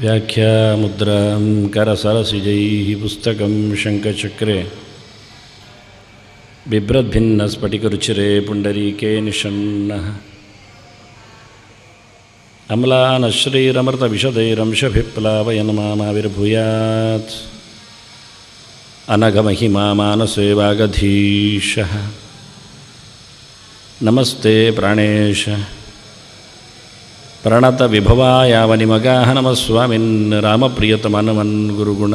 ವ್ಯಾಖ್ಯಾಮುದ್ರಾಂ ಕರಸರಸಿಜೈಃ ಪುಸ್ತಕಂ ಶಂಖಚಕ್ರೆ ಬಿಭ್ರದ್ಭಿನ್ನಸ್ಫಟಿಕರುಚಿರೆ ಪುಂಡರೀಕೆ ನಿಷಣ್ಣಃ ಅಮ್ಲಾನಶ್ರೀರಮೃತವಿಶದೈರಂಶಭಿಪ್ಲಾವಯನ್ ಮಾಮಾವಿರ್ಭೂಯಾತ್ ಅನಘಮಹಿಮಾ ಮಾನಸೇ ವಾಗಧೀಶಃ. ನಮಸ್ತೆ ಪ್ರಾಣೇಶ ಪ್ರಣತವಿಭವಾಯಾವನಿಮಗಾಹ ನಮಃ ಸ್ವಾಮಿನ್ ರಾಮಪ್ರಿಯತಮನಮನ್ ಗುರುಗುಣ.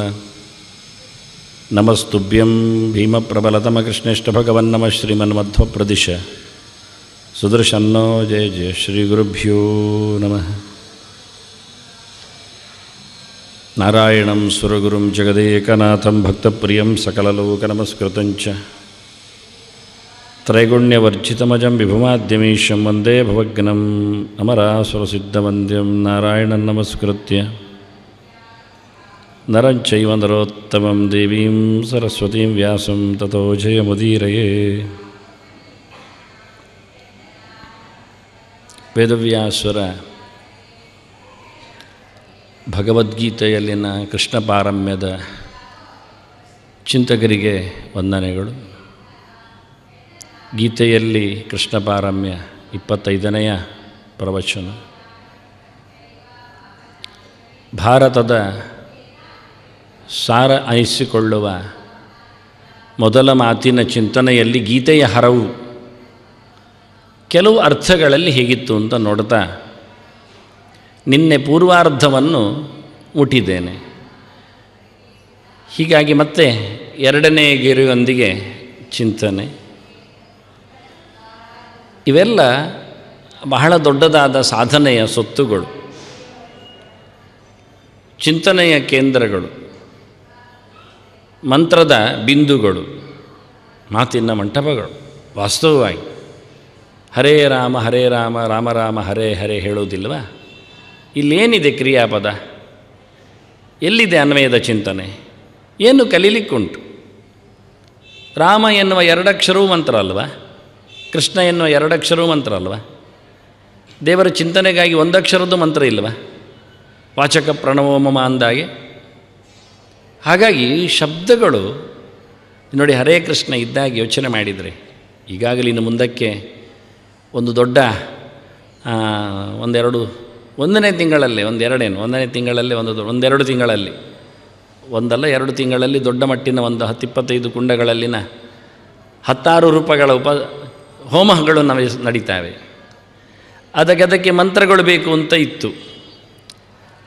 ನಮಸ್ತುಭ್ಯಂ ಭೀಮಪ್ರಬಲತಮಕೃಷ್ಣೇಷ್ಟ ಭಗವನ್ ನಮಃ ಶ್ರೀಮನ್ಮಧ್ವಪ್ರದಿಶ ಸುದರ್ಶನ್ನೋ ಜಯ ಜಯ ಶ್ರೀ ಗುರುಭ್ಯೋ ನಮಃ. ನಾರಾಯಣಂ ಸುರಗುರುಂ ಜಗದೇಕನಾಥಂ ಭಕ್ತಪ್ರಿಯಂ ಸಕಲಲೋಕನಮಸ್ಕೃತಂಚ ತ್ರೈಗುಣ್ಯವರ್ಜಿತಮಜಂ ವಿಭುಮಾದ್ಯಮೀಶಂ ವಂದೇ ಭವಗ್ನಂ ಅಮರಾಸುರಸಿದ್ಧವಂದ್ಯಂ ನಾರಾಯಣಂ ನಮಸ್ಕೃತ್ಯ ನರಂಚೈವ ನರೋತ್ತಮಂ ದೇವೀಂ ಸರಸ್ವತೀಂ ವ್ಯಾಸಂ ತತೋ ಜಯಮುದೀರಯೇ. ವೇದವ್ಯಾಸರ ಭಗವದ್ಗೀತೆಯಲ್ಲಿನ ಕೃಷ್ಣ ಪಾರಮ್ಯದ ಚಿಂತಕರಿಗೆ ವಂದನೆಗಳು. ಗೀತೆಯಲ್ಲಿ ಕೃಷ್ಣ ಪಾರಮ್ಯ 25ನೆಯ ಪ್ರವಚನ. ಭಾರತದ ಸಾರ ಅನಿಸಿಕೊಳ್ಳುವ ಮೊದಲ ಮಾತಿನ ಚಿಂತನೆಯಲ್ಲಿ ಗೀತೆಯ ಹರವು ಕೆಲವು ಅರ್ಥಗಳಲ್ಲಿ ಹೇಗಿತ್ತು ಅಂತ ನೋಡ್ತಾ ನಿನ್ನೆ ಪೂರ್ವಾರ್ಧವನ್ನು ಮುಟ್ಟಿದ್ದೇನೆ. ಹೀಗಾಗಿ ಮತ್ತೆ ಎರಡನೇ ಗೆರೆಯೊಂದಿಗೆ ಚಿಂತನೆ. ಇವೆಲ್ಲ ಬಹಳ ದೊಡ್ಡದಾದ ಸಾಧನೆಯ ಸೊತ್ತುಗಳು, ಚಿಂತನೆಯ ಕೇಂದ್ರಗಳು, ಮಂತ್ರದ ಬಿಂದುಗಳು, ಮಾತಿನ ಮಂಟಪಗಳು. ವಾಸ್ತವವಾಗಿ ಹರೇ ರಾಮ ರಾಮ ರಾಮ ಹರೇ ಹರೇ ಹೇಳೋದಿಲ್ವಾ? ಇಲ್ಲೇನಿದೆ ಕ್ರಿಯಾಪದ? ಎಲ್ಲಿದೆ ಅನ್ವಯದ ಚಿಂತನೆ? ಏನು ಕಲೀಲಿಕ್ಕುಂಟು? ರಾಮ ಎನ್ನುವ ಎರಡಕ್ಷರವೂ ಮಂತ್ರ ಅಲ್ವಾ? ಕೃಷ್ಣ ಎನ್ನುವ ಎರಡಕ್ಷರವೂ ಮಂತ್ರ ಅಲ್ವಾ? ದೇವರ ಚಿಂತನೆಗಾಗಿ ಒಂದಕ್ಷರದ್ದು ಮಂತ್ರ ಇಲ್ವಾ? ವಾಚಕ ಪ್ರಣವೋ ಮಮ ಅಂದಾಗೆ. ಹಾಗಾಗಿ ಶಬ್ದಗಳು ನೋಡಿ, ಹರೇ ಕೃಷ್ಣ ಇದ್ದಾಗ ಯೋಚನೆ ಮಾಡಿದರೆ ಈಗಾಗಲೇ ಇನ್ನು ಮುಂದಕ್ಕೆ ಒಂದು ದೊಡ್ಡ ಒಂದನೇ ತಿಂಗಳಲ್ಲಿ ಒಂದೆರಡು ತಿಂಗಳಲ್ಲಿ ಒಂದಲ್ಲ 2 ತಿಂಗಳಲ್ಲಿ ದೊಡ್ಡ ಮಟ್ಟಿನ ಒಂದು 10-25 ಕುಂಡಗಳಲ್ಲಿನ 16 ರೂಪಗಳ ಹೋಮಗಳು ನಡೀತಾವೆ. ಅದಕ್ಕೆ ಮಂತ್ರಗಳು ಬೇಕು ಅಂತ ಇತ್ತು.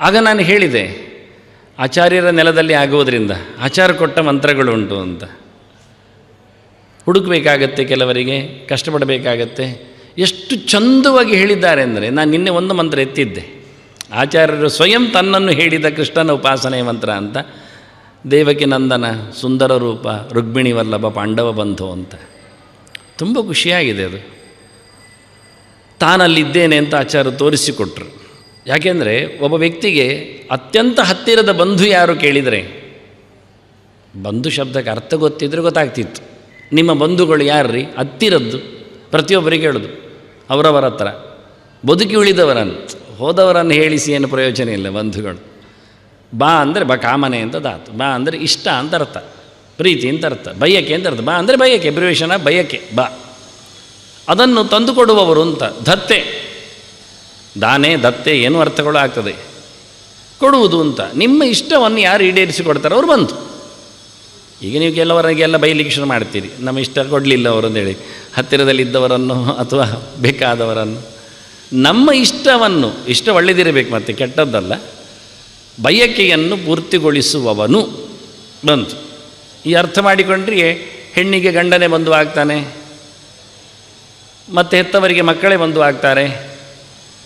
ಆಗ ನಾನು ಹೇಳಿದೆ, ಆಚಾರ್ಯರ ನೆಲದಲ್ಲಿ ಆಗುವುದರಿಂದ ಆಚಾರ ಕೊಟ್ಟ ಮಂತ್ರಗಳು ಉಂಟು ಅಂತ. ಹುಡುಕಬೇಕಾಗತ್ತೆ, ಕೆಲವರಿಗೆ ಕಷ್ಟಪಡಬೇಕಾಗತ್ತೆ. ಎಷ್ಟು ಚಂದವಾಗಿ ಹೇಳಿದ್ದಾರೆ ಅಂದರೆ, ನಾನು ನಿನ್ನೆ ಒಂದು ಮಂತ್ರ ಎತ್ತಿದ್ದೆ. ಆಚಾರ್ಯರು ಸ್ವಯಂ ತನ್ನನ್ನು ಹೇಳಿದ ಕೃಷ್ಣನ ಉಪಾಸನೆಯ ಮಂತ್ರ ಅಂತ. ದೇವಕಿ ನಂದನ ಸುಂದರ ರೂಪ ರುಕ್ಮಿಣಿ ವಲ್ಲಭ ಪಾಂಡವ ಬಂಧು ಅಂತ. ತುಂಬ ಖುಷಿಯಾಗಿದೆ ಅದು. ತಾನಲ್ಲಿದ್ದೇನೆ ಅಂತ ಆಚಾರ್ಯರು ತೋರಿಸಿಕೊಟ್ರು. ಯಾಕೆಂದರೆ ಒಬ್ಬ ವ್ಯಕ್ತಿಗೆ ಅತ್ಯಂತ ಹತ್ತಿರದ ಬಂಧು ಯಾರು ಕೇಳಿದರೆ, ಬಂಧು ಶಬ್ದಕ್ಕೆ ಅರ್ಥ ಗೊತ್ತಿದ್ದರೆ ಗೊತ್ತಾಗ್ತಿತ್ತು. ನಿಮ್ಮ ಬಂಧುಗಳು ಯಾರ್ರೀ? ಹತ್ತಿರದ್ದು. ಪ್ರತಿಯೊಬ್ಬರಿಗೆ ಹೇಳೋದು ಅವರವರ ಹತ್ರ. ಬದುಕಿ ಉಳಿದವರನ್ನು, ಹೋದವರನ್ನು ಹೇಳಿಸಿ ಏನು ಪ್ರಯೋಜನ ಇಲ್ಲ. ಬಂಧುಗಳು ಬಾ ಅಂದರೆ ಕಾಮನೆ ಅಂತ ಧಾತು. ಬಾ ಅಂದರೆ ಇಷ್ಟ ಅಂತ ಅರ್ಥ, ಪ್ರೀತಿ ಅಂತ ಅರ್ಥ, ಬಯಕೆ ಅಂತ ಅರ್ಥ. ಬಾ ಅಂದರೆ ಬಯಕೆ, ಅಬ್ರಿವೇಷನ್ ಬಯಕೆ, ಬಾ. ಅದನ್ನು ತಂದುಕೊಡುವವರು ಅಂತ. ಧತ್ತೆ, ದಾನೆ ದತ್ತೆ ಏನು ಅರ್ಥಗಳು ಆಗ್ತದೆ. ಕೊಡುವುದು ಅಂತ. ನಿಮ್ಮ ಇಷ್ಟವನ್ನು ಯಾರು ಈಡೇರಿಸಿಕೊಡ್ತಾರೆ ಅವರು ಬಂತು. ಈಗ ನೀವು ಕೆಲವರಿಗೆಲ್ಲ ಬೈಲಿಕ್ಕೆ ಶುರು ಮಾಡ್ತೀರಿ, ನಮ್ಮ ಇಷ್ಟ ಕೊಡಲಿಲ್ಲ ಅವರು ಅಂತೇಳಿ, ಹತ್ತಿರದಲ್ಲಿದ್ದವರನ್ನು ಅಥವಾ ಬೇಕಾದವರನ್ನು. ನಮ್ಮ ಇಷ್ಟವನ್ನು, ಇಷ್ಟ ಒಳ್ಳೆದಿರಬೇಕು ಮತ್ತು ಕೆಟ್ಟದ್ದಲ್ಲ, ಬಯಕೆಯನ್ನು ಪೂರ್ತಿಗೊಳಿಸುವವನು ಬಂತು. ಈ ಅರ್ಥ ಮಾಡಿಕೊಂಡ್ರೆ ಹೆಣ್ಣಿಗೆ ಗಂಡನೇ ಬಂಧು ಆಗ್ತಾನೆ, ಮತ್ತು ಹೆತ್ತವರಿಗೆ ಮಕ್ಕಳೇ ಬಂಧು ಆಗ್ತಾರೆ.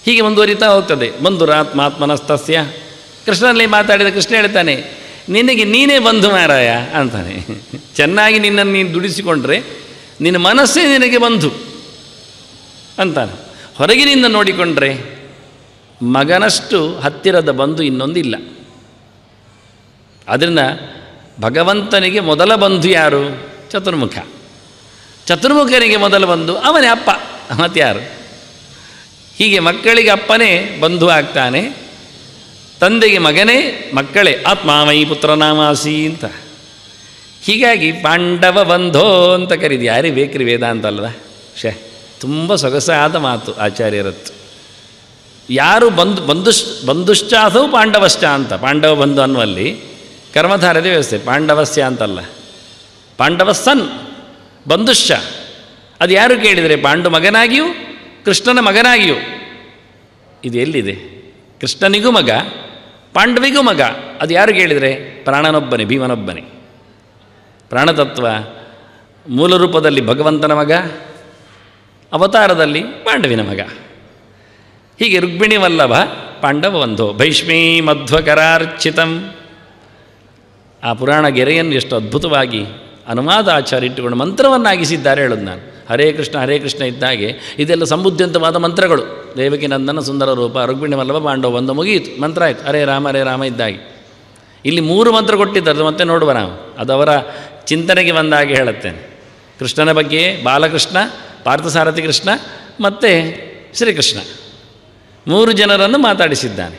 ಹೀಗೆ ಮುಂದುವರಿತಾ ಹೋಗ್ತದೆ. ಬಂಧುರಾತ್ಮಾತ್ಮನಸ್ತಸ್ಯ. ಕೃಷ್ಣನಲ್ಲಿ ಮಾತಾಡಿದ ಕೃಷ್ಣ ಹೇಳ್ತಾನೆ, ನಿನಗೆ ನೀನೇ ಬಂಧು ಮಾರಾಯ ಅಂತಾನೆ. ಚೆನ್ನಾಗಿ ನಿನ್ನನ್ನು ನೀನು ದುಡಿಸಿಕೊಂಡ್ರೆ ನಿನ್ನ ಮನಸ್ಸೇ ನಿನಗೆ ಬಂಧು ಅಂತಾನೆ. ಹೊರಗಿನಿಂದ ನೋಡಿಕೊಂಡ್ರೆ ಮಗನಷ್ಟು ಹತ್ತಿರದ ಬಂಧು ಇನ್ನೊಂದಿಲ್ಲ. ಆದ್ದರಿಂದ ಭಗವಂತನಿಗೆ ಮೊದಲ ಬಂಧು ಯಾರು? ಚತುರ್ಮುಖ. ಚತುರ್ಮುಖನಿಗೆ ಮೊದಲು ಬಂದು ಅವನೇ ಅಪ್ಪ, ಮತ್ತಾರು? ಹೀಗೆ ಮಕ್ಕಳಿಗೆ ಅಪ್ಪನೇ ಬಂಧು ಆಗ್ತಾನೆ, ತಂದೆಗೆ ಮಗನೇ, ಮಕ್ಕಳೇ ಆತ್ಮಾಮಯಿ ಪುತ್ರನಾಮಾಸಿ ಅಂತ. ಹೀಗಾಗಿ ಪಾಂಡವ ಬಂಧೋ ಅಂತ ಕರೀದು. ಯಾರಿಗೆ ಬೇಕ್ರಿ ವೇದಾಂತ ಅಲ್ವಾ? ತುಂಬ ಸೊಗಸಾದ ಮಾತು ಆಚಾರ್ಯರತ್ತು. ಯಾರು ಬಂಧುಶ್ಚಾಸೌ ಪಾಂಡವಶ್ಚ ಅಂತ, ಪಾಂಡವ ಬಂಧು ಅನ್ನುವಲ್ಲಿ ಕರ್ಮಧಾರದೆ ವ್ಯವಸ್ಥೆ. ಪಾಂಡವಸ್ಯ ಅಂತಲ್ಲ, ಪಾಂಡವ ಸನ್ ಬಂಧುಶ್ಚ. ಅದು ಯಾರು ಕೇಳಿದರೆ ಪಾಂಡು ಮಗನಾಗಿಯೂ ಕೃಷ್ಣನ ಮಗನಾಗಿಯೂ. ಇದು ಎಲ್ಲಿದೆ? ಕೃಷ್ಣನಿಗೂ ಮಗ, ಪಾಂಡವಿಗೂ ಮಗ. ಅದು ಯಾರು ಕೇಳಿದರೆ ಪ್ರಾಣನೊಬ್ಬನೇ, ಭೀಮನೊಬ್ಬನೇ. ಪ್ರಾಣತತ್ವ ಮೂಲ ರೂಪದಲ್ಲಿ ಭಗವಂತನ ಮಗ, ಅವತಾರದಲ್ಲಿ ಪಾಂಡವಿನ ಮಗ. ಹೀಗೆ ರುಕ್ಮಿಣಿ ವಲ್ಲಭ ಪಾಂಡವ ಬಂಧೋ ಭೈಷ್ಮೀ ಮಧ್ವಕರಾರ್ಚಿತಂ. ಆ ಪುರಾಣ ಗೆರೆಯನ್ನು ಎಷ್ಟು ಅದ್ಭುತವಾಗಿ ಅನುವಾದ ಆಚಾರ್ಯ ಇಟ್ಟುಕೊಂಡು ಮಂತ್ರವನ್ನಾಗಿಸಿದ್ದಾರೆ ಹೇಳೋದು ನಾನು. ಹರೇ ಕೃಷ್ಣ ಇದ್ದಾಗೆ ಇದೆಲ್ಲ ಸಂಬುದ್ಧಂತವಾದ ಮಂತ್ರಗಳು. ದೇವಕಿ ನಂದನ ಸುಂದರ ರೂಪ, ರುಕ್ಮಿಣಿ ವಲ್ಲಭ ಪಾಂಡವ ಬಂಧು, ಮುಗಿಯಿತು, ಮಂತ್ರ ಆಯಿತು. ಹರೇ ರಾಮ ಇದ್ದಾಗೆ. ಇಲ್ಲಿ 3 ಮಂತ್ರ ಕೊಟ್ಟಿದ್ದಾರೆ, ಮತ್ತೆ ನೋಡುವ ನಾವು. ಅದು ಅವರ ಚಿಂತನೆಗೆ ಬಂದಾಗೆ ಹೇಳುತ್ತೇನೆ. ಕೃಷ್ಣನ ಬಗ್ಗೆ ಬಾಲಕೃಷ್ಣ, ಪಾರ್ಥಸಾರಥಿ ಕೃಷ್ಣ ಮತ್ತು ಶ್ರೀಕೃಷ್ಣ 3 ಜನರನ್ನು ಮಾತಾಡಿಸಿದ್ದಾನೆ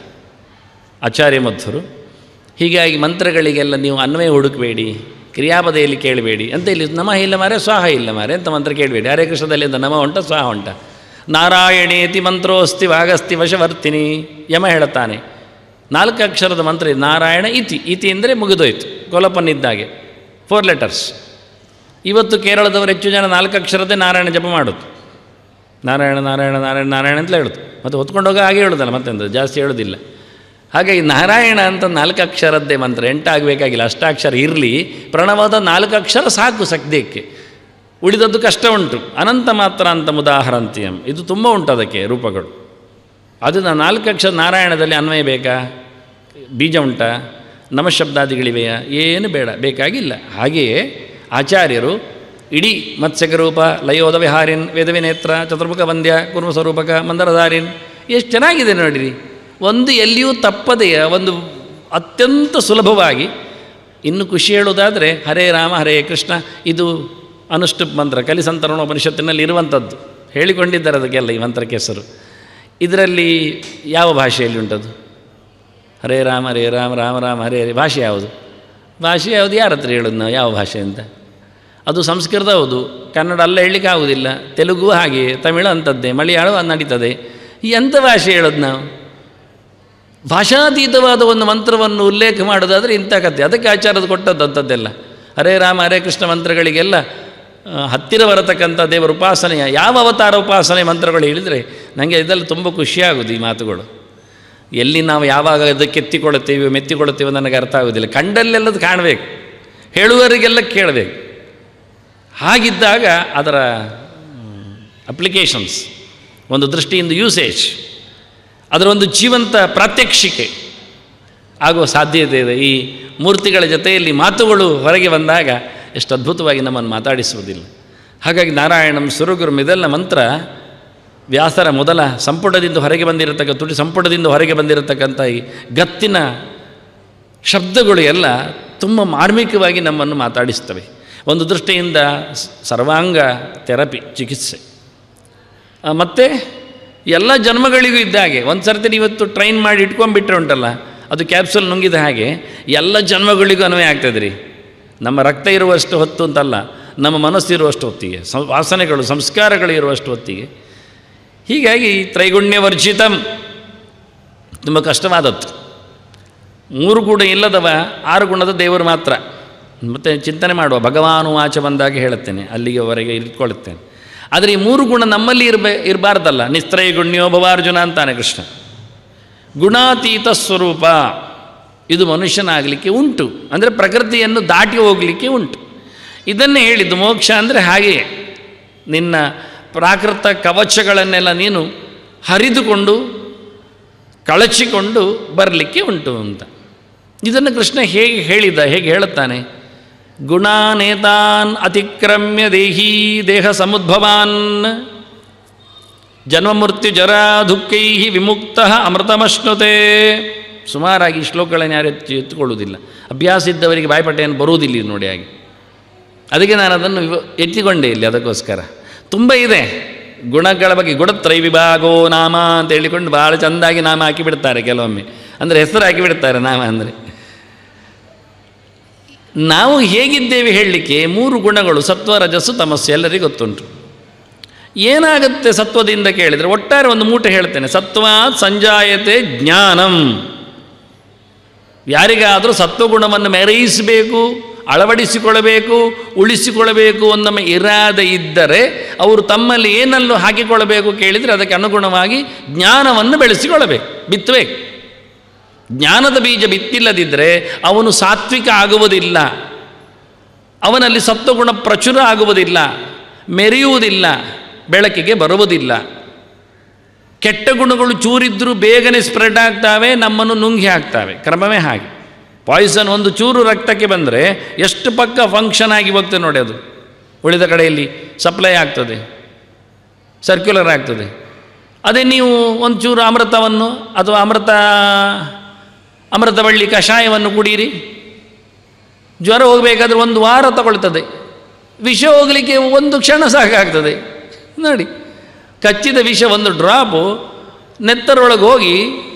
ಆಚಾರ್ಯ ಮಧ್ವರು. ಹೀಗಾಗಿ ಮಂತ್ರಗಳಿಗೆಲ್ಲ ನೀವು ಅನ್ವಯ ಹುಡುಕಬೇಡಿ, ಕ್ರಿಯಾಪದೆಯಲ್ಲಿ ಕೇಳಬೇಡಿ ಅಂತ. ಇಲ್ಲಿ ನಮ ಇಲ್ಲ ಮಾರೆ, ಸ್ವಾಹ ಇಲ್ಲ ಮಾರೆ ಅಂತ ಮಂತ್ರ ಕೇಳಬೇಡಿ. ಹರೇ ಕೃಷ್ಣದಲ್ಲಿ ಅಂತ ನಮ ಉಂಟ, ಸ್ವಾಹ ಉಂಟ. ನಾರಾಯಣೇತಿ ಮಂತ್ರೋಸ್ತಿ ವಾಗಸ್ತಿ ವಶವರ್ತಿನಿ. ಯಮ ಹೇಳುತ್ತಾನೆ 4 ಅಕ್ಷರದ ಮಂತ್ರ ಇದು. ನಾರಾಯಣ ಇತಿ ಅಂದರೆ ಮುಗಿದೋಯ್ತು, ಕೊಲಪನ್ನಿದ್ದಾಗೆ 4 letters. ಇವತ್ತು ಕೇರಳದವರು ಹೆಚ್ಚು ಜನ 4 ಅಕ್ಷರದ್ದೇ ನಾರಾಯಣ ಜಪ ಮಾಡೋದು. ನಾರಾಯಣ ಅಂತಲೇ ಹೇಳೋದು. ಮತ್ತು ಹೊತ್ಕೊಂಡು ಹೋಗೋ ಹಾಗೆ ಹೇಳೋದಲ್ಲ, ಮತ್ತೆಂದು ಜಾಸ್ತಿ ಹೇಳೋದಿಲ್ಲ. ಹಾಗಾಗಿ ನಾರಾಯಣ ಅಂತ 4 ಅಕ್ಷರದ್ದೇ ಮಂತ್ರ, 8 ಆಗಬೇಕಾಗಿಲ್ಲ. ಅಷ್ಟಾಕ್ಷರ ಇರಲಿ, ಪ್ರಣವದ 4 ಅಕ್ಷರ ಸಾಕು ಸದ್ಯಕ್ಕೆ. ಉಳಿದದ್ದು ಕಷ್ಟ ಉಂಟು. ಅನಂತ ಮಾತ್ರ ಅಂತ ಮುದಾಹರಂತಿಯಂ, ಇದು ತುಂಬ ಉಂಟು ಅದಕ್ಕೆ ರೂಪಗಳು. ಅದು 4 ಅಕ್ಷರ ನಾರಾಯಣದಲ್ಲಿ ಅನ್ವಯ ಬೇಕಾ? ಬೀಜ ಉಂಟಾ? ನಮಶಬ್ದಾದಿಗಳಿವೆಯಾ? ಏನು ಬೇಡ, ಬೇಕಾಗಿಲ್ಲ. ಹಾಗೆಯೇ ಆಚಾರ್ಯರು ಇಡೀ ಮತ್ಸ್ಯಕರೂಪ, ಲಯೋಧ ವಿಹಾರಿನ್, ವೇದವಿನೇತ್ರ, ಚತುರ್ಮುಖ ವಂದ್ಯ, ಕುರ್ಮ ಸ್ವರೂಪಕ, ಮಂದರಧಾರಿನ್, ಎಷ್ಟು ಚೆನ್ನಾಗಿದೆ ನೋಡಿರಿ. ಒಂದು ಎಲ್ಲಿಯೂ ತಪ್ಪದೆಯ ಒಂದು ಅತ್ಯಂತ ಸುಲಭವಾಗಿ. ಇನ್ನು ಖುಷಿ ಹೇಳುವುದಾದರೆ ಹರೇ ರಾಮ ಹರೇ ಕೃಷ್ಣ, ಇದು ಅನುಷ್ಠುಪ್ ಮಂತ್ರ, ಕಲಿಸಂತರಣ ಉಪನಿಷತ್ತಿನಲ್ಲಿ ಇರುವಂಥದ್ದು. ಹೇಳಿಕೊಂಡಿದ್ದಾರೆ ಅದಕ್ಕೆಲ್ಲ ಈ ಮಂತ್ರಕ್ಕೆ ಹೆಸರು. ಇದರಲ್ಲಿ ಯಾವ ಭಾಷೆಯಲ್ಲಿ ಉಂಟದು? ಹರೇ ರಾಮ ರಾಮ ಹರೇ ಹರೇ. ಭಾಷೆ ಯಾವುದು? ಯಾರ ಹತ್ರ ಹೇಳೋದು ನಾವು ಯಾವ ಭಾಷೆ ಅಂತ? ಅದು ಸಂಸ್ಕೃತ ಹೌದು, ಕನ್ನಡ ಅಲ್ಲ ಹೇಳಲಿಕ್ಕೆ ಆಗೋದಿಲ್ಲ. ತೆಲುಗು ಹಾಗೆ, ತಮಿಳು ಅಂಥದ್ದೇ, ಮಲಯಾಳ ನಡೀತದೆ. ಎಂಥ ಭಾಷೆ ಹೇಳೋದು ನಾವು? ಭಾಷಾತೀತವಾದ ಒಂದು ಮಂತ್ರವನ್ನು ಉಲ್ಲೇಖ ಮಾಡೋದಾದರೆ ಇಂಥ ಕಥೆ. ಅದಕ್ಕೆ ಆಚಾರದ ಕೊಟ್ಟದ್ದು ಅಂಥದ್ದೆಲ್ಲ. ಹರೇ ರಾಮ ಹರೇ ಕೃಷ್ಣ ಮಂತ್ರಗಳಿಗೆಲ್ಲ ಹತ್ತಿರ ಬರತಕ್ಕಂಥ ದೇವರ ಉಪಾಸನೆಯ ಯಾವ ಅವತಾರ ಉಪಾಸನೆ ಮಂತ್ರಗಳು ಹೇಳಿದರೆ ನನಗೆ ಇದೆಲ್ಲ ತುಂಬ ಖುಷಿಯಾಗೋದು. ಈ ಮಾತುಗಳು ಎಲ್ಲಿ ನಾವು ಯಾವಾಗ ಅದಕ್ಕೆ ಎತ್ತಿಕೊಳ್ಳುತ್ತೇವೆ ಮೆತ್ತಿಕೊಳ್ಳುತ್ತೇವೆ ನನಗೆ ಅರ್ಥ ಆಗೋದಿಲ್ಲ. ಕಂಡಲ್ಲೆಲ್ಲದು ಕಾಣಬೇಕು, ಹೇಳುವವರಿಗೆಲ್ಲ ಕೇಳಬೇಕು. ಹಾಗಿದ್ದಾಗ ಅದರ ಅಪ್ಲಿಕೇಶನ್ಸ್, ಒಂದು ದೃಷ್ಟಿಯಿಂದ ಯೂಸೇಜ್, ಅದರ ಒಂದು ಜೀವಂತ ಪ್ರಾತ್ಯಕ್ಷಿಕೆ ಆಗುವ ಸಾಧ್ಯತೆ ಇದೆ. ಈ ಮೂರ್ತಿಗಳ ಜೊತೆಯಲ್ಲಿ ಮಾತುಗಳು ಹೊರಗೆ ಬಂದಾಗ ಎಷ್ಟು ಅದ್ಭುತವಾಗಿ ನಮ್ಮನ್ನು ಮಾತಾಡಿಸುವುದಿಲ್ಲ. ಹಾಗಾಗಿ ನಾರಾಯಣಂ ಸುರಗುರುಂ ಇದೆಲ್ಲ ಮಂತ್ರ ವ್ಯಾಸರ ಮೊದಲ ಸಂಪುಟದಿಂದ ಹೊರಗೆ ಬಂದಿರತಕ್ಕ ತುಟಿ ಸಂಪುಟದಿಂದ ಹೊರಗೆ ಬಂದಿರತಕ್ಕಂಥ ಈ ಗತ್ತಿನ ಶಬ್ದಗಳು ಎಲ್ಲ ತುಂಬ ಮಾರ್ಮಿಕವಾಗಿ ನಮ್ಮನ್ನು ಮಾತಾಡಿಸ್ತವೆ. ಒಂದು ದೃಷ್ಟಿಯಿಂದ ಸರ್ವಾಂಗ ಥೆರಪಿ, ಚಿಕಿತ್ಸೆ. ಮತ್ತು ಎಲ್ಲ ಜನ್ಮಗಳಿಗೂ ಇದ್ದಾಗೆ ಒಂದು ಸರ್ತಿ ಇವತ್ತು ಟ್ರೈನ್ ಮಾಡಿ ಇಟ್ಕೊಂಡ್ಬಿಟ್ರೆ ಉಂಟಲ್ಲ, ಅದು ಕ್ಯಾಪ್ಸೂಲ್ ನುಂಗಿದ ಹಾಗೆ ಎಲ್ಲ ಜನ್ಮಗಳಿಗೂ ಅನ್ವಯ ಆಗ್ತದೆ ರೀ. ನಮ್ಮ ರಕ್ತ ಇರುವಷ್ಟು ಹೊತ್ತು ಅಂತಲ್ಲ, ನಮ್ಮ ಮನಸ್ಸು ಇರುವಷ್ಟು ಹೊತ್ತಿಗೆ, ವಾಸನೆಗಳು ಸಂಸ್ಕಾರಗಳು ಇರುವಷ್ಟು ಹೊತ್ತಿಗೆ. ಹೀಗಾಗಿ ತ್ರೈಗುಣ್ಯವರ್ಜಿತಂ ತುಂಬ ಕಷ್ಟವಾದದ್ದು. 3 ಗುಣ ಇಲ್ಲದವ 6 ಗುಣದ ದೇವರು ಮಾತ್ರ. ಮತ್ತು ಚಿಂತನೆ ಮಾಡುವ ಭಗವಾನುವಾಚ ಬಂದಾಗ ಹೇಳುತ್ತೇನೆ, ಅಲ್ಲಿಗೆವರೆಗೆ ಇಟ್ಕೊಳ್ಳುತ್ತೇನೆ. ಆದರೆ ಈ 3 ಗುಣ ನಮ್ಮಲ್ಲಿ ಇರಬಾರ್ದಲ್ಲ. ನಿಸ್ತ್ರೈಗುಣ್ಯೋ ಭವಾರ್ಜುನ ಅಂತಾನೆ ಕೃಷ್ಣ. ಗುಣಾತೀತ ಸ್ವರೂಪ ಇದು ಮನುಷ್ಯನಾಗಲಿಕ್ಕೆ ಉಂಟು, ಅಂದರೆ ಪ್ರಕೃತಿಯನ್ನು ದಾಟಿ ಹೋಗಲಿಕ್ಕೆ ಉಂಟು. ಇದನ್ನೇ ಹೇಳಿದ್ದು ಮೋಕ್ಷ ಅಂದರೆ ಹಾಗೆಯೇ ನಿನ್ನ ಪ್ರಾಕೃತ ಕವಚಗಳನ್ನೆಲ್ಲ ನೀನು ಹರಿದುಕೊಂಡು ಕಳಚಿಕೊಂಡು ಬರಲಿಕ್ಕೆ ಉಂಟು ಅಂತ. ಇದನ್ನು ಕೃಷ್ಣ ಹೇಗೆ ಹೇಳುತ್ತಾನೆ? ಗುಣಾನೇತಾನ್ ಅತಿಕ್ರಮ್ಯ ದೇಹಿ ದೇಹ ಸಮುದ್ಭವಾನ್ ಜನ್ಮಮೃತ್ಯು ಜರಾ ದುಃಖೈ ವಿಮುಕ್ತ ಅಮೃತಮಶ್ನುತೆ. ಸುಮಾರಾಗಿ ಶ್ಲೋಕಗಳನ್ನು ಯಾರು ಎತ್ತುಕೊಳ್ಳುವುದಿಲ್ಲ. ಅಭ್ಯಾಸ ಇದ್ದವರಿಗೆ ಬಾಯ್ಪಟ್ಟೆಯನ್ನು ಬರುವುದಿಲ್ಲ. ನೋಡಿ ಹಾಗೆ ಅದಕ್ಕೆ ನಾನು ಅದನ್ನು ಎತ್ತಿಕೊಂಡೆ ಇಲ್ಲಿ. ಅದಕ್ಕೋಸ್ಕರ ತುಂಬ ಇದೆ ಗುಣಗಳ ಬಗ್ಗೆ. ಗುಣತ್ರೈ ವಿಭಾಗೋ ನಾಮ ಅಂತ ಹೇಳಿಕೊಂಡು ಭಾಳ ಚೆಂದಾಗಿ ನಾಮ ಹಾಕಿಬಿಡ್ತಾರೆ ಕೆಲವೊಮ್ಮೆ, ಅಂದರೆ ಹೆಸರು ಹಾಕಿಬಿಡ್ತಾರೆ ನಾಮ ಅಂದರೆ. ನಾವು ಹೇಗಿದ್ದೇವೆ ಹೇಳಲಿಕ್ಕೆ 3 ಗುಣಗಳು, ಸತ್ವ ರಜಸ್ಸು ತಮಸ್ಸು, ಎಲ್ಲರಿಗೂ ಗೊತ್ತುಂಟು. ಏನಾಗುತ್ತೆ ಸತ್ವದಿಂದ ಕೇಳಿದರೆ, ಒಟ್ಟಾರೆ ಒಂದು ಮೂಟೆ ಹೇಳ್ತೇನೆ. ಸತ್ವಾತ್ ಸಂಜಾಯತೆ ಜ್ಞಾನಂ. ಯಾರಿಗಾದರೂ ಸತ್ವಗುಣವನ್ನು ಮೆರೆಯಿಸಬೇಕು, ಅಳವಡಿಸಿಕೊಳ್ಳಬೇಕು, ಉಳಿಸಿಕೊಳ್ಳಬೇಕು ಅನ್ನೋ ಇರಾದೆ ಇದ್ದರೆ ಅವರು ತಮ್ಮಲ್ಲಿ ಏನನ್ನು ಹಾಕಿಕೊಳ್ಳಬೇಕು ಕೇಳಿದರೆ ಅದಕ್ಕೆ ಅನುಗುಣವಾಗಿ ಜ್ಞಾನವನ್ನು ಬೆಳೆಸಿಕೊಳ್ಳಬೇಕು, ಬಿತ್ತಬೇಕು. ಜ್ಞಾನದ ಬೀಜ ಬಿತ್ತಿಲ್ಲದಿದ್ದರೆ ಅವನು ಸಾತ್ವಿಕ ಆಗುವುದಿಲ್ಲ, ಅವನಲ್ಲಿ ಸತ್ವಗುಣ ಪ್ರಚುರ ಆಗುವುದಿಲ್ಲ, ಮೆರೆಯುವುದಿಲ್ಲ, ಬೆಳಕಿಗೆ ಬರುವುದಿಲ್ಲ. ಕೆಟ್ಟ ಗುಣಗಳು ಚೂರಿದ್ದರೂ ಬೇಗನೆ ಸ್ಪ್ರೆಡ್ ಆಗ್ತಾವೆ, ನಮ್ಮನ್ನು ನುಂಗಿ ಹಾಕ್ತಾವೆ. ಕ್ರಮವೇ ಹಾಗೆ. ಪಾಯ್ಸನ್ ಒಂದು ಚೂರು ರಕ್ತಕ್ಕೆ ಬಂದರೆ ಎಷ್ಟು ಪಕ್ಕ ಫಂಕ್ಷನ್ ಆಗಿ ಹೋಗ್ತದೆ ನೋಡಿ, ಅದು ಉಳಿದ ಕಡೆಯಲ್ಲಿ ಸಪ್ಲೈ ಆಗ್ತದೆ, ಸರ್ಕ್ಯುಲರ್ ಆಗ್ತದೆ. ಅದೇ ನೀವು ಒಂದು ಚೂರು ಅಮೃತವನ್ನು ಅಥವಾ ಅಮೃತ ಬಳ್ಳಿ ಕಷಾಯವನ್ನು ಕುಡೀರಿ, ಜ್ವರ ಹೋಗಬೇಕಾದ್ರೆ 1 ವಾರ ತಗೊಳ್ತದೆ, ವಿಷ ಹೋಗಲಿಕ್ಕೆ 1 ಕ್ಷಣ ಸಾಕಾಗ್ತದೆ ನೋಡಿ. ಕಚ್ಚಿದ ವಿಷ 1 ಡ್ರಾಪು ನೆತ್ತರೊಳಗೆ ಹೋಗಿ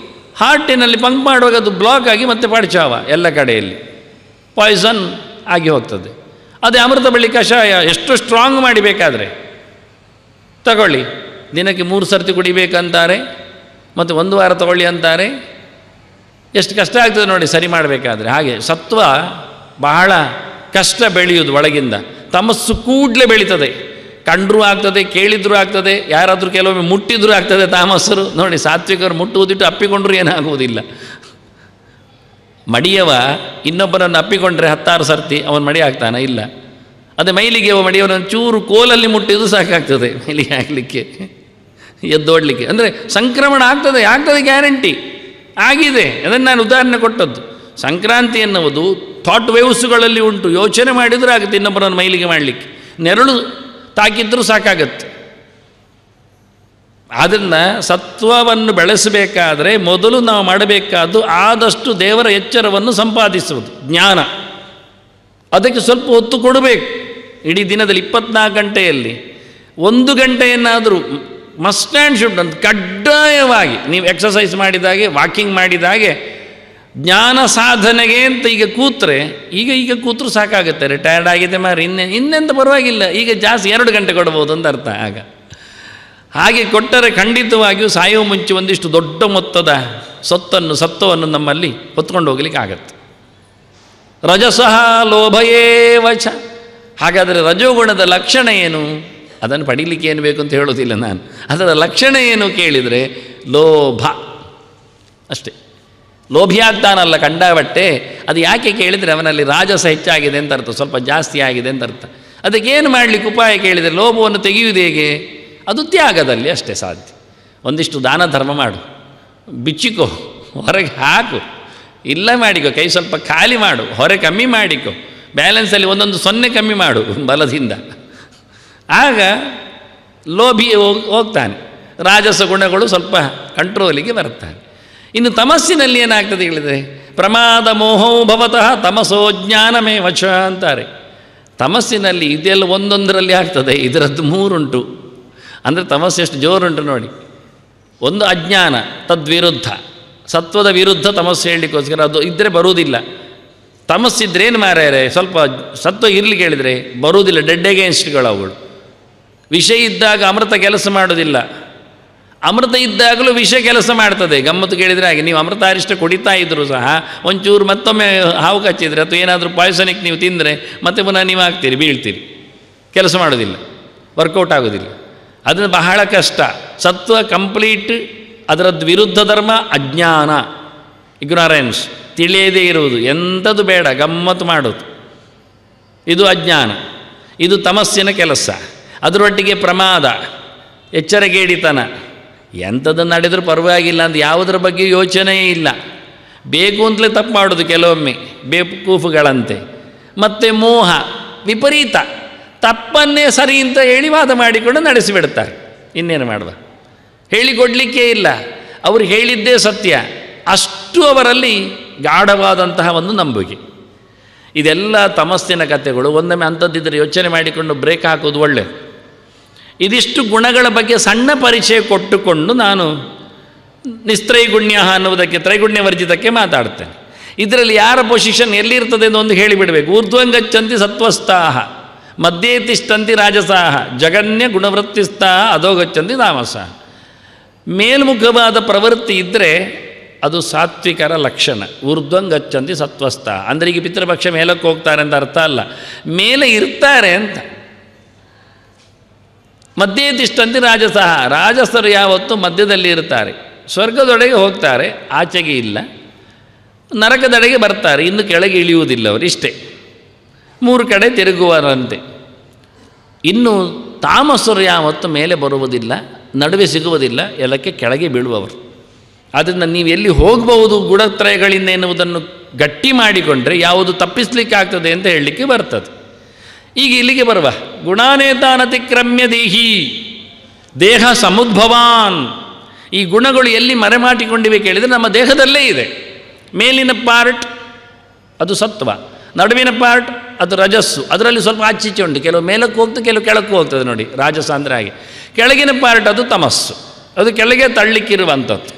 ಹಾರ್ಟಿನಲ್ಲಿ ಪಂಪ್ ಮಾಡುವಾಗ ಅದು ಬ್ಲಾಕ್ ಆಗಿ ಮತ್ತೆ ಪಡ್ಚಾವ ಎಲ್ಲ ಕಡೆಯಲ್ಲಿ ಪಾಯ್ಸನ್ ಆಗಿ ಹೋಗ್ತದೆ. ಅದೇ ಅಮೃತ ಬಳ್ಳಿ ಕಷಾಯ ಎಷ್ಟು ಸ್ಟ್ರಾಂಗ್ ಮಾಡಿಬೇಕಾದ್ರೆ ತಗೊಳ್ಳಿ, ದಿನಕ್ಕೆ 3 ಸರ್ತಿ ಕುಡಿಬೇಕಂತಾರೆ, ಮತ್ತು 1 ವಾರ ತಗೊಳ್ಳಿ ಅಂತಾರೆ. ಎಷ್ಟು ಕಷ್ಟ ಆಗ್ತದೆ ನೋಡಿ ಸರಿ ಮಾಡಬೇಕಾದ್ರೆ. ಹಾಗೆ ಸತ್ವ ಬಹಳ ಕಷ್ಟ ಬೆಳೆಯುವುದು ಒಳಗಿಂದ. ತಮಸ್ಸು ಕೂಡಲೇ ಬೆಳೀತದೆ, ಕಂಡ್ರೂ ಆಗ್ತದೆ, ಕೇಳಿದ್ರೂ ಆಗ್ತದೆ, ಯಾರಾದರೂ ಕೆಲವೊಮ್ಮೆ ಮುಟ್ಟಿದ್ರೂ ಆಗ್ತದೆ. ತಾಮಸ್ಸರು ನೋಡಿ, ಸಾತ್ವಿಕರು ಮುಟ್ಟುವುದಿಟ್ಟು ಅಪ್ಪಿಕೊಂಡ್ರೂ ಏನಾಗುವುದಿಲ್ಲ. ಮಡಿಯವ ಇನ್ನೊಬ್ಬರನ್ನು ಅಪ್ಪಿಕೊಂಡ್ರೆ 10 ಸರ್ತಿ ಅವನು ಮಡಿ ಆಗ್ತಾನೆ ಇಲ್ಲ. ಅದೇ ಮೈಲಿಗೆ ಮಡಿಯವನನ್ನು ಚೂರು ಕೋಲಲ್ಲಿ ಮುಟ್ಟಿದ್ದು ಸಾಕಾಗ್ತದೆ ಮೈಲಿಗೆ ಆಗಲಿಕ್ಕೆ, ಎದ್ದೋಡಲಿಕ್ಕೆ. ಅಂದರೆ ಸಂಕ್ರಮಣ ಆಗ್ತದೆ ಗ್ಯಾರಂಟಿ ಆಗಿದೆ. ಅದನ್ನು ನಾನು ಉದಾಹರಣೆ ಕೊಟ್ಟದ್ದು. ಸಂಕ್ರಾಂತಿ ಎನ್ನುವುದು ಥಾಟ್ ವೇವ್ಸ್ಗಳಲ್ಲಿ ಉಂಟು, ಯೋಚನೆ ಮಾಡಿದರೂ ಆಗುತ್ತೆ ಇನ್ನೊಬ್ಬರನ್ನು ಮೈಲಿಗೆ ಮಾಡಲಿಕ್ಕೆ, ನೆರಳು ತಾಕಿದ್ರೂ ಸಾಕಾಗತ್ತೆ. ಆದ್ದರಿಂದ ಸತ್ವವನ್ನು ಬೆಳೆಸಬೇಕಾದರೆ ಮೊದಲು ನಾವು ಮಾಡಬೇಕಾದ್ದು ಆದಷ್ಟು ದೇವರ ಎಚ್ಚರವನ್ನು ಸಂಪಾದಿಸುವುದು, ಜ್ಞಾನ. ಅದಕ್ಕೆ ಸ್ವಲ್ಪ ಹೊತ್ತು ಕೊಡಬೇಕು. ಇಡೀ ದಿನದಲ್ಲಿ 24 ಗಂಟೆಯಲ್ಲಿ 1 ಗಂಟೆಯನ್ನಾದರೂ ಮಸ್ಟ್ ಆ್ಯಂಡ್ ಶುಡ್ ಅಂತ ಕಡ್ಡಾಯವಾಗಿ ನೀವು ಎಕ್ಸಸೈಸ್ ಮಾಡಿದಾಗೆ, ವಾಕಿಂಗ್ ಮಾಡಿದಾಗೆ, ಜ್ಞಾನ ಸಾಧನೆಗೆ ಅಂತ ಈಗ ಕೂತ್ರೆ, ಈಗ ಕೂತ್ರು ಸಾಕಾಗುತ್ತೆ. ರಿಟೈರ್ಡ್ ಆಗಿದೆ ಮಾರಿ, ಇನ್ನೆಂತ ಪರವಾಗಿಲ್ಲ, ಈಗ ಜಾಸ್ತಿ 2 ಗಂಟೆ ಕೊಡ್ಬೋದು ಅಂತ ಅರ್ಥ. ಆಗ ಹಾಗೆ ಕೊಟ್ಟರೆ ಖಂಡಿತವಾಗಿಯೂ ಸಾಯುವ ಮುಂಚೆ ಒಂದಿಷ್ಟು ದೊಡ್ಡ ಮೊತ್ತದ ಸತ್ವವನ್ನು ನಮ್ಮಲ್ಲಿ ಹೊತ್ಕೊಂಡು ಹೋಗ್ಲಿಕ್ಕೆ ಆಗತ್ತೆ. ರಜಸಃ ಲೋಭಯೇವಚ. ಹಾಗಾದರೆ ರಜೋಗುಣದ ಲಕ್ಷಣ ಏನು? ಅದನ್ನು ಪಡೀಲಿಕ್ಕೆ ಏನು ಬೇಕು ಅಂತ ಹೇಳೋದಿಲ್ಲ ನಾನು. ಅದರ ಲಕ್ಷಣ ಏನು ಕೇಳಿದರೆ ಲೋಭ ಅಷ್ಟೇ. ಲೋಭಿಯಾಗ್ತಾನಲ್ಲ ಕಂಡಬಟ್ಟೆ. ಅದು ಯಾಕೆ ಕೇಳಿದರೆ ಅವನಲ್ಲಿ ರಾಜಸ ಹೆಚ್ಚಾಗಿದೆ ಅಂತ ಅರ್ಥ, ಸ್ವಲ್ಪ ಜಾಸ್ತಿ ಆಗಿದೆ ಅಂತ ಅರ್ಥ. ಅದಕ್ಕೇನು ಮಾಡಲಿಕ್ಕೆ ಉಪಾಯ ಕೇಳಿದರೆ ಲೋಭವನ್ನು ತೆಗೆಯುವುದು ಹೇಗೆ? ಅದು ತ್ಯಾಗದಲ್ಲಿ ಅಷ್ಟೇ ಸಾಧ್ಯ. ಒಂದಿಷ್ಟು ದಾನ ಧರ್ಮ ಮಾಡು, ಬಿಚ್ಚಿಕೋ, ಹೊರಗೆ ಹಾಕು, ಇಲ್ಲ ಮಾಡಿಕೋ, ಕೈ ಸ್ವಲ್ಪ ಖಾಲಿ ಮಾಡು, ಹೊರೆ ಕಮ್ಮಿ ಮಾಡಿಕೋ, ಬ್ಯಾಲೆನ್ಸಲ್ಲಿ 0 ಕಮ್ಮಿ ಮಾಡು ಬಲದಿಂದ. ಆಗ ಲೋಭಿ ಹೋಗ್ತಾನೆ, ರಾಜಸ ಗುಣಗಳು ಸ್ವಲ್ಪ ಕಂಟ್ರೋಲಿಗೆ ಬರ್ತಾನೆ. ಇನ್ನು ತಮಸ್ಸಿನಲ್ಲಿ ಏನಾಗ್ತದೆ ಹೇಳಿದರೆ, ಪ್ರಮಾದ ಮೋಹೋ ಭವತಃ ತಮಸೋ ಜ್ಞಾನಮೇ ವಚ ಅಂತಾರೆ. ತಮಸ್ಸಿನಲ್ಲಿ ಇದೆಲ್ಲ ಒಂದೊಂದರಲ್ಲಿ ಆಗ್ತದೆ, ಇದರದ್ದು 3 ಉಂಟು. ಅಂದರೆ ತಮಸ್ಸು ಎಷ್ಟು ಜೋರುಂಟು ನೋಡಿ. ಒಂದು ಅಜ್ಞಾನ, ತದ್ವಿರುದ್ಧ, ಸತ್ವದ ವಿರುದ್ಧ ತಮಸ್ಸು ಹೇಳಲಿಕ್ಕೋಸ್ಕರ ಅದು ಇದ್ದರೆ ಬರುವುದಿಲ್ಲ. ತಮಸ್ಸಿದ್ರೇನು ಮಾರ್ಯಾರೆ, ಸ್ವಲ್ಪ ಸತ್ವ ಇರಲಿಕ್ಕೆ ಹೇಳಿದರೆ ಬರುವುದಿಲ್ಲ, ಡೆಡ್ ಅಗೇನ್ಸ್ಟ್ಗಳು ಅವುಗಳು. ವಿಷ ಇದ್ದಾಗ ಅಮೃತ ಕೆಲಸ ಮಾಡೋದಿಲ್ಲ, ಅಮೃತ ಇದ್ದಾಗಲೂ ವಿಷ ಕೆಲಸ ಮಾಡ್ತದೆ. ಗಮ್ಮತ್ತು ಕೇಳಿದರೆ ಹಾಗೆ, ನೀವು ಅಮೃತ ಅರಿಷ್ಟ ಕುಡಿತಾ ಇದ್ದರೂ ಸಹ ಒಂಚೂರು ಮತ್ತೊಮ್ಮೆ ಹಾವು ಕಚ್ಚಿದರೆ ಅಥವಾ ಏನಾದರೂ ಪಾಯ್ಸನಿಕ್ ನೀವು ತಿಂದರೆ ಮತ್ತೆ ಪುನಃ ನೀವು ಆಗ್ತೀರಿ, ಬೀಳ್ತೀರಿ, ಕೆಲಸ ಮಾಡೋದಿಲ್ಲ, ವರ್ಕೌಟ್ ಆಗೋದಿಲ್ಲ. ಅದನ್ನು ಬಹಳ ಕಷ್ಟ. ಸತ್ವ ಕಂಪ್ಲೀಟ್, ಅದರದ್ದು ವಿರುದ್ಧ ಧರ್ಮ ಅಜ್ಞಾನ, ಇಗ್ನಾರೆನ್ಸ್, ತಿಳಿಯದೇ ಇರುವುದು, ಎಂಥದ್ದು ಬೇಡ, ಗಮ್ಮತ್ತು ಮಾಡೋದು, ಇದು ಅಜ್ಞಾನ. ಇದು ತಮಸ್ಸಿನ ಕೆಲಸ. ಅದರೊಟ್ಟಿಗೆ ಪ್ರಮಾದ, ಎಚ್ಚರಗೇಡಿತನ, ಎಂಥದ್ದು ನಡೆದರೂ ಪರವಾಗಿಲ್ಲ ಅಂತ ಯಾವುದರ ಬಗ್ಗೆ ಯೋಚನೆಯೇ ಇಲ್ಲ, ಬೇಕು ಅಂತಲೇ ತಪ್ಪು ಮಾಡೋದು ಕೆಲವೊಮ್ಮೆ, ಬೇಕೂಫುಗಳಂತೆ. ಮತ್ತು ಮೋಹ, ವಿಪರೀತ, ತಪ್ಪನ್ನೇ ಸರಿ ಅಂತ ಹೇಳಿ ವಾದ ಮಾಡಿಕೊಂಡು ನಡೆಸಿಬಿಡ್ತಾರೆ. ಇನ್ನೇನು ಮಾಡುವ, ಹೇಳಿಕೊಡಲಿಕ್ಕೇ ಇಲ್ಲ, ಅವರು ಹೇಳಿದ್ದೇ ಸತ್ಯ, ಅಷ್ಟು ಅವರಲ್ಲಿ ಗಾಢವಾದಂತಹ ಒಂದು ನಂಬಿಕೆ. ಇದೆಲ್ಲ ತಮಸ್ಸಿನ ಕಥೆಗಳು. ಒಂದೊಮ್ಮೆ ಅಂಥದ್ದಿದ್ದರೆ ಯೋಚನೆ ಮಾಡಿಕೊಂಡು ಬ್ರೇಕ್ ಹಾಕೋದು ಒಳ್ಳೆಯದು. ಇದಿಷ್ಟು ಗುಣಗಳ ಬಗ್ಗೆ ಸಣ್ಣ ಪರಿಚಯ ಕೊಟ್ಟುಕೊಂಡು ನಾನು ನಿಸ್ತ್ರೈಗುಣ್ಯ ಅನ್ನುವುದಕ್ಕೆ, ತ್ರೈಗುಣ್ಯವರ್ಜಿತಕ್ಕೆ ಮಾತಾಡ್ತೇನೆ. ಇದರಲ್ಲಿ ಯಾರ ಪೊಸಿಷನ್ ಎಲ್ಲಿರ್ತದೆ ಅಂತ ಒಂದು ಹೇಳಿಬಿಡಬೇಕು. ಊರ್ಧ್ವಂಗಚ್ಚಂತಿ ಸತ್ವಸ್ಥಾಹ, ಮಧ್ಯೆ ತಿಷ್ಟಂತಿ ರಾಜಸಾಹ, ಜಗನ್ಯ ಗುಣವೃತ್ತಿಸ್ಥಾಹ, ಅಧೋಗಚ್ಚಂತಿ ತಾಮಸಃ. ಮೇಲ್ಮುಖವಾದ ಪ್ರವೃತ್ತಿ ಇದ್ದರೆ ಅದು ಸಾತ್ವಿಕರ ಲಕ್ಷಣ. ಊರ್ಧ್ವಂಗಚ್ಚಂತಿ ಸತ್ವಸ್ಥ ಅಂದರೆ ಈಗ ಪಿತೃಪಕ್ಷ ಮೇಲಕ್ಕೆ ಹೋಗ್ತಾರೆ ಅಂತ ಅರ್ಥ ಅಲ್ಲ, ಮೇಲೆ ಇರ್ತಾರೆ ಅಂತ. ಮಧ್ಯೆ ತಿಷ್ಟಂತಿ ರಾಜಸಃ, ರಾಜಸರು ಯಾವತ್ತೂ ಮಧ್ಯದಲ್ಲಿ ಇರ್ತಾರೆ. ಸ್ವರ್ಗದೊಳಗೆ ಹೋಗ್ತಾರೆ, ಆಚೆಗೆ ಇಲ್ಲ. ನರಕದೆಡೆಗೆ ಬರ್ತಾರೆ, ಇನ್ನು ಕೆಳಗೆ ಇಳಿಯುವುದಿಲ್ಲ ಅವರು, ಇಷ್ಟೇ. 3 ಕಡೆ ತಿರುಗುವರಂತೆ. ಇನ್ನು ತಾಮಸರು ಯಾವತ್ತು ಮೇಲೆ ಬರುವುದಿಲ್ಲ, ನಡುವೆ ಸಿಗುವುದಿಲ್ಲ, ಎಲ್ಲಕ್ಕೆ ಕೆಳಗೆ ಬೀಳುವವರು. ಆದ್ದರಿಂದ ನೀವು ಎಲ್ಲಿ ಹೋಗಬಹುದು ಗುಣತ್ರಯಗಳಿಂದ ಎನ್ನುವುದನ್ನು ಗಟ್ಟಿ ಮಾಡಿಕೊಂಡ್ರೆ ಯಾವುದು ತಪ್ಪಿಸಲಿಕ್ಕಾಗ್ತದೆ ಅಂತ ಹೇಳಲಿಕ್ಕೆ ಬರ್ತದೆ. ಈಗ ಇಲ್ಲಿಗೆ ಬರುವ ಗುಣಾನೇತಾನತಿಕ್ರಮ್ಯ ದೇಹಿ ದೇಹ ಸಮುದ್ಭವಾನ್. ಈ ಗುಣಗಳು ಎಲ್ಲಿ ಮರೆಮಾಟಿಕೊಂಡಿವೆ ಕೇಳಿದರೆ ನಮ್ಮ ದೇಹದಲ್ಲೇ ಇದೆ. ಮೇಲಿನ ಪಾರ್ಟ್ ಅದು ಸತ್ವ, ನಡುವಿನ ಪಾರ್ಟ್ ಅದು ರಜಸ್ಸು. ಅದರಲ್ಲಿ ಸ್ವಲ್ಪ ಆಚೀಚೆ ಉಂಟು, ಕೆಲವು ಮೇಲಕ್ಕೆ ಹೋಗ್ತದೆ, ಕೆಲವು ಕೆಳಕ್ಕೆ ಹೋಗ್ತದೆ. ನೋಡಿ, ರಾಜಸ ಅಂದರೆ ಹಾಗೆ. ಕೆಳಗಿನ ಪಾರ್ಟ್ ಅದು ತಮಸ್ಸು, ಅದು ಕೆಳಗೆ ತಳ್ಳಿಕ್ಕಿರುವಂಥದ್ದು.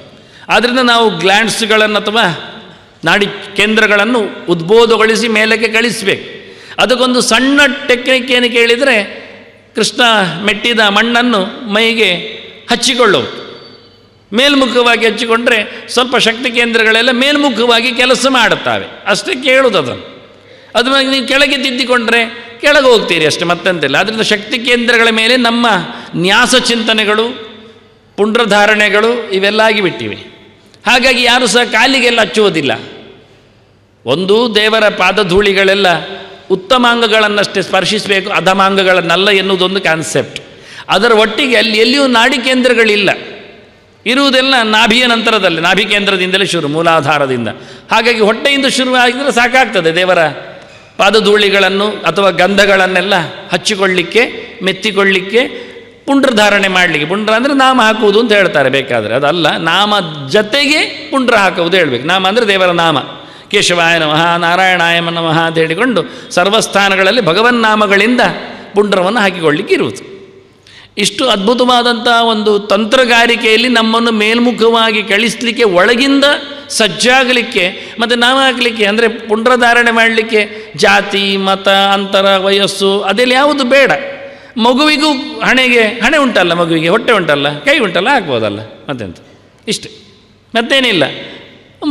ಆದ್ದರಿಂದ ನಾವು ಗ್ಲ್ಯಾಂಡ್ಸ್ಗಳನ್ನು ಅಥವಾ ನಾಡಿ ಕೇಂದ್ರಗಳನ್ನು ಉದ್ಬೋಧಗೊಳಿಸಿ ಮೇಲಕ್ಕೆ ಕಳಿಸಬೇಕು. ಅದಕ್ಕೊಂದು ಸಣ್ಣ ಟೆಕ್ನಿಕ್ ಏನು ಕೇಳಿದರೆ, ಕೃಷ್ಣ ಮೆಟ್ಟಿದ ಮಣ್ಣನ್ನು ಮೈಗೆ ಹಚ್ಚಿಕೊಳ್ಳೋದು. ಮೇಲ್ಮುಖವಾಗಿ ಹಚ್ಚಿಕೊಂಡ್ರೆ ಸ್ವಲ್ಪ ಶಕ್ತಿ ಕೇಂದ್ರಗಳೆಲ್ಲ ಮೇಲ್ಮುಖವಾಗಿ ಕೆಲಸ ಮಾಡುತ್ತವೆ, ಅಷ್ಟೇ ಕೇಳುವುದು ಅದನ್ನು. ಅದನ್ನು ನೀವು ಕೆಳಗೆ ತಿದ್ದಿಕೊಂಡ್ರೆ ಕೆಳಗೆ ಹೋಗ್ತೀರಿ ಅಷ್ಟೇ, ಮತ್ತೆಂತಿಲ್ಲ. ಆದ್ದರಿಂದ ಶಕ್ತಿ ಕೇಂದ್ರಗಳ ಮೇಲೆ ನಮ್ಮ ನ್ಯಾಸ ಚಿಂತನೆಗಳು, ಪುಂಡ್ರಧಾರಣೆಗಳು ಇವೆಲ್ಲ ಆಗಿಬಿಟ್ಟಿವೆ. ಹಾಗಾಗಿ ಯಾರು ಸಹ ಕಾಲಿಗೆಲ್ಲ ಹಚ್ಚುವುದಿಲ್ಲ. ಒಂದು ದೇವರ ಪಾದಧೂಳಿಗಳೆಲ್ಲ ಉತ್ತಮಾಂಗಗಳನ್ನಷ್ಟೇ ಸ್ಪರ್ಶಿಸಬೇಕು, ಅಧಮಾಂಗಗಳನ್ನಲ್ಲ ಎನ್ನುವುದೊಂದು ಕಾನ್ಸೆಪ್ಟ್. ಅದರ ಒಟ್ಟಿಗೆ ಅಲ್ಲಿ ಎಲ್ಲಿಯೂ ನಾಡಿ ಕೇಂದ್ರಗಳಿಲ್ಲ, ಇರುವುದೆಲ್ಲ ನಾಭಿಯ ನಂತರದಲ್ಲಿ, ನಾಭಿ ಕೇಂದ್ರದಿಂದಲೇ ಶುರು, ಮೂಲಾಧಾರದಿಂದ. ಹಾಗಾಗಿ ಹೊಟ್ಟೆಯಿಂದ ಶುರುವಾಗಿದ್ದರೆ ಸಾಕಾಗ್ತದೆ ದೇವರ ಪಾದಧೂಳಿಗಳನ್ನು ಅಥವಾ ಗಂಧಗಳನ್ನೆಲ್ಲ ಹಚ್ಚಿಕೊಳ್ಳಿಕ್ಕೆ, ಮೆತ್ತಿಕೊಳ್ಳಿಕ್ಕೆ, ಪುಂಡ್ರಧಾರಣೆ ಮಾಡಲಿಕ್ಕೆ. ಪುಂಡ್ರ ಅಂದರೆ ನಾಮ ಹಾಕುವುದು ಅಂತ ಹೇಳ್ತಾರೆ ಬೇಕಾದರೆ, ಅದಲ್ಲ. ನಾಮ ಜತೆಗೆ ಪುಂಡ್ರ ಹಾಕುವುದು ಹೇಳಬೇಕು. ನಾಮ ಅಂದರೆ ದೇವರ ನಾಮ. ಕೇಶವಾಯ ನಮಃ, ನಾರಾಯಣಾಯ ನಮಃ ಅಂತ ಹೇಳಿಕೊಂಡು ಸರ್ವಸ್ಥಾನಗಳಲ್ಲಿ ಭಗವನ್ನಾಮಗಳಿಂದ ಪುಂಡ್ರವನ್ನು ಹಾಕಿಕೊಳ್ಳಿಕ್ಕೆ ಇರುವುದು. ಇಷ್ಟು ಅದ್ಭುತವಾದಂಥ ಒಂದು ತಂತ್ರಗಾರಿಕೆಯಲ್ಲಿ ನಮ್ಮನ್ನು ಮೇಲ್ಮುಖವಾಗಿ ಕಳಿಸಲಿಕ್ಕೆ, ಒಳಗಿಂದ ಸಜ್ಜಾಗಲಿಕ್ಕೆ ಮತ್ತು ನಾಮ ಹಾಕಲಿಕ್ಕೆ, ಅಂದರೆ ಪುಂಡ್ರಧಾರಣೆ ಮಾಡಲಿಕ್ಕೆ ಜಾತಿ, ಮತ, ಅಂತರ, ವಯಸ್ಸು ಅದೆಲ್ಲ ಯಾವುದು ಬೇಡ. ಮಗುವಿಗೂ ಹಣೆ ಉಂಟಲ್ಲ, ಮಗುವಿಗೆ ಹೊಟ್ಟೆ ಉಂಟಲ್ಲ, ಕೈ ಉಂಟಲ್ಲ, ಹಾಕ್ಬೋದಲ್ಲ, ಮತ್ತೆಂತ, ಇಷ್ಟೇ, ಮತ್ತೇನಿಲ್ಲ.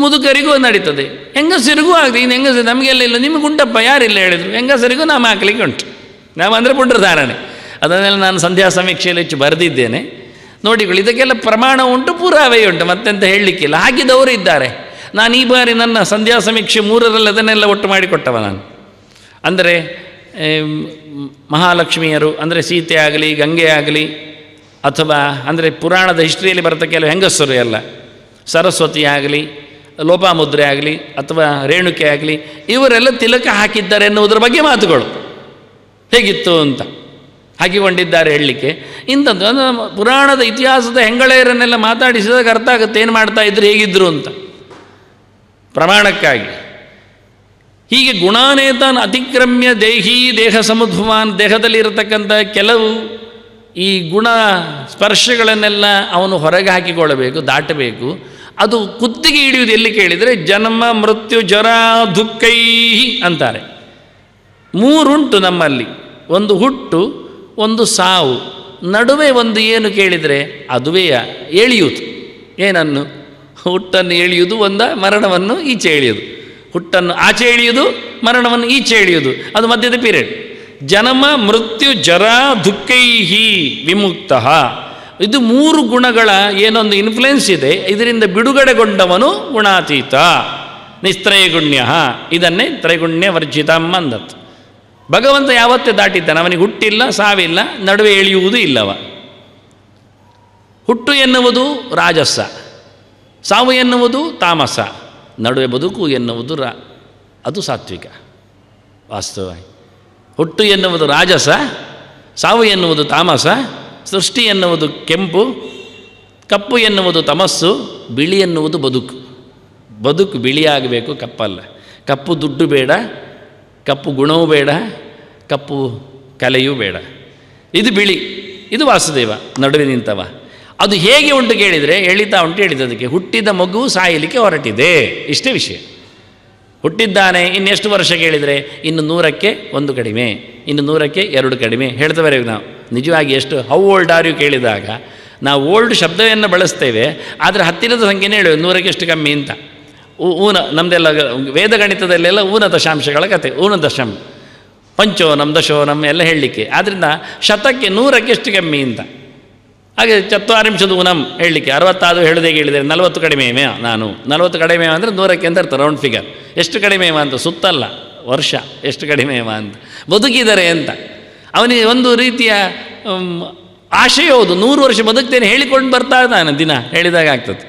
ಮುದುಕರಿಗೂ ನಡೀತದೆ, ಹೆಂಗಸರಿಗೂ ಆಗ್ತದೆ. ಇನ್ನು ಹೆಂಗಸರು ನಮಗೆಲ್ಲ ಇಲ್ಲ, ನಿಮಗೆ ಉಂಟಪ್ಪ, ಯಾರಿಲ್ಲ ಹೇಳಿದರು. ಹೆಂಗಸರಿಗೂ ನಾಮ ಹಾಕಲಿಕ್ಕೆ ಉಂಟು. ನಾಮ ಅಂದರೆ ಪುಂಡ್ರಧಾರಣೆ. ಅದನ್ನೆಲ್ಲ ನಾನು ಸಂಧ್ಯಾ ಸಮೀಕ್ಷೆಯಲ್ಲಿ ಹೆಚ್ಚು ಬರೆದಿದ್ದೇನೆ, ನೋಡಿಕೊಳ್ಳಿ. ಇದಕ್ಕೆಲ್ಲ ಪ್ರಮಾಣ ಉಂಟು, ಪುರಾವೆ ಉಂಟು, ಮತ್ತೆಂತ ಹೇಳಲಿಕ್ಕಿಲ್ಲ. ಹಾಕಿದವರು ಇದ್ದಾರೆ. ನಾನು ಈ ಬಾರಿ ನನ್ನ ಸಂಧ್ಯಾ ಸಮೀಕ್ಷೆ 3ರಲ್ಲಿ ಅದನ್ನೆಲ್ಲ ಒಟ್ಟು ಮಾಡಿಕೊಟ್ಟವ ನಾನು. ಅಂದರೆ ಮಹಾಲಕ್ಷ್ಮಿಯರು ಅಂದರೆ ಸೀತೆ ಆಗಲಿ, ಗಂಗೆ ಆಗಲಿ, ಅಥವಾ ಅಂದರೆ ಪುರಾಣದ ಹಿಸ್ಟ್ರಿಯಲ್ಲಿ ಬರತ ಕೆಲವು ಹೆಂಗಸರು ಎಲ್ಲ, ಸರಸ್ವತಿ ಆಗಲಿ, ಲೋಪಾಮುದ್ರೆ ಆಗಲಿ, ಅಥವಾ ರೇಣುಕೆ ಆಗಲಿ, ಇವರೆಲ್ಲ ತಿಲಕ ಹಾಕಿದ್ದಾರೆ ಎನ್ನುವುದರ ಬಗ್ಗೆ ಮಾತುಗಳು ಹೇಗಿತ್ತು ಅಂತ ಹಾಕಿಕೊಂಡಿದ್ದಾರೆ ಹೇಳಲಿಕ್ಕೆ. ಇಂಥದ್ದು ಅಂದರೆ ಪುರಾಣದ ಇತಿಹಾಸದ ಹೆಂಗಳೆಯರನ್ನೆಲ್ಲ ಮಾತಾಡಿಸಿದಾಗ ಅರ್ಥ ಆಗುತ್ತೆ ಏನು ಮಾಡ್ತಾ ಇದ್ರು, ಹೇಗಿದ್ದರು ಅಂತ, ಪ್ರಮಾಣಕ್ಕಾಗಿ. ಹೀಗೆ ಗುಣಾನೇತಾನ್ ಅತಿಕ್ರಮ್ಯ ದೇಹಿ ದೇಹ ಸಮುದ್ಭವಾನ್. ದೇಹದಲ್ಲಿ ಇರತಕ್ಕಂಥ ಕೆಲವು ಈ ಗುಣ ಸ್ಪರ್ಶಗಳನ್ನೆಲ್ಲ ಅವನು ಹೊರಗೆ ಹಾಕಿಕೊಳ್ಳಬೇಕು, ದಾಟಬೇಕು. ಅದು ಕುತ್ತಿಗೆ ಹಿಡಿಯುವುದು ಎಲ್ಲಿ ಕೇಳಿದರೆ ಜನ್ಮ ಮೃತ್ಯು ಜರ ದುಃಖೈ ಅಂತಾರೆ. 3 ಉಂಟು ನಮ್ಮಲ್ಲಿ, ಒಂದು ಹುಟ್ಟು, ಒಂದು ಸಾವು, ನಡುವೆ ಒಂದು ಏನು ಕೇಳಿದರೆ ಅದುವೇ ಎಳೆಯುವುದು. ಏನನ್ನು? ಹುಟ್ಟನ್ನು ಎಳೆಯುವುದು, ಮರಣವನ್ನು ಈಚೆ ಎಳೆಯುವುದು. ಹುಟ್ಟನ್ನು ಆಚೆ ಎಳೆಯುವುದು, ಮರಣವನ್ನು ಈಚೆ ಎಳೆಯುವುದು, ಅದು ಮಧ್ಯದ ಪೀರಿಯಡ್. ಜನ್ಮ ಮೃತ್ಯು ಜರ ದುಃಖೈಹಿ ವಿಮುಕ್ತ. ಇದು 3 ಗುಣಗಳ ಏನೊಂದು ಇನ್ಫ್ಲುಯೆನ್ಸ್ ಇದೆ. ಇದರಿಂದ ಬಿಡುಗಡೆಗೊಂಡವನು ಗುಣಾತೀತ, ನಿಸ್ತ್ರೈಗುಣ್ಯ. ಇದನ್ನೇ ತ್ರೈಗುಣ್ಯ ವರ್ಜಿತಂ ಅಂದತ್ತು. ಭಗವಂತ ಯಾವತ್ತೇ ದಾಟಿದ್ದಾನೆ, ಅವನಿಗೆ ಹುಟ್ಟಿಲ್ಲ, ಸಾವಿಲ್ಲ, ನಡುವೆ ಎಳೆಯುವುದು ಇಲ್ಲವ. ಹುಟ್ಟು ಎನ್ನುವುದು ರಾಜಸ, ಸಾವು ಎನ್ನುವುದು ತಾಮಸ, ನಡುವೆ ಬದುಕು ಎನ್ನುವುದು ಅದು ಸಾತ್ವಿಕ. ವಾಸ್ತವವಾಗಿ ಹುಟ್ಟು ಎನ್ನುವುದು ರಾಜಸ, ಸಾವು ಎನ್ನುವುದು ತಾಮಸ, ಸೃಷ್ಟಿ ಎನ್ನುವುದು ಕೆಂಪು, ಕಪ್ಪು ಎನ್ನುವುದು ತಮಸ್ಸು, ಬಿಳಿ ಎನ್ನುವುದು ಬದುಕು. ಬದುಕು ಬಿಳಿಯಾಗಬೇಕು, ಕಪ್ಪಲ್ಲ. ಕಪ್ಪು ದುಡ್ಡು ಬೇಡ, ಕಪ್ಪು ಗುಣವೂ ಬೇಡ, ಕಪ್ಪು ಕಲೆಯೂ ಬೇಡ. ಇದು ಬಿಳಿ, ಇದು ವಾಸುದೇವ ನಡುವೆ ನಿಂತವ. ಅದು ಹೇಗೆ ಉಂಟು ಕೇಳಿದರೆ ಎಳಿತಾ ಉಂಟು. ಹೇಳಿದ್ದದಕ್ಕೆ ಹುಟ್ಟಿದ ಮಗು ಸಾಯಲಿಕ್ಕೆ ಹೊರಟಿದೆ, ಇಷ್ಟೇ ವಿಷಯ. ಹುಟ್ಟಿದ್ದಾನೆ, ಇನ್ನೆಷ್ಟು ವರ್ಷ ಕೇಳಿದರೆ ಇನ್ನು 100ಕ್ಕೆ 1 ಕಡಿಮೆ, ಇನ್ನು 100ಕ್ಕೆ 2 ಕಡಿಮೆ ಹೇಳ್ತೇವೆ ನಾವು. ನಿಜವಾಗಿ ಎಷ್ಟು ಹೌ ಓಲ್ಡ್ ಆರ್ ಯು ಕೇಳಿದಾಗ ನಾವು ಓಲ್ಡ್ ಶಬ್ದವನ್ನು ಬಳಸ್ತೇವೆ, ಆದರೆ ಹತ್ತಿರದ ಸಂಖ್ಯೆನೇ ಹೇಳುವೆ 100ಕ್ಕೆ ಎಷ್ಟು ಕಮ್ಮಿ ಅಂತ. ಊನ ನಮ್ಮದೆಲ್ಲ ವೇದಗಣಿತದಲ್ಲೆಲ್ಲ ಊನ ದಶಾಂಶಗಳ ಕತೆ, ಊನ ದಶಂ ಪಂಚೋನಂ ದಶೋನಂ ಎಲ್ಲ ಹೇಳಲಿಕ್ಕೆ. ಆದ್ದರಿಂದ ಶತಕ್ಕೆ 100ಕ್ಕೆ ಎಷ್ಟು ಕಮ್ಮಿ ಅಂತ. ಹಾಗೆ ಚತ್ವಾರಿಂಶದ ಊನಂ ಹೇಳಲಿಕ್ಕೆ 60 ಹೇಳೋದೇ ಹೇಳಿದರೆ 40 ಕಡಿಮೆಯೇ. ನಾನು 40 ಕಡಿಮೆ ಅಂದರೆ 100ಕ್ಕೆ ಅಂತ ಅರ್ಥ, ರೌಂಡ್ ಫಿಗರ್. ಎಷ್ಟು ಕಡಿಮೆಯವ ಅಂತ, ಸುತ್ತಲ್ಲ ವರ್ಷ, ಎಷ್ಟು ಕಡಿಮೆಯವ ಅಂತ, ಬದುಕಿದರೆ ಅಂತ. ಅವನಿಗೆ ಒಂದು ರೀತಿಯ ಆಶೆ ಹೌದು, 100 ವರ್ಷ ಬದುಕ್ತೇನೆ ಹೇಳಿಕೊಂಡು ಬರ್ತಾ ಇದ್ದಾನೆ, ದಿನ ಹೇಳಿದಾಗ ಆಗ್ತದೆ.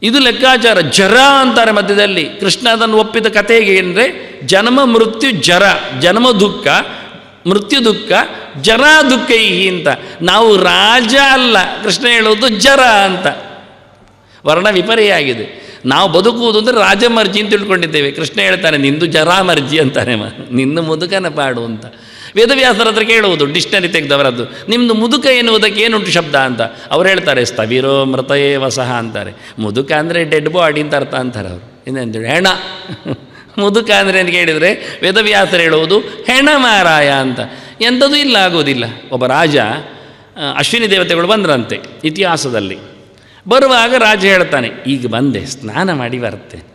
ಇದು ಲೆಕ್ಕಾಚಾರ. ಜರ ಅಂತಾರೆ ಮಧ್ಯದಲ್ಲಿ. ಕೃಷ್ಣ ಅದನ್ನು ಒಪ್ಪಿದ ಕಥೆ ಹೇಗೆ ಅಂದರೆ ಜನ್ಮ ಮೃತ್ಯು ಜರ, ಜನ್ಮ ದುಃಖ ಮೃತ್ಯು ದುಃಖ ಜರ ದುಃಖೈಹಿ ಅಂತ. ನಾವು ರಾಜ ಅಲ್ಲ, ಕೃಷ್ಣ ಹೇಳೋದು ಜರ ಅಂತ. ವರ್ಣ ವಿಪರ್ಯ ಆಗಿದೆ. ನಾವು ಬದುಕುವುದು ಅಂದರೆ ರಾಜಮರ್ಜಿ ಅಂತ ತಿಳ್ಕೊಂಡಿದ್ದೇವೆ. ಕೃಷ್ಣ ಹೇಳ್ತಾನೆ ನಿಂದು ಜರಾಮರ್ಜಿ ಅಂತಾನೆ, ನಿನ್ನ ಮುದುಕನ ಪಾಡು ಅಂತ. ವೇದವ್ಯಾಸರ ಹತ್ರ ಕೇಳುವುದು, ಡಿಕ್ಷನರಿ ತೆಗೆದವರದ್ದು, ನಿಮ್ಮದು ಮುದುಕ ಎನ್ನುವುದಕ್ಕೆ ಏನುಂಟು ಶಬ್ದ ಅಂತ. ಅವ್ರು ಹೇಳ್ತಾರೆ ಸ್ಥವಿರೋ ಮೃತಯೇ ವಸಹ ಅಂತಾರೆ. ಮುದುಕ ಅಂದರೆ ಡೆಡ್ ಬಾಡಿ ಅಂತ ಅರ್ಥ ಅಂತಾರೆ ಅವರು. ಇನ್ನೇಂತೇಳಿ ಹೆಣ. ಮುದುಕ ಅಂದರೆ ಅಂತ ಕೇಳಿದರೆ ವೇದವ್ಯಾಸರು ಹೇಳುವುದು ಹೆಣ ಮಾರಾಯ ಅಂತ. ಎಂಥದ್ದು ಇಲ್ಲ, ಆಗೋದಿಲ್ಲ. ಒಬ್ಬ ರಾಜ, ಅಶ್ವಿನಿ ದೇವತೆಗಳು ಬಂದ್ರಂತೆ ಇತಿಹಾಸದಲ್ಲಿ. ಬರುವಾಗ ರಾಜ ಹೇಳ್ತಾನೆ, ಈಗ ಬಂದೆ, ಸ್ನಾನ ಮಾಡಿ ಬರ್ತೇನೆ,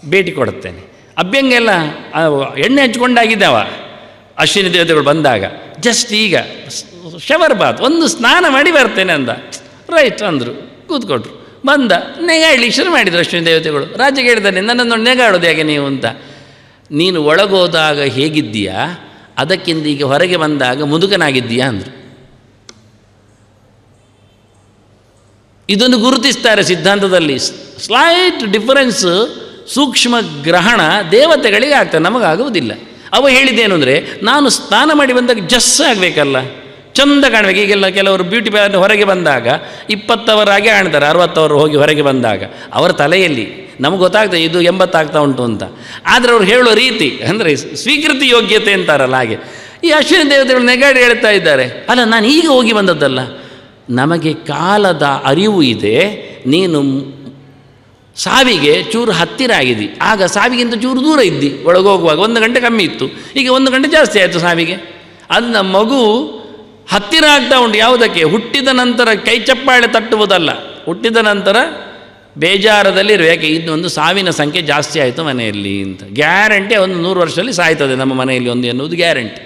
ಭೇಟಿ ಕೊಡುತ್ತೇನೆ. ಅಭ್ಯಂಗೆಲ್ಲ ಎಣ್ಣೆ ಹಚ್ಕೊಂಡಾಗಿದ್ದಾವ ಅಶ್ವಿನಿ ದೇವತೆಗಳು ಬಂದಾಗ. ಜಸ್ಟ್ ಈಗ ಶವರ್ ಬಾತ್, ಒಂದು ಸ್ನಾನ ಮಾಡಿ ಬರ್ತೇನೆ ಅಂದ. ರೈಟ್ ಅಂದರು, ಕೂತ್ಕೊಟ್ರು. ಬಂದ, ನೆಗಾಡ್ಲಿಕ್ಕೆ ಶುರು ಮಾಡಿದರು ಅಶ್ವಿನಿ ದೇವತೆಗಳು. ರಾಜ ಹೇಳ್ತಾನೆ, ನನ್ನನ್ನು ನೆಗಾಡೋದು ಹೇಗೆ ನೀವು ಅಂತ. ನೀನು ಒಳಗೋದಾಗ ಹೇಗಿದ್ದೀಯಾ, ಅದಕ್ಕಿಂತ ಈಗ ಹೊರಗೆ ಬಂದಾಗ ಮುದುಕನಾಗಿದ್ದೀಯಾ ಅಂದರು. ಇದನ್ನು ಗುರುತಿಸ್ತಾರೆ ಸಿದ್ಧಾಂತದಲ್ಲಿ. ಸ್ಲೈಟ್ ಡಿಫರೆನ್ಸ್, ಸೂಕ್ಷ್ಮ ಗ್ರಹಣ ದೇವತೆಗಳಿಗೆ ಆಗ್ತದೆ, ನಮಗಾಗುವುದಿಲ್ಲ. ಅವ ಹೇಳಿದ್ದೇನು ಅಂದರೆ, ನಾನು ಸ್ನಾನ ಮಾಡಿ ಬಂದಾಗ ಜಸ್ ಆಗಬೇಕಲ್ಲ, ಚಂದ ಕಾಣಬೇಕು. ಈಗೆಲ್ಲ ಕೆಲವರು ಬ್ಯೂಟಿ ಪಾರ್ಲರ್ ಹೊರಗೆ ಬಂದಾಗ 20 ಅವರಾಗೆ ಕಾಣ್ತಾರೆ, 60 ಅವರು ಹೋಗಿ ಹೊರಗೆ ಬಂದಾಗ ಅವರ ತಲೆಯಲ್ಲಿ ನಮಗೆ ಗೊತ್ತಾಗ್ತದೆ ಇದು 80 ಆಗ್ತಾ ಉಂಟು ಅಂತ. ಆದರೆ ಅವ್ರು ಹೇಳೋ ರೀತಿ ಅಂದರೆ ಸ್ವೀಕೃತಿ ಯೋಗ್ಯತೆ ಅಂತಾರಲ್ಲ, ಹಾಗೆ ಈ ಅಶ್ವಿನಿ ದೇವತೆಗಳು ನೆಗಾಡಿ ಹೇಳ್ತಾ ಇದ್ದಾರೆ, ಅಲ್ಲ ನಾನು ಈಗ ಹೋಗಿ ಬಂದದ್ದಲ್ಲ, ನಮಗೆ ಕಾಲದ ಅರಿವು ಇದೆ. ನೀನು ಸಾವಿಗೆ ಚೂರು ಹತ್ತಿರ ಆಗಿದ್ದಿ, ಆಗ ಸಾವಿಗಿಂತ ಚೂರು ದೂರ ಇದ್ದಿ. ಒಳಗೋಗುವಾಗ 1 ಗಂಟೆ ಕಮ್ಮಿ ಇತ್ತು, ಈಗ 1 ಗಂಟೆ ಜಾಸ್ತಿ ಆಯಿತು ಸಾವಿಗೆ. ಅದು ನಮ್ಮ ಮಗು ಹತ್ತಿರ ಆಗ್ತಾ ಉಂಟು. ಯಾವುದಕ್ಕೆ? ಹುಟ್ಟಿದ ನಂತರ ಕೈ ಚಪ್ಪಾಳೆ ತಟ್ಟುವುದಲ್ಲ, ಹುಟ್ಟಿದ ನಂತರ ಬೇಜಾರದಲ್ಲಿರು. ಯಾಕೆ? ಇನ್ನೊಂದು ಸಾವಿನ ಸಂಖ್ಯೆ ಜಾಸ್ತಿ ಆಯಿತು ಮನೆಯಲ್ಲಿ ಅಂತ. ಗ್ಯಾರಂಟಿ ಒಂದು 100 ವರ್ಷದಲ್ಲಿ ಸಾಯ್ತದೆ ನಮ್ಮ ಮನೆಯಲ್ಲಿ ಒಂದು ಎನ್ನುವುದು ಗ್ಯಾರಂಟಿ.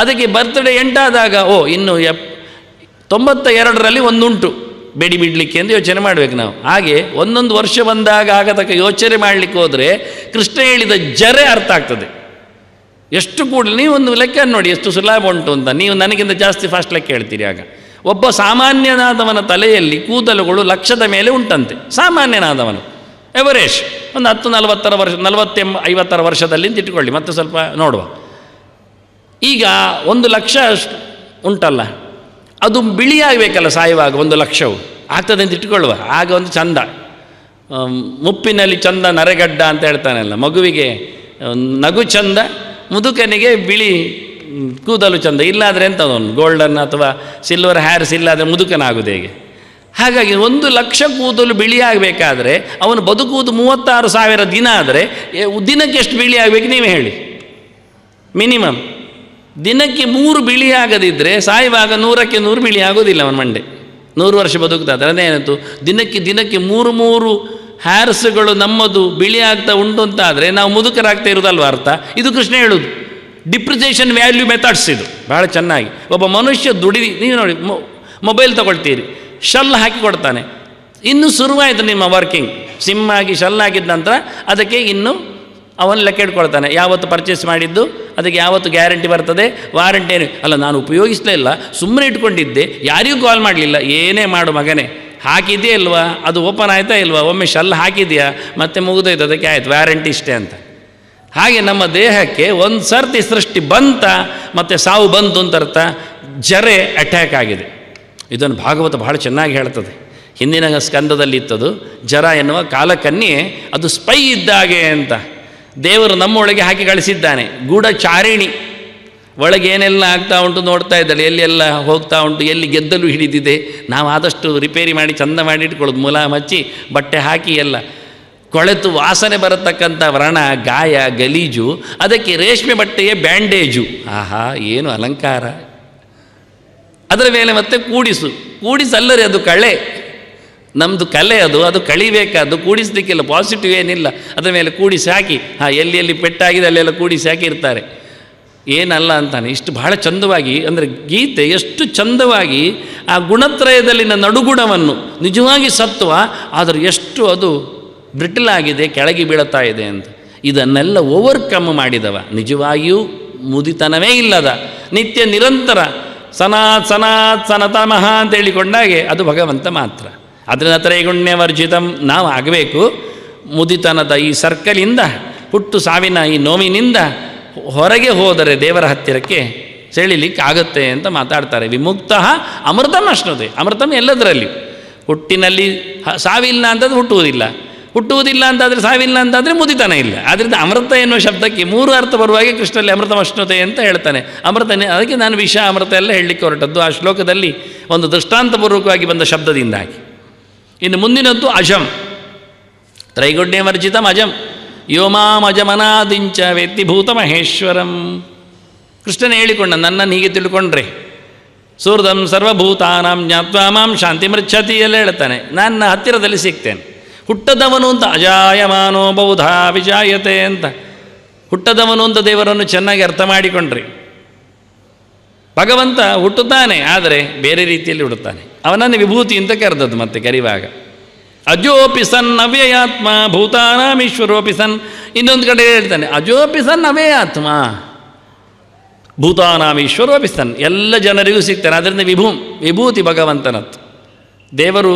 ಅದಕ್ಕೆ ಬರ್ತ್ಡೇ ಎಂಟಾದಾಗ ಇನ್ನು 92ರಲ್ಲಿ ಒಂದುಂಟು ಬೇಡಿ ಬಿಡಲಿಕ್ಕೆ ಅಂತ ಯೋಚನೆ ಮಾಡಬೇಕು ನಾವು. ಹಾಗೆ ಒಂದೊಂದು ವರ್ಷ ಬಂದಾಗ ಆಗತಕ್ಕ ಯೋಚನೆ ಮಾಡಲಿಕ್ಕೆ ಹೋದರೆ ಕೃಷ್ಣ ಹೇಳಿದ ಜರೆ ಅರ್ಥ ಆಗ್ತದೆ. ಎಷ್ಟು ಕೂಡಲೇ ನೀವೊಂದು ಲೆಕ್ಕ ನೋಡಿ ಎಷ್ಟು ಸುಲಭ ಉಂಟು ಅಂತ. ನೀವು ನನಗಿಂತ ಜಾಸ್ತಿ ಫಾಸ್ಟ್ ಲೆಕ್ಕ ಹೇಳ್ತೀರಿ. ಆಗ ಒಬ್ಬ ಸಾಮಾನ್ಯನಾದವನ ತಲೆಯಲ್ಲಿ ಕೂದಲುಗಳು 1,00,000 ಮೇಲೆ ಉಂಟಂತೆ. ಸಾಮಾನ್ಯನಾದವನು ಎವರೇಜ್ ಒಂದು 10-40 ವರ್ಷ 40-50 ವರ್ಷದಲ್ಲಿ ಅಂತ ಇಟ್ಕೊಳ್ಳಿ, ಮತ್ತೆ ಸ್ವಲ್ಪ ನೋಡುವ. ಈಗ 1,00,000 ಉಂಟಲ್ಲ, ಅದು ಬಿಳಿಯಾಗಬೇಕಲ್ಲ ಸಾಯುವಾಗ. 1,00,000 ಆಗ್ತದೆ ಅಂತ ಇಟ್ಕೊಳ್ಳುವ. ಆಗ ಒಂದು ಚಂದ, ಮುಪ್ಪಿನಲ್ಲಿ ಚಂದ ನರೆಗಡ್ಡ ಅಂತ ಹೇಳ್ತಾನಲ್ಲ, ಮಗುವಿಗೆ ನಗು ಚಂದ, ಮುದುಕನಿಗೆ ಬಿಳಿ ಕೂದಲು ಚಂದ. ಇಲ್ಲಾದರೆ ಎಂಥದವನು ಗೋಲ್ಡನ್ ಅಥವಾ ಸಿಲ್ವರ್ ಹ್ಯಾರ್ಸ್ ಇಲ್ಲಾದರೆ ಮುದುಕನಾಗೋದು ಹೇಗೆ? ಹಾಗಾಗಿ 1,00,000 ಕೂದಲು ಬಿಳಿಯಾಗಬೇಕಾದ್ರೆ ಅವನು ಬದುಕುವುದು 36,000 ದಿನ. ಆದರೆ ದಿನಕ್ಕೆ ಎಷ್ಟು ಬಿಳಿ ಆಗಬೇಕು ನೀವೇ ಹೇಳಿ? ಮಿನಿಮಮ್ ದಿನಕ್ಕೆ 3 ಬಿಳಿ ಆಗದಿದ್ದರೆ ಸಾಯುವಾಗ 100ಕ್ಕೆ 100 ಬಿಳಿ ಆಗೋದಿಲ್ಲ ಅವನ ಮಂಡೆ. 100 ವರ್ಷ ಬದುಕ್ತಾದ್ರೆ ಅದೇನಾಯಿತು? ದಿನಕ್ಕೆ 3 ಹ್ಯಾರ್ಸ್ಗಳು ನಮ್ಮದು ಬಿಳಿ ಆಗ್ತಾ ಉಂಟು ಅಂತಾದರೆ ನಾವು ಮುದುಕರಾಗ್ತಾ ಇರೋದಲ್ವ ಅರ್ಥ? ಇದು ಕೃಷ್ಣ ಹೇಳೋದು. ಡಿಪ್ರಿಸಿಯೇಷನ್ ವ್ಯಾಲ್ಯೂ ಮೆಥಡ್ಸ್ ಇದು ಭಾಳ ಚೆನ್ನಾಗಿ. ಒಬ್ಬ ಮನುಷ್ಯ ನೀವು ನೋಡಿ, ಮೊಬೈಲ್ ತಗೊಳ್ತೀರಿ, ಶಲ್ ಹಾಕಿ ಕೊಡ್ತಾನೆ, ಇನ್ನೂ ಶುರುವಾಯಿತು ನಿಮ್ಮ ವರ್ಕಿಂಗ್. ಸಿಮ್ ಆಗಿ ಶಲ್ ಹಾಕಿದ ನಂತರ ಅದಕ್ಕೆ ಇನ್ನೂ ಅವನು ಲೆಕ್ಕ ಇಟ್ಕೊಳ್ತಾನೆ. ಯಾವತ್ತು ಪರ್ಚೇಸ್ ಮಾಡಿದ್ದು ಅದಕ್ಕೆ ಯಾವತ್ತು ಗ್ಯಾರಂಟಿ ಬರ್ತದೆ, ವಾರಂಟಿ ಏನು ಅಲ್ಲ. ನಾನು ಉಪಯೋಗಿಸಲೇ ಇಲ್ಲ, ಸುಮ್ಮನೆ ಇಟ್ಕೊಂಡಿದ್ದೆ, ಯಾರಿಗೂ ಕಾಲ್ ಮಾಡಲಿಲ್ಲ. ಏನೇ ಮಾಡು ಮಗನೇ, ಹಾಕಿದ್ಯೇ ಇಲ್ವಾ, ಅದು ಓಪನ್ ಆಯ್ತಾ ಇಲ್ವಾ, ಒಮ್ಮೆ ಶಲ್ ಹಾಕಿದೆಯಾ, ಮತ್ತೆ ಮುಗಿದೋಯ್ತು, ಅದಕ್ಕೆ ಆಯ್ತು ವ್ಯಾರಂಟಿ ಇಷ್ಟೇ ಅಂತ. ಹಾಗೆ ನಮ್ಮ ದೇಹಕ್ಕೆ ಒಂದು ಸರ್ತಿ ಸೃಷ್ಟಿ ಬಂತ ಮತ್ತು ಸಾವು ಬಂತು ಅಂತ ಅರ್ಥ. ಜರೆ ಅಟ್ಯಾಕ್ ಆಗಿದೆ. ಇದನ್ನು ಭಾಗವತ ಬಹಳ ಚೆನ್ನಾಗಿ ಹೇಳ್ತದೆ. ಹಿಂದಿನ ಸ್ಕಂದದಲ್ಲಿ ಇತ್ತದು. ಜರ ಎನ್ನುವ ಕಾಲಕನ್ಯೆ ಅದು ಸ್ಪೈ ಇದ್ದಾಗೆ ಅಂತ. ದೇವರು ನಮ್ಮೊಳಗೆ ಹಾಕಿ ಕಳಿಸಿದ್ದಾನೆ. ಗೂಢಚಾರಿಣಿ, ಒಳಗೆ ಏನೆಲ್ಲ ಆಗ್ತಾ ಉಂಟು ನೋಡ್ತಾ ಇದ್ದಾಳೆ, ಎಲ್ಲೆಲ್ಲ ಹೋಗ್ತಾ ಉಂಟು, ಎಲ್ಲಿ ಗೆದ್ದಲು ಹಿಡಿದಿದೆ, ನಾವು ಆದಷ್ಟು ರಿಪೇರಿ ಮಾಡಿ ಚಂದ ಮಾಡಿ ಇಟ್ಕೊಳ್ಳೋದು, ಮುಲಾಮ್ ಹಚ್ಚಿ ಬಟ್ಟೆ ಹಾಕಿ ಎಲ್ಲ ಕೊಳೆತು ವಾಸನೆ ಬರತಕ್ಕಂಥ ವ್ರಣ, ಗಾಯ, ಗಲೀಜು, ಅದಕ್ಕೆ ರೇಷ್ಮೆ ಬಟ್ಟೆಯ ಬ್ಯಾಂಡೇಜು. ಆಹಾ, ಏನು ಅಲಂಕಾರ! ಅದರ ಮೇಲೆ ಮತ್ತೆ ಕೂಡಿಸಲ್ಲರಿ, ಅದು ಕಳೆ, ನಮ್ಮದು ಕಲೆ ಅದು ಕಳಿಬೇಕಾದ್ದು, ಕೂಡಿಸ್ಲಿಕ್ಕಿಲ್ಲ, ಪಾಸಿಟಿವ್ ಏನಿಲ್ಲ. ಅದರ ಮೇಲೆ ಕೂಡಿಸಿ ಹಾಕಿ, ಎಲ್ಲಿ ಪೆಟ್ಟಾಗಿದೆ ಅಲ್ಲೆಲ್ಲ ಕೂಡಿಸಿ ಹಾಕಿರ್ತಾರೆ. ಏನಲ್ಲ ಅಂತಾನೆ. ಇಷ್ಟು ಬಹಳ ಚಂದವಾಗಿ, ಅಂದರೆ ಗೀತೆ ಎಷ್ಟು ಚಂದವಾಗಿ ಆ ಗುಣತ್ರಯದಲ್ಲಿನ ನಡುಗುಣವನ್ನು, ನಿಜವಾಗಿ ಸತ್ವ, ಆದರೆ ಎಷ್ಟು ಅದು ಬ್ರಿಟಲ್ ಆಗಿದೆ, ಕೆಳಗೆ ಬೀಳುತ್ತಾ ಇದೆ ಅಂತ, ಇದನ್ನೆಲ್ಲ ಓವರ್ಕಮ್ ಮಾಡಿದವ ನಿಜವಾಗಿಯೂ ಮುದಿತನವೇ ಇಲ್ಲದ ನಿತ್ಯ ನಿರಂತರ ಸನಾತನತಮಃ ಅಂತ ಹೇಳಿಕೊಂಡಾಗೆ ಅದು ಭಗವಂತ ಮಾತ್ರ. ಅದರಿಂದ ತ್ರೈಗುಣ್ಯವರ್ಜಿತಂ ನಾವು ಆಗಬೇಕು. ಮುದಿತನದ ಈ ಸರ್ಕಲಿಂದ, ಹುಟ್ಟು ಸಾವಿನ ಈ ನೋವಿನಿಂದ ಹೊರಗೆ ಹೋದರೆ ದೇವರ ಹತ್ತಿರಕ್ಕೆ ಸೆಳಿಲಿಕ್ಕಾಗತ್ತೆ ಅಂತ ಮಾತಾಡ್ತಾರೆ. ವಿಮುಕ್ತ ಅಮೃತಂ ಅಶ್ನುತೆ. ಅಮೃತಂ ಎಲ್ಲದರಲ್ಲಿ. ಹುಟ್ಟಿನಲ್ಲಿ ಸಾವಿಲ್ಲ ಅಂತಂದ್ರೆ ಹುಟ್ಟುವುದಿಲ್ಲ ಅಂತಾದರೆ ಸಾವಿಲ್ಲ ಅಂತಾದರೆ ಮುದಿತನ ಇಲ್ಲ. ಆದ್ದರಿಂದ ಅಮೃತ ಎನ್ನುವ ಶಬ್ದಕ್ಕೆ 3 ಅರ್ಥ ಬರುವಾಗೆ ಕೃಷ್ಣಲ್ಲಿ ಅಮೃತಂ ಅಶ್ನುತೆ ಅಂತ ಹೇಳ್ತಾನೆ. ಅಮೃತನೇ, ಅದಕ್ಕೆ ನಾನು ವಿಷ ಅಮೃತ ಎಲ್ಲ ಹೇಳಲಿಕ್ಕೆ ಹೊರಟದ್ದು ಆ ಶ್ಲೋಕದಲ್ಲಿ ಒಂದು ದೃಷ್ಟಾಂತಪೂರ್ವಕವಾಗಿ ಬಂದ ಶಬ್ದದಿಂದಾಗಿ. ಇನ್ನು ಮುಂದಿನದ್ದು ಅಜಂ. ತ್ರೈಗುಣ್ಯವರ್ಜಿತಂ ಅಜಂ ಯೋಮಾಮಜಮನಾದಿಂಚ ವೇತ್ತಿಭೂತ ಮಹೇಶ್ವರಂ. ಕೃಷ್ಣನೇ ಹೇಳಿಕೊಂಡ, ನನ್ನನ್ನು ಹೀಗೆ ತಿಳ್ಕೊಂಡ್ರೆ ಸೂರ್ಧಂ ಸರ್ವಭೂತಾನಾಂ ಜ್ಞಾತ್ವಾ ಮಾಂ ಶಾಂತಿ ಮೃಚ್ಛತಿ ಎಲ್ಲ ಹೇಳ್ತಾನೆ, ನನ್ನ ಹತ್ತಿರದಲ್ಲಿ ಸಿಗ್ತೇನೆ. ಹುಟ್ಟದವನು ಅಂತ ಅಜಾಯಮಾನೋ ಬಹುಧಾ ವಿಜಾಯತೆ ಅಂತ, ಹುಟ್ಟದವನು ಅಂತ ದೇವರನ್ನು ಚೆನ್ನಾಗಿ ಅರ್ಥ ಮಾಡಿಕೊಂಡ್ರಿ. ಭಗವಂತ ಹುಟ್ಟುತ್ತಾನೆ, ಆದರೆ ಬೇರೆ ರೀತಿಯಲ್ಲಿ ಹುಡುತ್ತಾನೆ. ಅವನನ್ನು ವಿಭೂತಿ ಅಂತ ಕರೆದದ್ದು. ಮತ್ತೆ ಕರಿವಾಗ ಅಜೋಪಿ ಸನ್ ಅವ್ಯಯಾತ್ಮ ಭೂತಾನಾಂ ಈಶ್ವರೋಪಿ ಸನ್. ಇನ್ನೊಂದು ಕಡೆ ಹೇಳ್ತಾನೆ ಅಜೋಪಿ ಸನ್ ಅವ್ಯಯಾತ್ಮ ಭೂತಾನಾಂ ಈಶ್ವರೋಪಿ ಸನ್. ಎಲ್ಲ ಜನರಿಗೂ ಸಿಗ್ತಾನೆ. ಅದರಿಂದ ವಿಭೂತಿ ಭಗವಂತನತ್ತು. ದೇವರು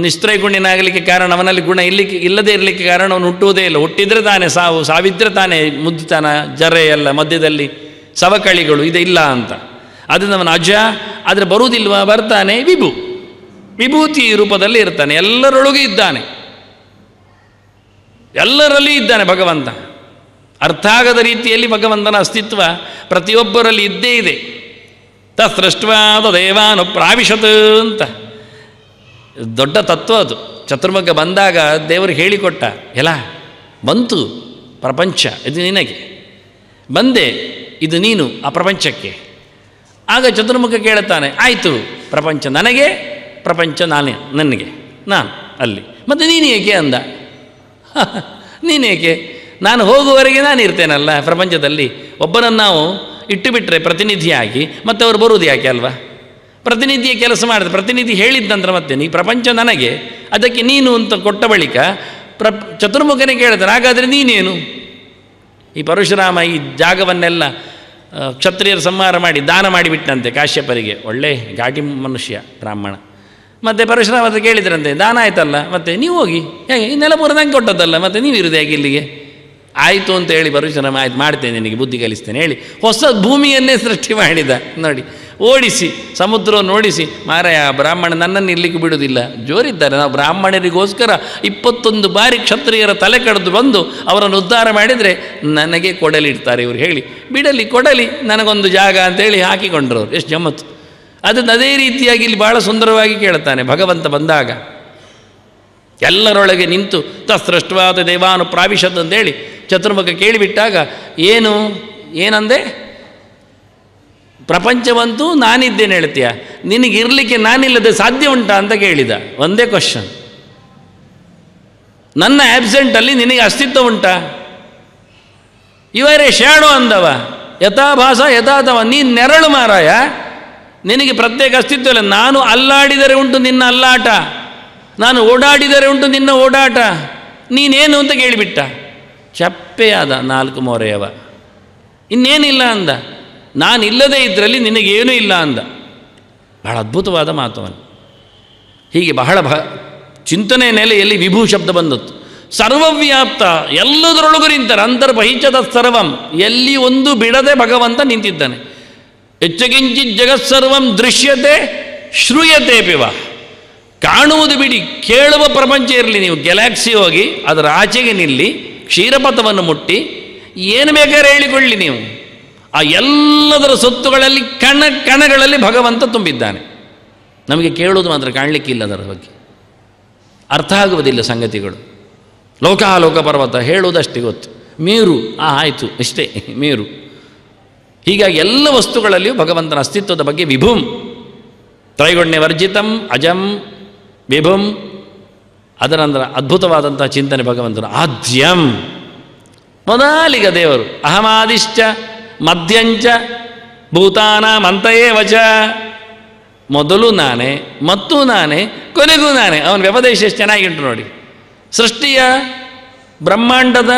ನಿಸ್ತ್ರೈಗುಣ್ಯನಾಗಲಿಕ್ಕೆ ಕಾರಣ, ಅವನಲ್ಲಿ ಗುಣ ಇಲ್ಲದೇ ಇರಲಿಕ್ಕೆ ಕಾರಣ ಅವನು ಹುಟ್ಟುವುದೇ ಇಲ್ಲ. ಹುಟ್ಟಿದರೆ ತಾನೇ ಸಾವು, ಸಾವಿದ್ರೆ ತಾನೇ ಮುದ್ದಿತನ, ಜರೆ ಎಲ್ಲ ಮಧ್ಯದಲ್ಲಿ ಸವಕಳಿಗಳು ಇಲ್ಲ ಅಂತ. ಅದರಿಂದ ಅವನ ಅಜ. ಆದರೆ ಬರುವುದಿಲ್ವ, ಬರ್ತಾನೆ ವಿಭೂತಿ ರೂಪದಲ್ಲಿ ಇರ್ತಾನೆ. ಎಲ್ಲರೊಳಗೂ ಇದ್ದಾನೆ, ಎಲ್ಲರಲ್ಲಿ ಇದ್ದಾನೆ ಭಗವಂತ. ಅರ್ಥ ಆಗದ ರೀತಿಯಲ್ಲಿ ಭಗವಂತನ ಅಸ್ತಿತ್ವ ಪ್ರತಿಯೊಬ್ಬರಲ್ಲಿ ಇದ್ದೇ ಇದೆ. ತಸೃಷ್ಟ್ವಾದ ದೇವಾನು ಪ್ರಾವಿಶತ್ ಅಂತ ದೊಡ್ಡ ತತ್ವ ಅದು. ಚತುರ್ಮುಖ ಬಂದಾಗ ದೇವರು ಹೇಳಿಕೊಟ್ಟ, ಎಲ್ಲ ಬಂತು ಪ್ರಪಂಚ, ಇದು ನಿನಗೆ, ಬಂದೆ ಇದು ನೀನು ಆ ಪ್ರಪಂಚಕ್ಕೆ. ಆಗ ಚತುರ್ಮುಖ ಕೇಳುತ್ತಾನೆ, ಆಯಿತು ಪ್ರಪಂಚ ನನಗೆ, ಪ್ರಪಂಚ ನನಗೆ, ನಾನು ಅಲ್ಲಿ, ಮತ್ತು ನೀನು ಏಕೆ ಅಂದ. ನೀನೇಕೆ? ನಾನು ಹೋಗುವವರೆಗೆ ನಾನು ಇರ್ತೇನಲ್ಲ ಪ್ರಪಂಚದಲ್ಲಿ. ಒಬ್ಬನನ್ನು ನಾವು ಇಟ್ಟು ಬಿಟ್ಟರೆ ಪ್ರತಿನಿಧಿಯಾಗಿ, ಮತ್ತು ಅವರು ಬರುವುದು ಯಾಕೆ ಅಲ್ವಾ? ಪ್ರತಿನಿಧಿಯ ಕೆಲಸ ಮಾಡಿದೆ, ಪ್ರತಿನಿಧಿ ಹೇಳಿದ್ದಂದ್ರೆ ಮತ್ತೆ ನೀ ಪ್ರಪಂಚ ನನಗೆ, ಅದಕ್ಕೆ ನೀನು ಅಂತ ಕೊಟ್ಟ ಬಳಿಕ ಚತುರ್ಮುಖನೇ ಕೇಳ್ತಾನೆ, ಹಾಗಾದರೆ ನೀನೇನು? ಈ ಪರಶುರಾಮ ಈ ಜಾಗವನ್ನೆಲ್ಲ ಕ್ಷತ್ರಿಯರು ಸಂಹಾರ ಮಾಡಿ ದಾನ ಮಾಡಿಬಿಟ್ಟಂತೆ ಕಾಶ್ಯಪರಿಗೆ. ಒಳ್ಳೆ ಘಾಟಿ ಮನುಷ್ಯ ಬ್ರಾಹ್ಮಣ. ಮತ್ತು ಪರಶುರಾಮ ಅಂತ ಕೇಳಿದ್ರಂತೆ, ದಾನ ಆಯ್ತಲ್ಲ, ಮತ್ತು ನೀವು ಹೋಗಿ ಹೇಗೆ ಈ ನೆಲಪುರ ನಂಗೆ ಕೊಟ್ಟದ್ದಲ್ಲ, ಮತ್ತು ನೀವು ಇರೋದು ಹೇಗೆ ಇಲ್ಲಿಗೆ? ಆಯಿತು ಅಂತ ಹೇಳಿ ಪರಶುರಾಮ ಆಯ್ತು ಮಾಡ್ತೇನೆ, ನಿನಗೆ ಬುದ್ಧಿ ಕಲಿಸ್ತೇನೆ ಹೇಳಿ ಹೊಸ ಭೂಮಿಯನ್ನೇ ಸೃಷ್ಟಿ ಮಾಡಿದ. ನೋಡಿ, ಓಡಿಸಿ ಸಮುದ್ರವನ್ನು ಓಡಿಸಿ, ಮಾರಾಯ ಬ್ರಾಹ್ಮಣ ನನ್ನನ್ನು ಇರಲಿಕ್ಕೆ ಬಿಡುವುದಿಲ್ಲ, ಜೋರಿದ್ದಾರೆ. ನಾವು ಬ್ರಾಹ್ಮಣರಿಗೋಸ್ಕರ 21 ಬಾರಿ ಕ್ಷತ್ರಿಯರ ತಲೆ ಕಡಿದು ಬಂದು ಅವರನ್ನು ಉದ್ಧಾರ ಮಾಡಿದರೆ ನನಗೆ ಕೊಡಲಿಡ್ತಾರೆ ಇವರು. ಹೇಳಿ ಬಿಡಲಿ, ಕೊಡಲಿ ನನಗೊಂದು ಜಾಗ ಅಂತೇಳಿ ಹಾಕಿಕೊಂಡ್ರು ಅವರು. ಎಷ್ಟು ಗಮ್ಮತ್ತು! ಅದನ್ನು ಅದೇ ರೀತಿಯಾಗಿ ಇಲ್ಲಿ ಭಾಳ ಸುಂದರವಾಗಿ ಕೇಳ್ತಾನೆ ಭಗವಂತ ಬಂದಾಗ. ಎಲ್ಲರೊಳಗೆ ನಿಂತು ತಸೃಷ್ಟ್ವಾದ ದೇವಾನು ಪ್ರಾವಿಶತ್ ಅಂತೇಳಿ ಚತುರ್ಮುಖ ಕೇಳಿಬಿಟ್ಟಾಗ ಏನಂದೆ? ಪ್ರಪಂಚವಂತೂ ನಾನಿದ್ದೇನೆ ಹೇಳ್ತೀಯ, ನಿನಗಿರಲಿಕ್ಕೆ ನಾನಿಲ್ಲದೆ ಸಾಧ್ಯ ಉಂಟಾ ಅಂತ ಕೇಳಿದ. ಒಂದೇ ಕ್ವಶನ್, ನನ್ನ ಆಬ್ಸೆಂಟಲ್ಲಿ ನಿನಗೆ ಅಸ್ತಿತ್ವ ಉಂಟಾ? ಇವರೇ ಶ್ಯಾಡೋ ಅಂದವ, ಯಥಾಭಾಸ ಯಥಾತವ. ನೀನು ನೆರಳು ಮಾರಾಯ, ನಿನಗೆ ಪ್ರತ್ಯೇಕ ಅಸ್ತಿತ್ವ ಇಲ್ಲ. ನಾನು ಅಲ್ಲಾಡಿದರೆ ಉಂಟು ನಿನ್ನ ಅಲ್ಲಾಟ, ನಾನು ಓಡಾಡಿದರೆ ಉಂಟು ನಿನ್ನ ಓಡಾಟ, ನೀನೇನು ಅಂತ ಕೇಳಿಬಿಟ್ಟ. ಚಪ್ಪೆಯಾದ 4 ಮೋರೆಯವ. ಇನ್ನೇನಿಲ್ಲ ಅಂದ. ನಾನು ಇಲ್ಲದೇ ಇದರಲ್ಲಿ ನಿನಗೇನೂ ಇಲ್ಲ ಅಂದ. ಬಹಳ ಅದ್ಭುತವಾದ ಮಾತವನು. ಹೀಗೆ ಬಹಳ ಚಿಂತನೆ ನೆಲೆಯಲ್ಲಿ ವಿಭೂ ಶಬ್ದ ಬಂದದ್ದು. ಸರ್ವವ್ಯಾಪ್ತ, ಎಲ್ಲದರೊಳಗೂ ನಿಂತಾರೆ. ಅಂತರ್ಬಹಿಷ್ಠದ ಸರ್ವಂ, ಎಲ್ಲಿ ಒಂದು ಬಿಡದೆ ಭಗವಂತ ನಿಂತಿದ್ದಾನೆ. ಹೆಚ್ಚಗಿಂಚಿತ್ ಜಗತ್ಸರ್ವಂ ದೃಶ್ಯತೆ ಶ್ರೂಯತೆ ಪಿವ. ಕಾಣುವುದು ಬಿಡಿ, ಕೇಳುವ ಪ್ರಪಂಚ ಇರಲಿ. ನೀವು ಗ್ಯಾಲಕ್ಸಿ ಹೋಗಿ ಅದರ ಆಚೆಗೆ ನಿಲ್ಲಿ, ಕ್ಷೀರಪಥವನ್ನು ಮುಟ್ಟಿ ಏನು ಬೇಕಾದ್ರೆ ಹೇಳಿಕೊಳ್ಳಿ ನೀವು, ಆ ಎಲ್ಲದರ ಸೊತ್ತುಗಳಲ್ಲಿ ಕಣಗಳಲ್ಲಿ ಭಗವಂತ ತುಂಬಿದ್ದಾನೆ. ನಮಗೆ ಕೇಳುವುದು ಮಾತ್ರ, ಕಾಣಲಿಕ್ಕಿಲ್ಲ ಅದರ ಬಗ್ಗೆ, ಅರ್ಥ ಆಗುವುದಿಲ್ಲ ಸಂಗತಿಗಳು. ಲೋಕಾಲೋಕ ಪರ್ವತ ಹೇಳುವುದಷ್ಟೇ ಗೊತ್ತು, ಮೇರು ಆಯಿತು ಇಷ್ಟೇ ಮೇರು. ಹೀಗಾಗಿ ಎಲ್ಲ ವಸ್ತುಗಳಲ್ಲಿಯೂ ಭಗವಂತನ ಅಸ್ತಿತ್ವದ ಬಗ್ಗೆ ವಿಭುಂ ತ್ರೈಗುಣ್ಯ ವರ್ಜಿತಂ ಅಜಂ ವಿಭುಂ, ಅದರ ನಂತರ ಅದ್ಭುತವಾದಂಥ ಚಿಂತನೆ ಭಗವಂತನು. ಆದ್ಯಂ ಮೊದಲಿಗ ದೇವರು, ಅಹಮಾದಿಶ್ಚ ಮಧ್ಯಾಂಚ ಭೂತಾನಾಂ ಅಂತಯೇ ವಚ, ಮೊದಲು ನಾನೇ ಮತ್ತು ನಾನೇ ಕೊನೆಗೂ ನಾನೇ. ಅವನ ವ್ಯಪದೇಶ ಎಷ್ಟು ಚೆನ್ನಾಗಿಂಟು ನೋಡಿ. ಸೃಷ್ಟಿಯ ಬ್ರಹ್ಮಾಂಡದ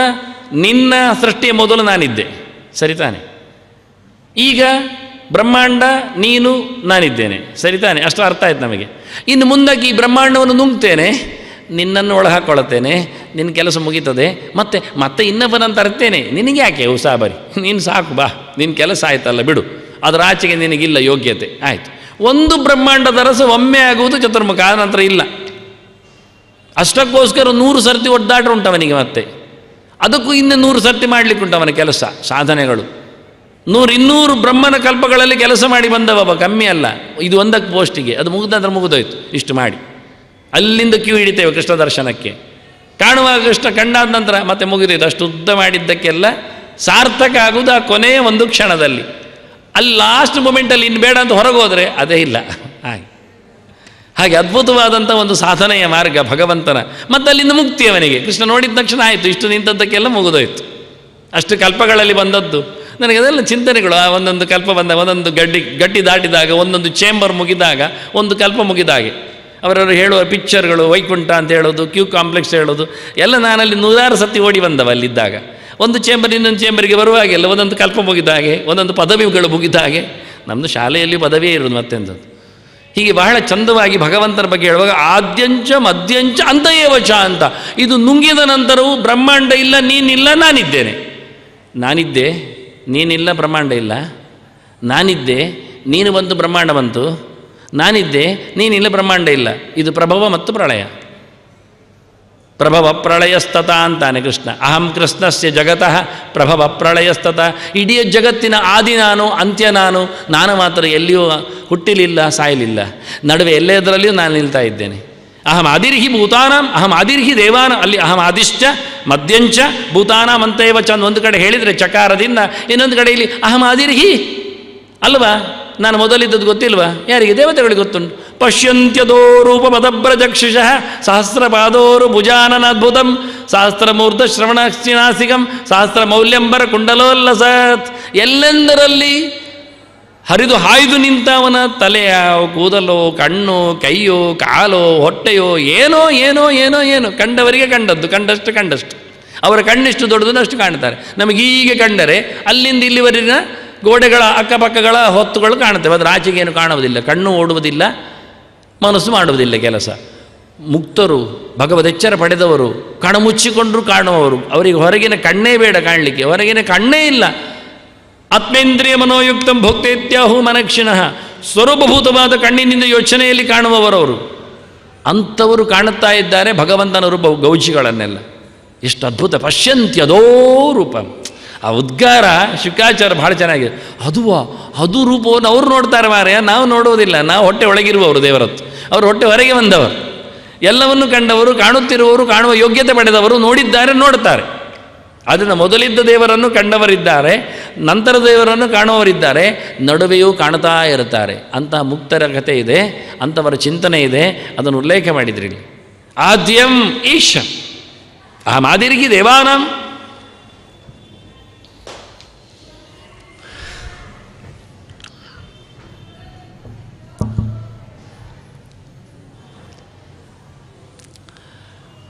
ನಿನ್ನ ಸೃಷ್ಟಿಯ ಮೊದಲು ನಾನಿದ್ದೆ, ಸರಿತಾನೆ. ಈಗ ಬ್ರಹ್ಮಾಂಡ ನೀನು ನಾನಿದ್ದೇನೆ, ಸರಿತಾನೆ. ಅಷ್ಟು ಅರ್ಥ ಆಯ್ತು ನಮಗೆ. ಇನ್ನು ಮುಂದಾಗಿ ಈ ಬ್ರಹ್ಮಾಂಡವನ್ನು ನುಂಗ್ತೇನೆ, ನಿನ್ನನ್ನು ಒಳ ಹಾಕ್ಕೊಳ್ಳುತ್ತೇನೆ, ನಿನ್ನ ಕೆಲಸ ಮುಗೀತದೆ. ಮತ್ತೆ ಇನ್ನೊಬ್ಬನಂತ ತರ್ತೇನೆ, ನಿನಗೆ ಯಾಕೆ ಉಸಾಬರಿ, ನೀನು ಸಾಕು ಬಾ, ನಿನ್ನ ಕೆಲಸ ಆಯ್ತಲ್ಲ ಬಿಡು, ಅದರ ಆಚೆಗೆ ನಿನಗಿಲ್ಲ ಯೋಗ್ಯತೆ, ಆಯಿತು. ಒಂದು ಬ್ರಹ್ಮಾಂಡದ ರಸ ಒಮ್ಮೆ ಆಗುವುದು ಚತುರ್ಮುಖ, ಆದ ನಂತರ ಇಲ್ಲ. ಅಷ್ಟಕ್ಕೋಸ್ಕರ 100 ಸರ್ತಿ ಒದ್ದಾಟ ಉಂಟವನಿಗೆ, ಮತ್ತೆ ಅದಕ್ಕೂ ಇನ್ನು 100 ಸರ್ತಿ ಮಾಡಲಿಕ್ಕೆ ಉಂಟವನ ಕೆಲಸ ಸಾಧನೆಗಳು. 100-200 ಬ್ರಹ್ಮನ ಕಲ್ಪಗಳಲ್ಲಿ ಕೆಲಸ ಮಾಡಿ ಬಂದವ, ಕಮ್ಮಿ ಅಲ್ಲ. ಇದು ಒಂದಕ್ಕೆ ಪೋಸ್ಟಿಗೆ ಅದು ಮುಗಿದಂದ್ರೆ ಮುಗಿದೋಯ್ತು. ಇಷ್ಟು ಮಾಡಿ ಅಲ್ಲಿಂದ ಕ್ಯೂ ಹಿಡಿತೇವೆ ಕೃಷ್ಣ ದರ್ಶನಕ್ಕೆ. ಕಾಣುವಾಗ ಕೃಷ್ಣ ಕಂಡಾದ ನಂತರ ಮತ್ತೆ ಮುಗಿದೋಯ್ತು. ಅಷ್ಟು ಉದ್ದ ಮಾಡಿದ್ದಕ್ಕೆಲ್ಲ ಸಾರ್ಥಕ ಆಗುವುದು ಆ ಕೊನೆಯ ಒಂದು ಕ್ಷಣದಲ್ಲಿ. ಅಲ್ಲಿ ಲಾಸ್ಟ್ ಮೂಮೆಂಟಲ್ಲಿ ಇನ್ನು ಬೇಡ ಅಂತ ಹೊರಗೆ ಹೋದರೆ ಅದೇ ಇಲ್ಲ. ಹಾಗೆ ಅದ್ಭುತವಾದಂಥ ಒಂದು ಸಾಧನೆಯ ಮಾರ್ಗ ಭಗವಂತನ. ಮತ್ತು ಅಲ್ಲಿಂದ ಮುಕ್ತಿ ಅವನಿಗೆ. ಕೃಷ್ಣ ನೋಡಿದ ತಕ್ಷಣ ಆಯಿತು, ಇಷ್ಟು ನಿಂತದ್ದಕ್ಕೆಲ್ಲ ಮುಗಿದೋಯ್ತು. ಅಷ್ಟು ಕಲ್ಪಗಳಲ್ಲಿ ಬಂದದ್ದು ನನಗೆ ಅದೆಲ್ಲ ಚಿಂತನೆಗಳು. ಆ ಒಂದೊಂದು ಕಲ್ಪ ಬಂದಾಗ, ಒಂದೊಂದು ಗಟ್ಟಿ ದಾಟಿದಾಗ, ಒಂದೊಂದು ಚೇಂಬರ್ ಮುಗಿದಾಗ ಒಂದು ಕಲ್ಪ ಮುಗಿದಾಗೆ. ಅವರವರು ಹೇಳುವ ಪಿಕ್ಚರ್ಗಳು, ವೈಕುಂಠ ಅಂತ ಹೇಳೋದು, ಕ್ಯೂ ಕಾಂಪ್ಲೆಕ್ಸ್ ಹೇಳೋದು ಎಲ್ಲ ನಾನಲ್ಲಿ 100 ಸತಿ ಓಡಿ ಬಂದವ ಅಲ್ಲಿದ್ದಾಗ. ಒಂದು ಚೇಂಬರ್ ಇನ್ನೊಂದು ಚೇಂಬರ್ಗೆ ಬರುವಾಗೆಲ್ಲ ಒಂದೊಂದು ಕಲ್ಪ ಮುಗಿದ ಹಾಗೆ, ಒಂದೊಂದು ಪದವಿಗಳು ಮುಗಿದ ಹಾಗೆ. ನಮ್ಮದು ಶಾಲೆಯಲ್ಲಿ ಪದವಿಯೇ ಇರೋದು ಮತ್ತೆಂಥದ್ದು. ಹೀಗೆ ಬಹಳ ಚಂದವಾಗಿ ಭಗವಂತನ ಬಗ್ಗೆ ಹೇಳುವಾಗ ಆದ್ಯಂಚ ಮಧ್ಯಾಂಚ ಅಂತಯೇವಚ ಅಂತ. ಇದು ನುಂಗಿದ ನಂತರವೂ ಬ್ರಹ್ಮಾಂಡ ಇಲ್ಲ, ನೀನಿಲ್ಲ, ನಾನಿದ್ದೇನೆ. ನಾನಿದ್ದೆ, ನೀನಿಲ್ಲ, ಬ್ರಹ್ಮಾಂಡ ಇಲ್ಲ. ನಾನಿದ್ದೆ, ನೀನು ಬಂತು, ಬ್ರಹ್ಮಾಂಡ ಬಂತು. ನಾನಿದ್ದೆ, ನೀನಿಲ್ಲ, ಬ್ರಹ್ಮಾಂಡ ಇಲ್ಲ. ಇದು ಪ್ರಭವ ಮತ್ತು ಪ್ರಳಯ. ಪ್ರಭವ ಪ್ರಳಯಸ್ತತ ಅಂತಾನೆ ಕೃಷ್ಣ. ಅಹಂ ಕೃಷ್ಣಸ್ಯ ಜಗತಃ ಪ್ರಭವ ಪ್ರಳಯಸ್ತತ. ಇಡೀ ಜಗತ್ತಿನ ಆದಿ ನಾನು, ಅಂತ್ಯ ನಾನು. ನಾನು ಮಾತ್ರ ಎಲ್ಲಿಯೂ ಹುಟ್ಟಿಲಿಲ್ಲ, ಸಾಯಲಿಲ್ಲ, ನಡುವೆ ಎಲ್ಲದರಲ್ಲಿಯೂ ನಾನು ನಿಲ್ತಾ ಇದ್ದೇನೆ. ಅಹಂ ಆದಿರ್ಹಿ ಭೂತಾನಾಂ ಅಹಂ ಆದಿರ್ಹಿ ದೇವಾನ, ಅಲ್ಲಿ ಅಹಂ ಆದಿಶ್ಚ ಮಧ್ಯಾಂಚ ಭೂತಾನಾಂ ಅಂತೇವ ಚಂದ ಒಂದು ಕಡೆ ಹೇಳಿದರೆ ಚಕಾರದಿಂದ, ಇನ್ನೊಂದು ಕಡೆ ಇಲ್ಲಿ ಅಹಂ ಆದಿರ್ಹಿ ಅಲ್ವಾ. ನಾನು ಮೊದಲಿದ್ದದ್ದು ಗೊತ್ತಿಲ್ವಾ ಯಾರಿಗೆ? ದೇವತೆಗಳಿಗೆ ಗೊತ್ತುಂಟು. ಪಶ್ಯಂತ್ಯದೋ ರೂಪ ಮದಬ್ರಜಕ್ಷುಷಃ ಸಹಸ್ರಪಾದೋರು ಭುಜಾನನಾದ್ಭುತಂ ಸಹಸ್ರಮೂರ್ಧ ಶ್ರವಣಾಸಿಕಂ ಸಹಸ್ರ ಮೌಲ್ಯಂಬರ ಕುಂಡಲೋಲ್ಲಸತ್. ಎಲ್ಲೆಂದರಲ್ಲಿ ಹರಿದು ಹಾಯ್ದು ನಿಂತವನ ತಲೆಯ ಕೂದಲೋ, ಕಣ್ಣು, ಕೈಯೋ, ಕಾಲೋ, ಹೊಟ್ಟೆಯೋ, ಏನೋ ಏನೋ ಏನೋ ಏನೋ ಕಂಡವರಿಗೆ ಕಂಡದ್ದು, ಕಂಡಷ್ಟು. ಅವರ ಕಣ್ಣಿಷ್ಟು ದೊಡ್ಡದು ಅಷ್ಟು ಕಾಣ್ತಾರೆ. ನಮಗೀಗೆ ಕಂಡರೆ ಅಲ್ಲಿಂದ ಇಲ್ಲಿವರೆಗಿನ ಗೋಡೆಗಳ ಅಕ್ಕಪಕ್ಕಗಳ ಹೊತ್ತುಗಳು ಕಾಣುತ್ತವೆ, ಅದರ ಆಚೆಗೇನು ಕಾಣುವುದಿಲ್ಲ. ಕಣ್ಣು ಓಡುವುದಿಲ್ಲ, ಮನಸ್ಸು ಮಾಡುವುದಿಲ್ಲ ಕೆಲಸ. ಮುಕ್ತರು, ಭಗವದೆಚ್ಚರ ಪಡೆದವರು, ಕಣಮುಚ್ಚಿಕೊಂಡರೂ ಕಾಣುವವರು, ಅವರಿಗೆ ಹೊರಗಿನ ಕಣ್ಣೇ ಬೇಡ ಕಾಣಲಿಕ್ಕೆ, ಹೊರಗಿನ ಕಣ್ಣೇ ಇಲ್ಲ. ಆತ್ಮೇಂದ್ರಿಯ ಮನೋಯುಕ್ತಂ ಭೋಕ್ತೇತ್ಯಾಹು ಮನಕ್ಷಿಣಃ. ಸ್ವರೂಪಭೂತವಾದ ಕಣ್ಣಿನಿಂದ ಯೋಚನೆಯಲ್ಲಿ ಕಾಣುವವರವರು. ಅಂಥವರು ಕಾಣುತ್ತಾ ಇದ್ದಾರೆ ಭಗವಂತನ ರೂಪ ಗೌಜಿಗಳನ್ನೆಲ್ಲ. ಎಷ್ಟು ಅದ್ಭುತ! ಪಶ್ಯಂತ್ಯದೋ ರೂಪ. ಆ ಉದ್ಗಾರ ಶುಕಾಚಾರ ಭಾಳ ಚೆನ್ನಾಗಿದೆ. ಅದು ರೂಪವನ್ನು ಅವರು ನೋಡ್ತಾರೆ ಮಾರೆಯ, ನಾವು ನೋಡುವುದಿಲ್ಲ. ನಾವು ಹೊಟ್ಟೆ ಒಳಗಿರುವವರು ದೇವರತ್ತು, ಅವರು ಹೊಟ್ಟೆ ಹೊರಗೆ ಬಂದವರು. ಎಲ್ಲವನ್ನು ಕಂಡವರು, ಕಾಣುತ್ತಿರುವವರು, ಕಾಣುವ ಯೋಗ್ಯತೆ ಪಡೆದವರು, ನೋಡಿದ್ದಾರೆ, ನೋಡ್ತಾರೆ. ಅದನ್ನು ಮೊದಲಿದ್ದ ದೇವರನ್ನು ಕಂಡವರಿದ್ದಾರೆ, ನಂತರ ದೇವರನ್ನು ಕಾಣುವವರಿದ್ದಾರೆ, ನಡುವೆಯೂ ಕಾಣುತ್ತಾ ಇರುತ್ತಾರೆ. ಅಂತಹ ಮುಕ್ತರ ಕಥೆ ಇದೆ, ಅಂಥವರ ಚಿಂತನೆ ಇದೆ. ಅದನ್ನು ಉಲ್ಲೇಖ ಮಾಡಿದ್ರಿ. ಆದ್ಯಂ ಈಶ ಅಹಂ ಆದಿರ್ಹಿ ದೇವಾನಾಂ.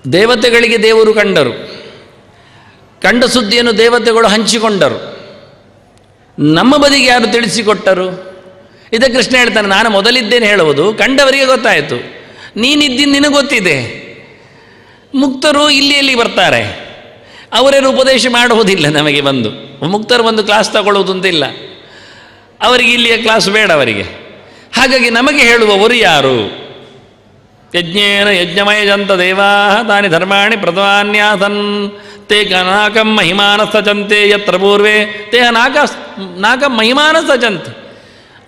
ದೇವತೆಗಳಿಗೆ ದೇವರು ಕಂಡರು, ಕಂಡ ಸುದ್ದಿಯನ್ನು ದೇವತೆಗಳು ಹಂಚಿಕೊಂಡರು. ನಮ್ಮ ಬದಿಗೆ ಯಾರು ತಿಳಿಸಿಕೊಟ್ಟರು? ಇದಕ್ಕೆ ಕೃಷ್ಣ ಹೇಳ್ತಾನೆ, ನಾನು ಮೊದಲಿದ್ದೇನೆ ಹೇಳುವುದು ಕಂಡವರಿಗೆ ಗೊತ್ತಾಯಿತು, ನೀನಿದ್ದೀನಿ ನಿನಗೆ ಗೊತ್ತಿದೆ. ಮುಕ್ತರು ಇಲ್ಲಿ ಬರ್ತಾರೆ, ಅವರೇನು ಉಪದೇಶ ಮಾಡುವುದಿಲ್ಲ ನಮಗೆ ಬಂದು. ಮುಕ್ತರು ಒಂದು ಕ್ಲಾಸ್ ತಗೊಳ್ಳುವುದು ಅಂತಿಲ್ಲ, ಅವರಿಗೆ ಇಲ್ಲಿಯ ಕ್ಲಾಸ್ ಬೇಡ ಅವರಿಗೆ. ಹಾಗಾಗಿ ನಮಗೆ ಹೇಳುವವರು ಯಾರು? ಯಜ್ಞೇನ ಯಜ್ಞಮಯಜಂತ ದೇವಾ ತಾನಿ ಧರ್ಮಾಣಿ ಪ್ರಥಮಾನ್ಯಾಸನ್ ತೇ ನಾಕಂ ಮಹಿಮಾನ ಸಚಂತೆ ಯತ್ರ ಪೂರ್ವೇ ತೇ ನಾಕಂ ಮಹಿಮಾನ ಸಚಂತೆ.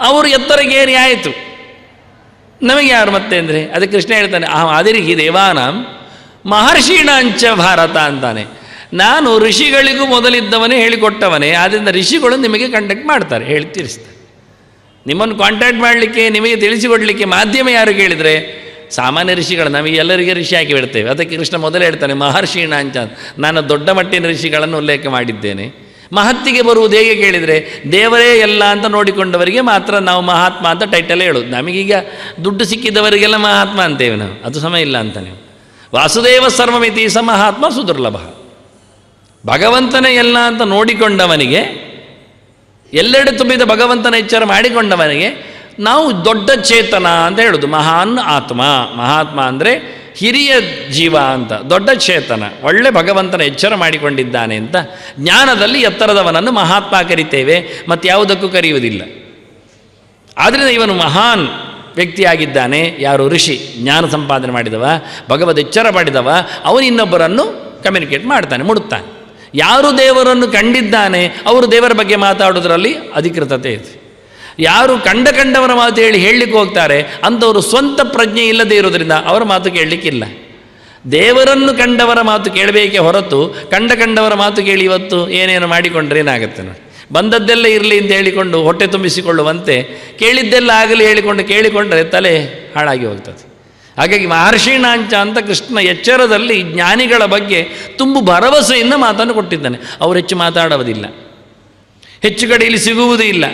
ಅವರು ಎತ್ತರಗೇರಿ ಆಯಿತು, ನಮಗೆ ಯಾರು ಮತ್ತೆ ಅಂದರೆ ಅದಕ್ಕೆ ಕೃಷ್ಣ ಹೇಳ್ತಾನೆ, ಆದಿರಿಹಿ ದೇವಾನಾಂ ಮಹರ್ಷೀಣಾಂಚ ಭಾರತ ಅಂತಾನೆ. ನಾನು ಋಷಿಗಳಿಗೂ ಮೊದಲಿದ್ದವನೇ ಹೇಳಿಕೊಟ್ಟವನೇ, ಆದ್ದರಿಂದ ಋಷಿಗಳು ನಿಮಗೆ ಕಾಂಟ್ಯಾಕ್ಟ್ ಮಾಡ್ತಾರೆ, ಹೇಳಿ ತಿಳಿಸ್ತಾರೆ. ನಿಮ್ಮನ್ನು ಕಾಂಟ್ಯಾಕ್ಟ್ ಮಾಡಲಿಕ್ಕೆ, ನಿಮಗೆ ತಿಳಿಸಿಕೊಡಲಿಕ್ಕೆ ಮಾಧ್ಯಮ ಯಾರು ಕೇಳಿದರೆ ಸಾಮಾನ್ಯ ಋಷಿಗಳು. ನಮಗೆ ಎಲ್ಲರಿಗೆ ಋಷಿ ಹಾಕಿ ಬಿಡ್ತೇವೆ. ಅದಕ್ಕೆ ಕೃಷ್ಣ ಮೊದಲೇ ಹೇಳ್ತಾನೆ ಮಹರ್ಷೀಣಾಂಚ, ನಾನು ದೊಡ್ಡ ಮಟ್ಟಿನ ಋಷಿಗಳನ್ನು ಉಲ್ಲೇಖ ಮಾಡಿದ್ದೇನೆ. ಮಹತ್ತಿಗೆ ಬರುವುದು ಹೇಗೆ ಕೇಳಿದರೆ ದೇವರೇ ಎಲ್ಲ ಅಂತ ನೋಡಿಕೊಂಡವರಿಗೆ ಮಾತ್ರ ನಾವು ಮಹಾತ್ಮ ಅಂತ ಟೈಟಲ್ ಹೇಳೋದು. ನಮಗೀಗ ದುಡ್ಡು ಸಿಕ್ಕಿದ್ದವರಿಗೆಲ್ಲ ಮಹಾತ್ಮ ಅಂತೇವೆ ನಾವು, ಅದು ಸಮಯ ಇಲ್ಲ ಅಂತ ನೀವು. ವಾಸುದೇವ ಸರ್ವಮಿತಿ ಸ ಮಹಾತ್ಮ ಸುದುರ್ಲಭ. ಭಗವಂತನೇ ಎಲ್ಲ ಅಂತ ನೋಡಿಕೊಂಡವನಿಗೆ, ಎಲ್ಲೆಡೆ ತುಂಬಿದ ಭಗವಂತನ ಎಚ್ಚರ ಮಾಡಿಕೊಂಡವನಿಗೆ ನಾವು ದೊಡ್ಡ ಚೇತನ ಅಂತ ಹೇಳೋದು. ಮಹಾನ್ ಆತ್ಮ, ಮಹಾತ್ಮ ಅಂದರೆ ಹಿರಿಯ ಜೀವ ಅಂತ, ದೊಡ್ಡ ಚೇತನ, ಒಳ್ಳೆ ಭಗವಂತನ ಎಚ್ಚರ ಮಾಡಿಕೊಂಡಿದ್ದಾನೆ ಅಂತ ಜ್ಞಾನದಲ್ಲಿ ಎತ್ತರದವನನ್ನು ಮಹಾತ್ಮ ಕರಿತೇವೆ, ಮತ್ತು ಯಾವುದಕ್ಕೂ ಕರೆಯುವುದಿಲ್ಲ. ಆದ್ದರಿಂದ ಇವನು ಮಹಾನ್ ವ್ಯಕ್ತಿಯಾಗಿದ್ದಾನೆ. ಯಾರು? ಋಷಿ, ಜ್ಞಾನ ಸಂಪಾದನೆ ಮಾಡಿದವ, ಭಗವದ್ ಎಚ್ಚರ ಮಾಡಿದವ, ಅವನು ಇನ್ನೊಬ್ಬರನ್ನು ಕಮ್ಯುನಿಕೇಟ್ ಮಾಡ್ತಾನೆ, ಮುಡುತ್ತಾನೆ. ಯಾರು ದೇವರನ್ನು ಕಂಡಿದ್ದಾನೆ ಅವರು ದೇವರ ಬಗ್ಗೆ ಮಾತಾಡೋದ್ರಲ್ಲಿ ಅಧಿಕೃತತೆ ಇದೆ. ಯಾರು ಕಂಡವರ ಮಾತು ಹೇಳಲಿಕ್ಕೆ ಹೋಗ್ತಾರೆ ಅಂಥವರು ಸ್ವಂತ ಪ್ರಜ್ಞೆ ಇಲ್ಲದೇ ಇರೋದ್ರಿಂದ ಅವರ ಮಾತು ಕೇಳಲಿಕ್ಕಿಲ್ಲ. ದೇವರನ್ನು ಕಂಡವರ ಮಾತು ಕೇಳಬೇಕೇ ಹೊರತು ಕಂಡವರ ಮಾತು ಕೇಳಿ ಇವತ್ತು ಏನೇನು ಮಾಡಿಕೊಂಡ್ರೆ ಏನಾಗುತ್ತೆ ನೋಡಿ. ಬಂದದ್ದೆಲ್ಲ ಇರಲಿ ಅಂತ ಹೇಳಿಕೊಂಡು ಹೊಟ್ಟೆ ತುಂಬಿಸಿಕೊಳ್ಳುವಂತೆ ಕೇಳಿದ್ದೆಲ್ಲ ಆಗಲಿ ಕೇಳಿಕೊಂಡ್ರೆ ತಲೆ ಹಾಳಾಗಿ ಹೋಗ್ತದೆ. ಹಾಗಾಗಿ ಮಹರ್ಷೀಣಾಂಚ ಅಂತ ಕೃಷ್ಣ ಎಚ್ಚರದಲ್ಲಿ ಜ್ಞಾನಿಗಳ ಬಗ್ಗೆ ತುಂಬು ಭರವಸೆಯಿಂದ ಮಾತನ್ನು ಕೊಟ್ಟಿದ್ದಾನೆ. ಅವರು ಹೆಚ್ಚು ಮಾತಾಡುವುದಿಲ್ಲ, ಹೆಚ್ಚು ಕಡೆಯಲ್ಲಿ ಸಿಗುವುದೂ ಇಲ್ಲ.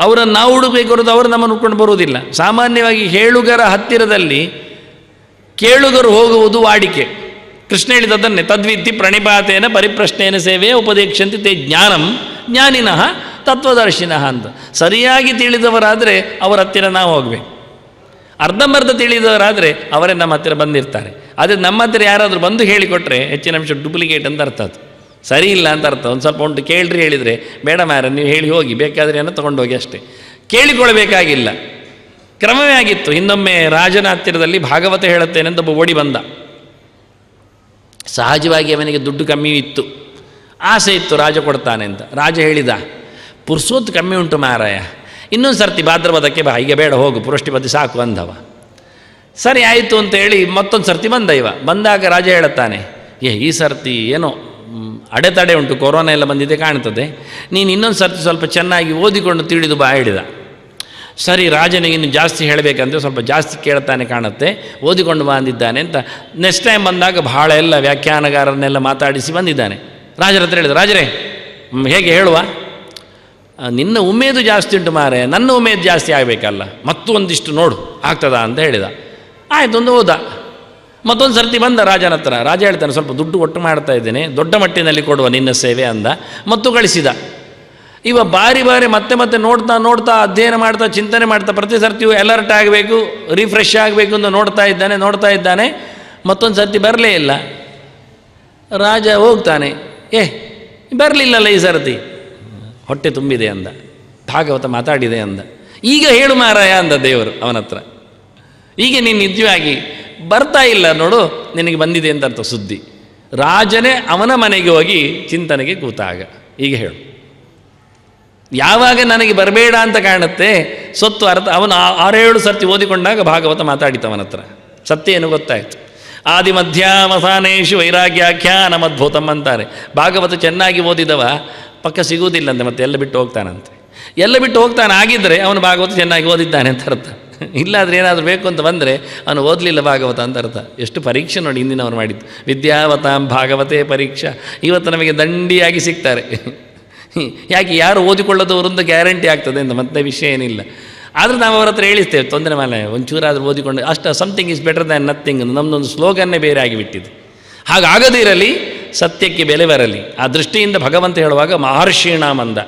ಅವರನ್ನು ನಾವು ಹುಡುಕಬೇಕು ಹೊರತು ಅವರು ನಮ್ಮನ್ನು ಹುಡ್ಕೊಂಡು ಬರುವುದಿಲ್ಲ. ಸಾಮಾನ್ಯವಾಗಿ ಹೇಳುಗರ ಹತ್ತಿರದಲ್ಲಿ ಕೇಳುಗರು ಹೋಗುವುದು ವಾಡಿಕೆ. ಕೃಷ್ಣ ಹೇಳಿದದನ್ನೇ, ತದ್ವಿದ್ಧಿ ಪ್ರಣಿಪಾತೇನ ಪರಿಪ್ರಶ್ನೇನ ಸೇವೆಯ ಉಪದೇಕ್ಷಂತಿ ತೇ ಜ್ಞಾನಂ ಜ್ಞಾನಿನಃ ತತ್ವದರ್ಶಿನಃ ಅಂತ. ಸರಿಯಾಗಿ ತಿಳಿದವರಾದರೆ ಅವರ ಹತ್ತಿರ ನಾವು ಹೋಗಬೇಕು. ಅರ್ಧಂಬರ್ಧ ತಿಳಿದವರಾದರೆ ಅವರೇ ನಮ್ಮ ಹತ್ತಿರ ಬಂದಿರ್ತಾರೆ. ಆದರೆ ನಮ್ಮ ಹತ್ತಿರ ಯಾರಾದರೂ ಬಂದು ಹೇಳಿಕೊಟ್ರೆ ಹೆಚ್ಚಿನ ಅಂಶ ಡೂಪ್ಲಿಕೇಟ್ ಅಂತ ಅರ್ಥ, ಅದು ಸರಿ ಇಲ್ಲ ಅಂತ ಅರ್ಥ. ಒಂದು ಸ್ವಲ್ಪ ಉಂಟು ಕೇಳ್ರಿ ಹೇಳಿದರೆ ಬೇಡ ಮಾರ ನೀವು ಹೇಳಿ ಹೋಗಿ, ಬೇಕಾದರೆ ಏನೋ ತೊಗೊಂಡೋಗಿ ಅಷ್ಟೇ, ಕೇಳಿಕೊಳ್ಳಬೇಕಾಗಿಲ್ಲ. ಕ್ರಮವೇ ಆಗಿತ್ತು. ಇನ್ನೊಮ್ಮೆ ರಾಜನ ಹತ್ತಿರದಲ್ಲಿ ಭಾಗವತ ಹೇಳುತ್ತೇನೆ ಅಂತ ಒಬ್ಬ ಓಡಿ ಬಂದ. ಸಹಜವಾಗಿ ಅವನಿಗೆ ದುಡ್ಡು ಕಮ್ಮಿ ಇತ್ತು, ಆಸೆ ಇತ್ತು ರಾಜ ಕೊಡ್ತಾನೆ ಅಂತ. ರಾಜ ಹೇಳಿದ, ಪುರುಸೋತ್ತು ಕಮ್ಮಿ ಉಂಟು ಮಾರಾಯ, ಇನ್ನೊಂದು ಸರ್ತಿ ಭಾದ್ರಪದಕ್ಕೆ ಬಾ, ಈಗ ಬೇಡ ಹೋಗು, ಪುರಷ್ಟಿಪತಿ ಸಾಕು ಅಂದವ. ಸರಿ ಆಯಿತು ಅಂತೇಳಿ ಮತ್ತೊಂದು ಸರ್ತಿ ಬಂದ. ಬಂದಾಗ ರಾಜ ಹೇಳುತ್ತಾನೆ, ಈ ಸರ್ತಿ ಏನೋ ಅಡೆತಡೆ ಉಂಟು, ಕೊರೋನಾ ಎಲ್ಲ ಬಂದಿದೆ ಕಾಣ್ತದೆ, ನೀನು ಇನ್ನೊಂದು ಸರ್ತಿ ಸ್ವಲ್ಪ ಚೆನ್ನಾಗಿ ಓದಿಕೊಂಡು ತಿಳಿದು ಬಾ ಹೇಳಿದ. ಸರಿ, ರಾಜನಿಗೆ ಇನ್ನು ಜಾಸ್ತಿ ಹೇಳಬೇಕಂದ್ರೆ ಸ್ವಲ್ಪ ಜಾಸ್ತಿ ಕೇಳ್ತಾನೆ ಕಾಣುತ್ತೆ, ಓದಿಕೊಂಡು ಬಾ ಅಂದಿದ್ದಾನೆ ಅಂತ ನೆಕ್ಸ್ಟ್ ಟೈಮ್ ಬಂದಾಗ ಬಹಳ ಎಲ್ಲ ವ್ಯಾಖ್ಯಾನಗಾರರನ್ನೆಲ್ಲ ಮಾತಾಡಿಸಿ ಬಂದಿದ್ದಾನೆ. ರಾಜರ ಹತ್ರ ಹೇಳಿದ, ರಾಜರೇ ಹೇಗೆ ಹೇಳುವ, ನಿನ್ನ ಉಮೇದು ಜಾಸ್ತಿ ಉಂಟು ಮಾರೆ, ನನ್ನ ಉಮೇದು ಜಾಸ್ತಿ ಆಗಬೇಕಲ್ಲ, ಮತ್ತೊಂದಿಷ್ಟು ನೋಡು ಆಗ್ತದಾ ಅಂತ ಹೇಳಿದ. ಆಯಿತು ಒಂದು ಹೋದ. ಮತ್ತೊಂದು ಸರ್ತಿ ಬಂದ ರಾಜನ ಹತ್ರ. ರಾಜ ಹೇಳ್ತಾನೆ, ಸ್ವಲ್ಪ ದುಡ್ಡು ಒಟ್ಟು ಮಾಡ್ತಾ ಇದ್ದೇನೆ, ದೊಡ್ಡ ಮಟ್ಟಿನಲ್ಲಿ ಕೊಡುವ ನಿನ್ನ ಸೇವೆ ಅಂದ. ಮತ್ತು ಕಳಿಸಿದ. ಇವ ಬಾರಿ ಮತ್ತೆ ನೋಡ್ತಾ ಅಧ್ಯಯನ ಮಾಡ್ತಾ ಚಿಂತನೆ ಮಾಡ್ತಾ ಪ್ರತಿ ಸರ್ತಿಯೂ ಅಲರ್ಟ್ ಆಗಬೇಕು, ರಿಫ್ರೆಶ್ ಆಗಬೇಕು ಅಂತ ನೋಡ್ತಾ ಇದ್ದಾನೆ. ಮತ್ತೊಂದು ಸರ್ತಿ ಬರಲೇ ಇಲ್ಲ. ರಾಜ ಹೋಗ್ತಾನೆ, ಬರಲಿಲ್ಲಲ್ಲ ಈ ಸರ್ತಿ, ಹೊಟ್ಟೆ ತುಂಬಿದೆ ಅಂದ, ಭಾಗವತ ಮಾತಾಡಿದೆ ಅಂದ. ಈಗ ಹೇಳು ಮಾರಾಯ ಅಂದ ದೇವರು ಅವನ ಹತ್ರ, ಈಗ ನೀನು ನಿಜವಾಗಿ ಬರ್ತಾ ಇಲ್ಲ ನೋಡು, ನಿನಗೆ ಬಂದಿದೆ ಅಂತ ಅರ್ಥ ಸುದ್ದಿ. ರಾಜನೇ ಅವನ ಮನೆಗೆ ಹೋಗಿ ಚಿಂತನೆಗೆ ಕೂತಾಗ ಈಗ ಹೇಳು. ಯಾವಾಗ ನನಗೆ ಬರಬೇಡ ಅಂತ ಕಾಣುತ್ತೆ ಸೊತ್ತು ಅರ್ಥ, ಅವನು 6-7 ಸರ್ತಿ ಓದಿಕೊಂಡಾಗ ಭಾಗವತ ಮಾತಾಡಿತವನ ಹತ್ರ. ಸತ್ಯ ಏನು ಗೊತ್ತಾಯಿತು. ಆದಿ ಮಧ್ಯಾಮಸಾನೇಶು ವೈರಾಗ್ಯಾಖ್ಯಾನ ಮದ್ಭೂತಂ ಅಂತಾರೆ. ಭಾಗವತ ಚೆನ್ನಾಗಿ ಓದಿದವ ಪಕ್ಕ ಸಿಗುವುದಿಲ್ಲಂತೆ, ಮತ್ತೆ ಎಲ್ಲ ಬಿಟ್ಟು ಹೋಗ್ತಾನಂತೆ. ಎಲ್ಲ ಬಿಟ್ಟು ಹೋಗ್ತಾನೆ ಆಗಿದ್ದರೆ ಅವನು ಭಾಗವತ ಚೆನ್ನಾಗಿ ಓದಿದ್ದಾನೆ ಅಂತ ಅರ್ಥ. ಇಲ್ಲಾದರೆ ಏನಾದರೂ ಬೇಕು ಅಂತ ಬಂದರೆ ಅವನು ಓದಲಿಲ್ಲ ಭಾಗವತ ಅಂತ ಅರ್ಥ. ಎಷ್ಟು ಪರೀಕ್ಷೆ ನೋಡಿ ಹಿಂದಿನವನು ಮಾಡಿದ್ದು. ವಿದ್ಯಾವತಾಂ ಭಾಗವತೇ ಪರೀಕ್ಷಾ. ಇವತ್ತು ನಮಗೆ ದಂಡಿಯಾಗಿ ಸಿಗ್ತಾರೆ. ಯಾಕೆ, ಯಾರು ಓದಿಕೊಳ್ಳೋದವರಿಂದ ಗ್ಯಾರಂಟಿ ಆಗ್ತದೆ ಅಂತ ಮತ್ತೆ ವಿಷಯ ಏನಿಲ್ಲ. ಆದರೆ ನಾವು ಅವರ ಹತ್ರ ಹೇಳಿಸ್ತೇವೆ, ತೊಂದರೆ ಮೇಲೆ ಒಂಚೂರಾದರೂ ಓದಿಕೊಂಡು ಅಷ್ಟು something is better than nothing ಅಂತ ನಮ್ಮದೊಂದು ಸ್ಲೋಗನ್ನೇ ಬೇರೆ ಆಗಿಬಿಟ್ಟಿದೆ. ಹಾಗಾಗದಿರಲಿ, ಸತ್ಯಕ್ಕೆ ಬೆಲೆ ಬರಲಿ. ಆ ದೃಷ್ಟಿಯಿಂದ ಭಗವಂತ ಹೇಳುವಾಗ ಮಹರ್ಷೀಣಾಂ ಅಂದ.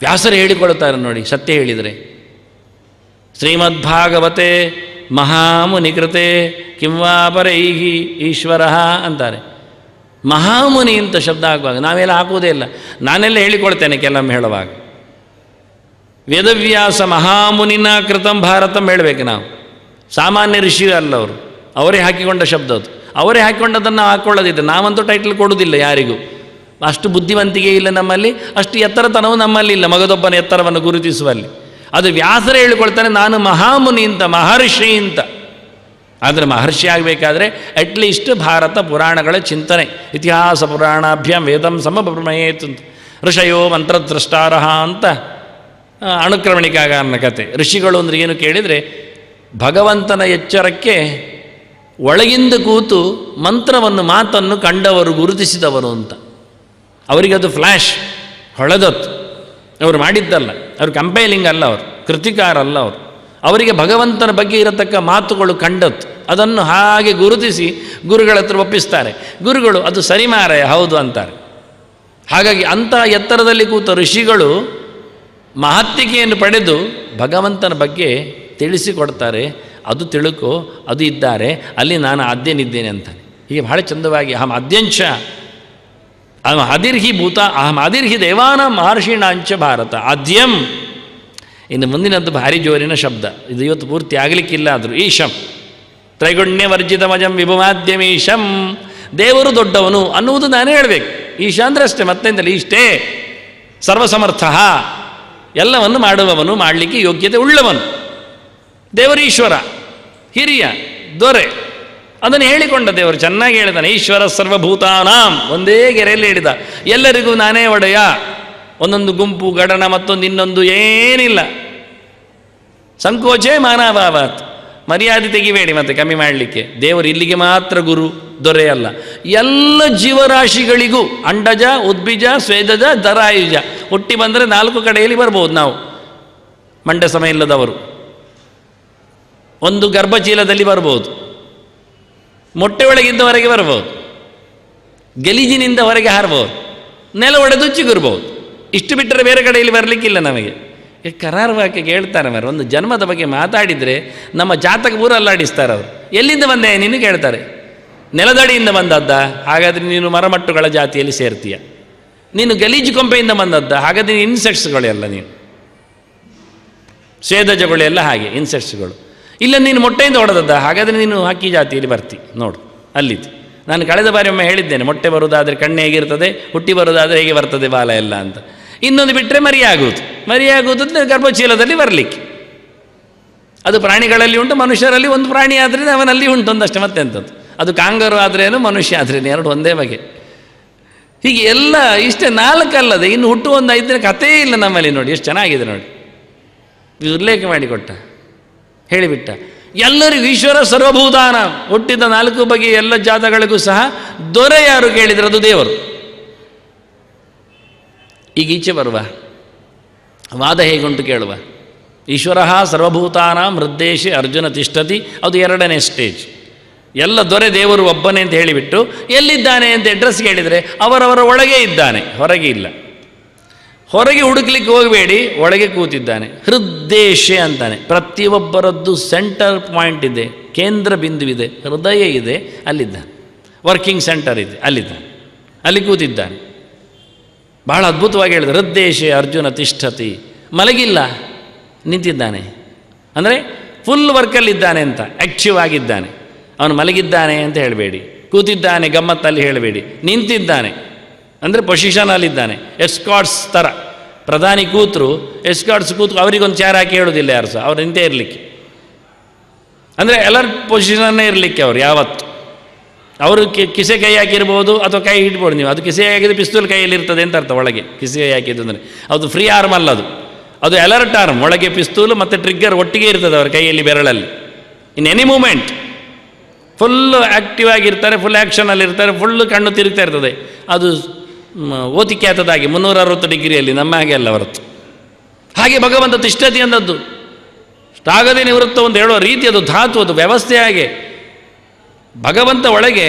ವ್ಯಾಸರು ಹೇಳಿಕೊಳ್ತಾರೆ ನೋಡಿ, ಸತ್ಯ ಹೇಳಿದರೆ ಶ್ರೀಮದ್ಭಾಗವತೆ ಮಹಾಮುನಿಕೃತೆ ಕಿಂವಾಪರೈಹಿ ಈಶ್ವರ ಅಂತಾರೆ. ಮಹಾಮುನಿ ಅಂತ ಶಬ್ದ ಆಗುವಾಗ ನಾವೆಲ್ಲ ಹಾಕುವುದೇ ಇಲ್ಲ. ನಾನೆಲ್ಲ ಹೇಳಿಕೊಳ್ತೇನೆ ಕೆಲವೊಮ್ಮೆ ಹೇಳುವಾಗ. ವೇದವ್ಯಾಸ ಮಹಾಮುನಿನ ಕೃತಂ ಭಾರತಂ ಹೇಳಬೇಕು ನಾವು. ಸಾಮಾನ್ಯ ಋಷಿ ಅಲ್ಲ ಅವರು, ಅವರೇ ಹಾಕಿಕೊಂಡ ಶಬ್ದ ಅದು. ಅವರೇ ಹಾಕಿಕೊಂಡದನ್ನು ಹಾಕ್ಕೊಳ್ಳೋದಿದೆ. ನಾವಂತೂ ಟೈಟಲ್ ಕೊಡುವುದಿಲ್ಲ ಯಾರಿಗೂ. ಅಷ್ಟು ಬುದ್ಧಿವಂತಿಕೆ ಇಲ್ಲ ನಮ್ಮಲ್ಲಿ, ಅಷ್ಟು ಎತ್ತರತನವು ನಮ್ಮಲ್ಲಿ ಇಲ್ಲ ಮಗದೊಬ್ಬನ ಎತ್ತರವನ್ನು ಗುರುತಿಸುವಲ್ಲಿ. ಅದು ವ್ಯಾಸರೇ ಹೇಳಿಕೊಳ್ತಾನೆ, ನಾನು ಮಹಾಮುನಿ ಅಂತ, ಮಹರ್ಷಿ ಅಂತ. ಆದರೆ ಮಹರ್ಷಿ ಆಗಬೇಕಾದ್ರೆ ಅಟ್ಲೀಸ್ಟ್ ಭಾರತ ಪುರಾಣಗಳ ಚಿಂತನೆ, ಇತಿಹಾಸ ಪುರಾಣಾಭ್ಯಾಂ ವೇದಂ ಸಮಪ್ರಮೇತ್ ಅಂತ. ಋಷಯೋ ಮಂತ್ರದ್ರಷ್ಟಾರಹ ಅಂತ ಅನುಕ್ರಮಣಿಕಾಗಾರನ ಕತೆ. ಋಷಿಗಳು ಅಂದರೆ ಏನು ಕೇಳಿದರೆ, ಭಗವಂತನ ಎಚ್ಚರಕ್ಕೆ ಒಳಗಿಂದ ಕೂತು ಮಂತ್ರವನ್ನು ಮಾತನ್ನು ಕಂಡವರು, ಗುರುತಿಸಿದವರು ಅಂತ. ಅವರಿಗದು ಫ್ಲ್ಯಾಶ್ ಹೊಳೆದತ್ತು. ಅವರು ಮಾಡಿದ್ದಲ್ಲ, ಅವರು ಕಂಪೈಲಿಂಗ್ ಅಲ್ಲ, ಅವರು ಕೃತಿಕಾರ ಅಲ್ಲ. ಅವರು ಅವರಿಗೆ ಭಗವಂತನ ಬಗ್ಗೆ ಇರತಕ್ಕ ಮಾತುಗಳು ಕಂಡತ್ತು. ಅದನ್ನು ಹಾಗೆ ಗುರುತಿಸಿ ಗುರುಗಳ ಹತ್ರ ಒಪ್ಪಿಸ್ತಾರೆ. ಗುರುಗಳು ಅದು ಸರಿ ಮಾರಾಯ ಹೌದು ಅಂತಾರೆ. ಹಾಗಾಗಿ ಅಂಥ ಎತ್ತರದಲ್ಲಿ ಕೂತ ಋಷಿಗಳು ಮಹತ್ತಿಕೆಯನ್ನು ಪಡೆದು ಭಗವಂತನ ಬಗ್ಗೆ ತಿಳಿಸಿಕೊಡ್ತಾರೆ. ಅದು ತಿಳುಕೋ, ಅದು ಇದ್ದಾರೆ, ಅಲ್ಲಿ ನಾನು ಆದ್ಯನಿದ್ದೇನೆ ಅಂತಾನೆ. ಹೀಗೆ ಬಹಳ ಚಂದವಾಗಿ ಅಹಂ ಆದ್ಯಂಚ ಅಹಂ ಆದಿರ್ಹಿ ಭೂತ ಅಹಂ ಆದಿರ್ಹಿ ದೇವಾನ ಮಹರ್ಷಿಣಾಂಚ ಭಾರತ ಆದ್ಯಂ. ಇನ್ನು ಮುಂದಿನದ್ದು ಭಾರಿ ಜೋರಿನ ಶಬ್ದ, ಇದು ಇವತ್ತು ಪೂರ್ತಿ ಆಗಲಿಕ್ಕಿಲ್ಲ. ಆದರೂ ಈಶಂ ತ್ರೈಗುಣ್ಯವರ್ಜಿತಮಜಂ ವಿಭುಮಾದ್ಯಮೀಶಂ. ದೇವರು ದೊಡ್ಡವನು ಅನ್ನುವುದು ನಾನೇ ಹೇಳಬೇಕು. ಈಶ ಅಂದರೆ ಅಷ್ಟೇ, ಮತ್ತೆಂದಲ್ಲ, ಇಷ್ಟೇ. ಸರ್ವಸಮರ್ಥ, ಎಲ್ಲವನ್ನು ಮಾಡುವವನು, ಮಾಡಲಿಕ್ಕೆ ಯೋಗ್ಯತೆ ಉಳ್ಳವನು ದೇವರು. ಈಶ್ವರ, ಹಿರಿಯ, ದೊರೆ, ಅದನ್ನು ಹೇಳಿಕೊಂಡ ದೇವರು ಚೆನ್ನಾಗಿ ಹೇಳಿದಾನೆ. ಈಶ್ವರ ಸರ್ವಭೂತಾನಾಂ, ಒಂದೇ ಗೆರೆಯಲ್ಲಿ ಹೇಳಿದ, ಎಲ್ಲರಿಗೂ ನಾನೇ ಒಡೆಯ. ಒಂದೊಂದು ಗುಂಪು ಗಡನ ಮತ್ತೊಂದು ಇನ್ನೊಂದು ಏನಿಲ್ಲ. ಸಂಕೋಚೆ ಮಾನವಾವಾತ್, ಮರ್ಯಾದೆ ತೆಗಿಬೇಡಿ ಮತ್ತೆ ಕಮ್ಮಿ ಮಾಡಲಿಕ್ಕೆ. ದೇವರು ಇಲ್ಲಿಗೆ ಮಾತ್ರ ಗುರು, ದೊರೆ ಅಲ್ಲ. ಎಲ್ಲ ಜೀವರಾಶಿಗಳಿಗೂ ಅಂಡಜ ಉದ್ಬಿಜ ಸ್ವೇದಜ ದರಾಯುಜ ಹುಟ್ಟಿ ಬಂದರೆ 4 ಕಡೆಯಲ್ಲಿ ಬರ್ಬೋದು ನಾವು. ಮಂಡ್ಯ ಸಮ ಇಲ್ಲದವರು ಒಂದು ಗರ್ಭಚೀಲದಲ್ಲಿ ಬರ್ಬೋದು, ಮೊಟ್ಟೆ ಒಳಗಿದ್ದವರೆಗೆ ಬರ್ಬೋದು, ಗಲೀಜಿನಿಂದ ಹೊರಗೆ ಹಾರ್ಬೋದು, ನೆಲ ಒಡೆದು ಚಿಗುರ್ಬೋದು. ಇಷ್ಟು ಬಿಟ್ಟರೆ ಬೇರೆ ಕಡೆಯಲ್ಲಿ ಬರಲಿಕ್ಕಿಲ್ಲ ನಮಗೆ. ಕರಾರುವಾಕ್ಯ ಕೇಳ್ತಾರೆ ಮರ. ಒಂದು ಜನ್ಮದ ಬಗ್ಗೆ ಮಾತಾಡಿದರೆ ನಮ್ಮ ಜಾತಕ ಪೂರ ಅಲ್ಲಾಡಿಸ್ತಾರೆ ಅವರು. ಎಲ್ಲಿಂದ ಬಂದೆ ನೀನು ಕೇಳ್ತಾರೆ. ನೆಲದಡಿಯಿಂದ ಬಂದದ್ದ, ಹಾಗಾದರೆ ನೀನು ಮರಮಟ್ಟುಗಳ ಜಾತಿಯಲ್ಲಿ ಸೇರ್ತೀಯ. ನೀನು ಗಲೀಜು ಕೊಂಪೆಯಿಂದ ಬಂದದ್ದ, ಹಾಗಾದರೆ ನೀನು ಇನ್ಸೆಕ್ಟ್ಸ್ಗಳೆಲ್ಲ, ನೀನು ಸ್ವೇದಜಗಳೆಲ್ಲ ಹಾಗೆ ಇನ್ಸೆಕ್ಟ್ಸ್ಗಳು. ಇಲ್ಲ ನೀನು ಮೊಟ್ಟೆಯಿಂದ ಹೊಡೆದದ್ದ, ಹಾಗಾದರೆ ನೀನು ಹಕ್ಕಿ ಜಾತಿಯಲ್ಲಿ ಬರ್ತಿ. ನೋಡು ಅಲ್ಲಿತ್ತು. ನಾನು ಕಳೆದ ಬಾರಿ ಒಮ್ಮೆ ಹೇಳಿದ್ದೇನೆ, ಮೊಟ್ಟೆ ಬರುವುದಾದರೆ ಕಣ್ಣು ಹೇಗಿರ್ತದೆ, ಹುಟ್ಟಿ ಬರುವುದಾದರೆ ಹೇಗೆ ಬರ್ತದೆ ಬಾಲ ಎಲ್ಲ ಅಂತ. ಇನ್ನೊಂದು ಬಿಟ್ಟರೆ ಮರಿಯಾಗುವುದು ಗರ್ಭಚೀಲದಲ್ಲಿ ಬರಲಿಕ್ಕೆ. ಅದು ಪ್ರಾಣಿಗಳಲ್ಲಿ ಉಂಟು, ಮನುಷ್ಯರಲ್ಲಿ ಒಂದು ಪ್ರಾಣಿ ಆದರೆ ಅವನಲ್ಲಿ ಉಂಟು ಒಂದಷ್ಟೇ, ಮತ್ತೆಂಥದ್ದು. ಅದು ಕಾಂಗರು ಆದ್ರೇನು, ಮನುಷ್ಯ ಆದ್ರೇನು, ಎರಡು ಒಂದೇ ಬಗೆ. ಹೀಗೆ ಎಲ್ಲ ಇಷ್ಟೇ 4 ಅಲ್ಲದೆ ಇನ್ನು ಹುಟ್ಟು ಒಂದು 5 ದಿನ ಕಥೆಯೇ ಇಲ್ಲ ನಮ್ಮಲ್ಲಿ. ನೋಡಿ ಎಷ್ಟು ಚೆನ್ನಾಗಿದೆ ನೋಡಿ, ಉಲ್ಲೇಖ ಮಾಡಿಕೊಟ್ಟ, ಹೇಳಿಬಿಟ್ಟ. ಎಲ್ಲರಿಗೂ ಈಶ್ವರ ಸರ್ವಭೂತಾನ, ಹುಟ್ಟಿದ 4 ಬಗೆಯ ಎಲ್ಲ ಜಾತಗಳಿಗೂ ಸಹ ದೊರೆ ಯಾರು ಕೇಳಿದರೆ ಅದು ದೇವರು. ಈಗ ಈಚೆ ಬರುವ ವಾದ ಹೇಗುಂಟು ಕೇಳುವ. ಈಶ್ವರ ಸರ್ವಭೂತಾನಾಂ ಹೃದ್ದೇಶೆ ಅರ್ಜುನ ತಿಷ್ಠತಿ, ಅದು 2ನೇ ಸ್ಟೇಜ್. ಎಲ್ಲ ದೊರೆ ದೇವರು ಒಬ್ಬನೇ ಅಂತ ಹೇಳಿಬಿಟ್ಟು ಎಲ್ಲಿದ್ದಾನೆ ಅಂತ ಅಡ್ರೆಸ್ ಕೇಳಿದರೆ ಅವರವರ ಒಳಗೆ ಇದ್ದಾನೆ, ಹೊರಗೆ ಇಲ್ಲ. ಹೊರಗೆ ಹುಡುಕ್ಲಿಕ್ಕೆ ಹೋಗಬೇಡಿ, ಒಳಗೆ ಕೂತಿದ್ದಾನೆ. ಹೃದ್ದೇಶೆ ಅಂತಾನೆ. ಪ್ರತಿಯೊಬ್ಬರದ್ದು ಸೆಂಟರ್ ಪಾಯಿಂಟ್ ಇದೆ, ಕೇಂದ್ರ ಬಿಂದುವಿದೆ, ಹೃದಯ ಇದೆ, ಅಲ್ಲಿದ್ದಾನೆ. ವರ್ಕಿಂಗ್ ಸೆಂಟರ್ ಇದೆ, ಅಲ್ಲಿದ್ದಾನೆ, ಅಲ್ಲಿ ಕೂತಿದ್ದಾನೆ. ಬಹಳ ಅದ್ಭುತವಾಗಿ ಹೇಳಿದೆ. ಹೃದ್ದೇಶೆ ಅರ್ಜುನ ತಿಷ್ಠತಿ, ಮಲಗಿಲ್ಲ, ನಿಂತಿದ್ದಾನೆ. ಅಂದರೆ ಫುಲ್ ವರ್ಕಲ್ಲಿದ್ದಾನೆ ಅಂತ, ಆ್ಯಕ್ಟಿವ್ ಆಗಿದ್ದಾನೆ. ಅವನು ಮಲಗಿದ್ದಾನೆ ಅಂತ ಹೇಳಬೇಡಿ, ಕೂತಿದ್ದಾನೆ ಗಮ್ಮತ್ತಲ್ಲಿ ಹೇಳಬೇಡಿ, ನಿಂತಿದ್ದಾನೆ ಅಂದರೆ ಪೊಸಿಷನಲ್ಲಿದ್ದಾನೆ. ಎಸ್ಕಾಟ್ಸ್ ಥರ ಪ್ರಧಾನಿ ಕೂತರು, ಎಸ್ಕಾಟ್ಸ್ ಕೂತು ಅವರಿಗೊಂದು ಚೇರ್ ಹಾಕಿ ಹೇಳೋದಿಲ್ಲ ಯಾರು ಸಹ, ಅವ್ರು ನಿಂತೇ ಇರಲಿಕ್ಕೆ. ಅಂದರೆ ಅಲರ್ಟ್ ಪೊಸಿಷನ್ನೇ ಇರಲಿಕ್ಕೆ ಅವರು ಯಾವತ್ತು. ಅವರು ಕಿಸೆ ಕೈ ಹಾಕಿರ್ಬೋದು ಅಥವಾ ಕೈ ಹಿಡ್ಬೋದು ನೀವು. ಅದು ಕಿಸೆ ಹಾಕಿದ್ರೆ ಪಿಸ್ತೂಲ್ ಕೈಯಲ್ಲಿ ಇರ್ತದೆ ಅಂತ ಅರ್ಥ. ಒಳಗೆ ಕಿಸೆ ಹಾಕಿದ್ದು ಅಂದರೆ ಅದು ಫ್ರೀ ಆರ್ಮ್ ಅಲ್ಲ, ಅದು ಅಲರ್ಟ್ ಆರ್ಮ್. ಒಳಗೆ ಪಿಸ್ತೂಲು ಮತ್ತು ಟ್ರಿಗ್ಗರ್ ಒಟ್ಟಿಗೆ ಇರ್ತದೆ ಅವ್ರ ಕೈಯಲ್ಲಿ, ಬೆರಳಲ್ಲಿ. In any moment full active ಆಗಿರ್ತಾರೆ, ಫುಲ್ ಆ್ಯಕ್ಷನಲ್ಲಿರ್ತಾರೆ, ಫುಲ್ಲು ಕಣ್ಣು ತಿರುಗ್ತಾ ಇರ್ತದೆ. ಅದು ಓತಿಕ್ಯಾತದಾಗಿ 360 ಡಿಗ್ರಿಯಲ್ಲಿ, ನಮ್ಮ ಹಾಗೆ ಅಲ್ಲ ಹೊರತು. ಹಾಗೆ ಭಗವಂತ ತಿಷ್ಠತಿ ಅಂದದ್ದು ಆಗದೆ ನಿವೃತ್ತ ಅಂತ ಹೇಳುವ ರೀತಿ, ಅದು ಧಾತು, ಅದು ವ್ಯವಸ್ಥೆ. ಹಾಗೆ ಭಗವಂತ ಒಳಗೆ